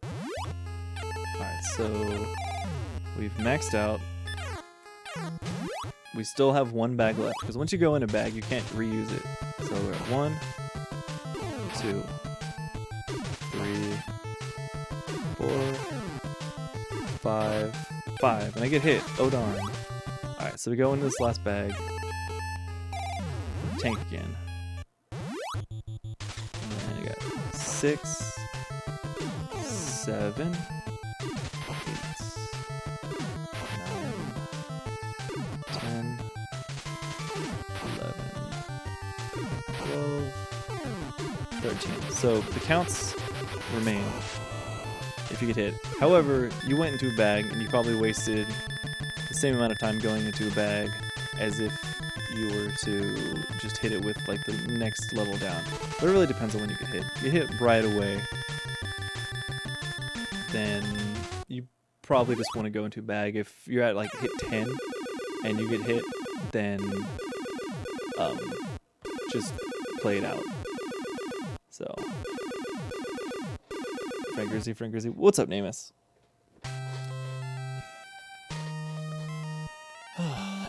Alright, so we've maxed out. We still have one bag left, because once you go in a bag, you can't reuse it. So we're at 1, 2, 3, 4, 5, and I get hit. Oh darn. Alright, so we go into this last bag. Tank again. And you got 6, 7, 8, 9, 10, 11, 12, 13. So the counts remain if you get hit. However, you went into a bag and you probably wasted the same amount of time going into a bag as if you were to just hit it with like the next level down. But it really depends on when you get hit. If you hit right away, then you probably just want to go into a bag. If you're at like hit 10 and you get hit, then just play it out. So Frank Grizzy, what's up, Namus?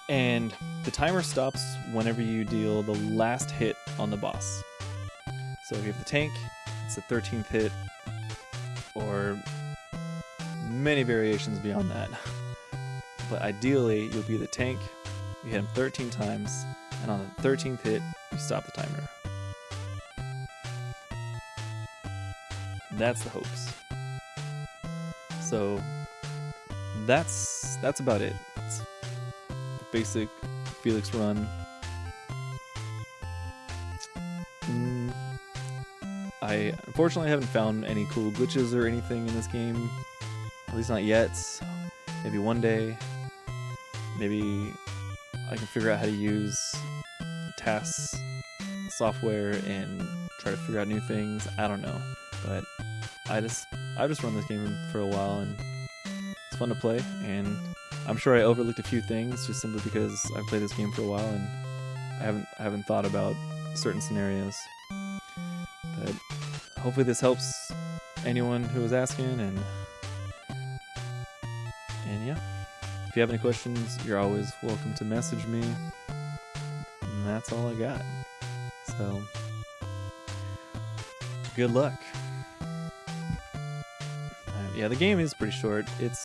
And the timer stops whenever you deal the last hit on the boss. So if you have the tank, it's the 13th hit, or many variations beyond that. But ideally, you'll be the tank, you hit him 13 times, and on the 13th hit, you stop the timer. That's the hopes. So that's about it. It's the basic Felix run. I unfortunately haven't found any cool glitches or anything in this game, at least not yet. So maybe one day, maybe I can figure out how to use tasks software and try to figure out new things. I don't know, but I've just run this game for a while and it's fun to play, and I'm sure I overlooked a few things just simply because I've played this game for a while and I haven't thought about certain scenarios. But hopefully this helps anyone who was asking, and yeah. If you have any questions, you're always welcome to message me. And that's all I got. So good luck. Yeah, the game is pretty short. It's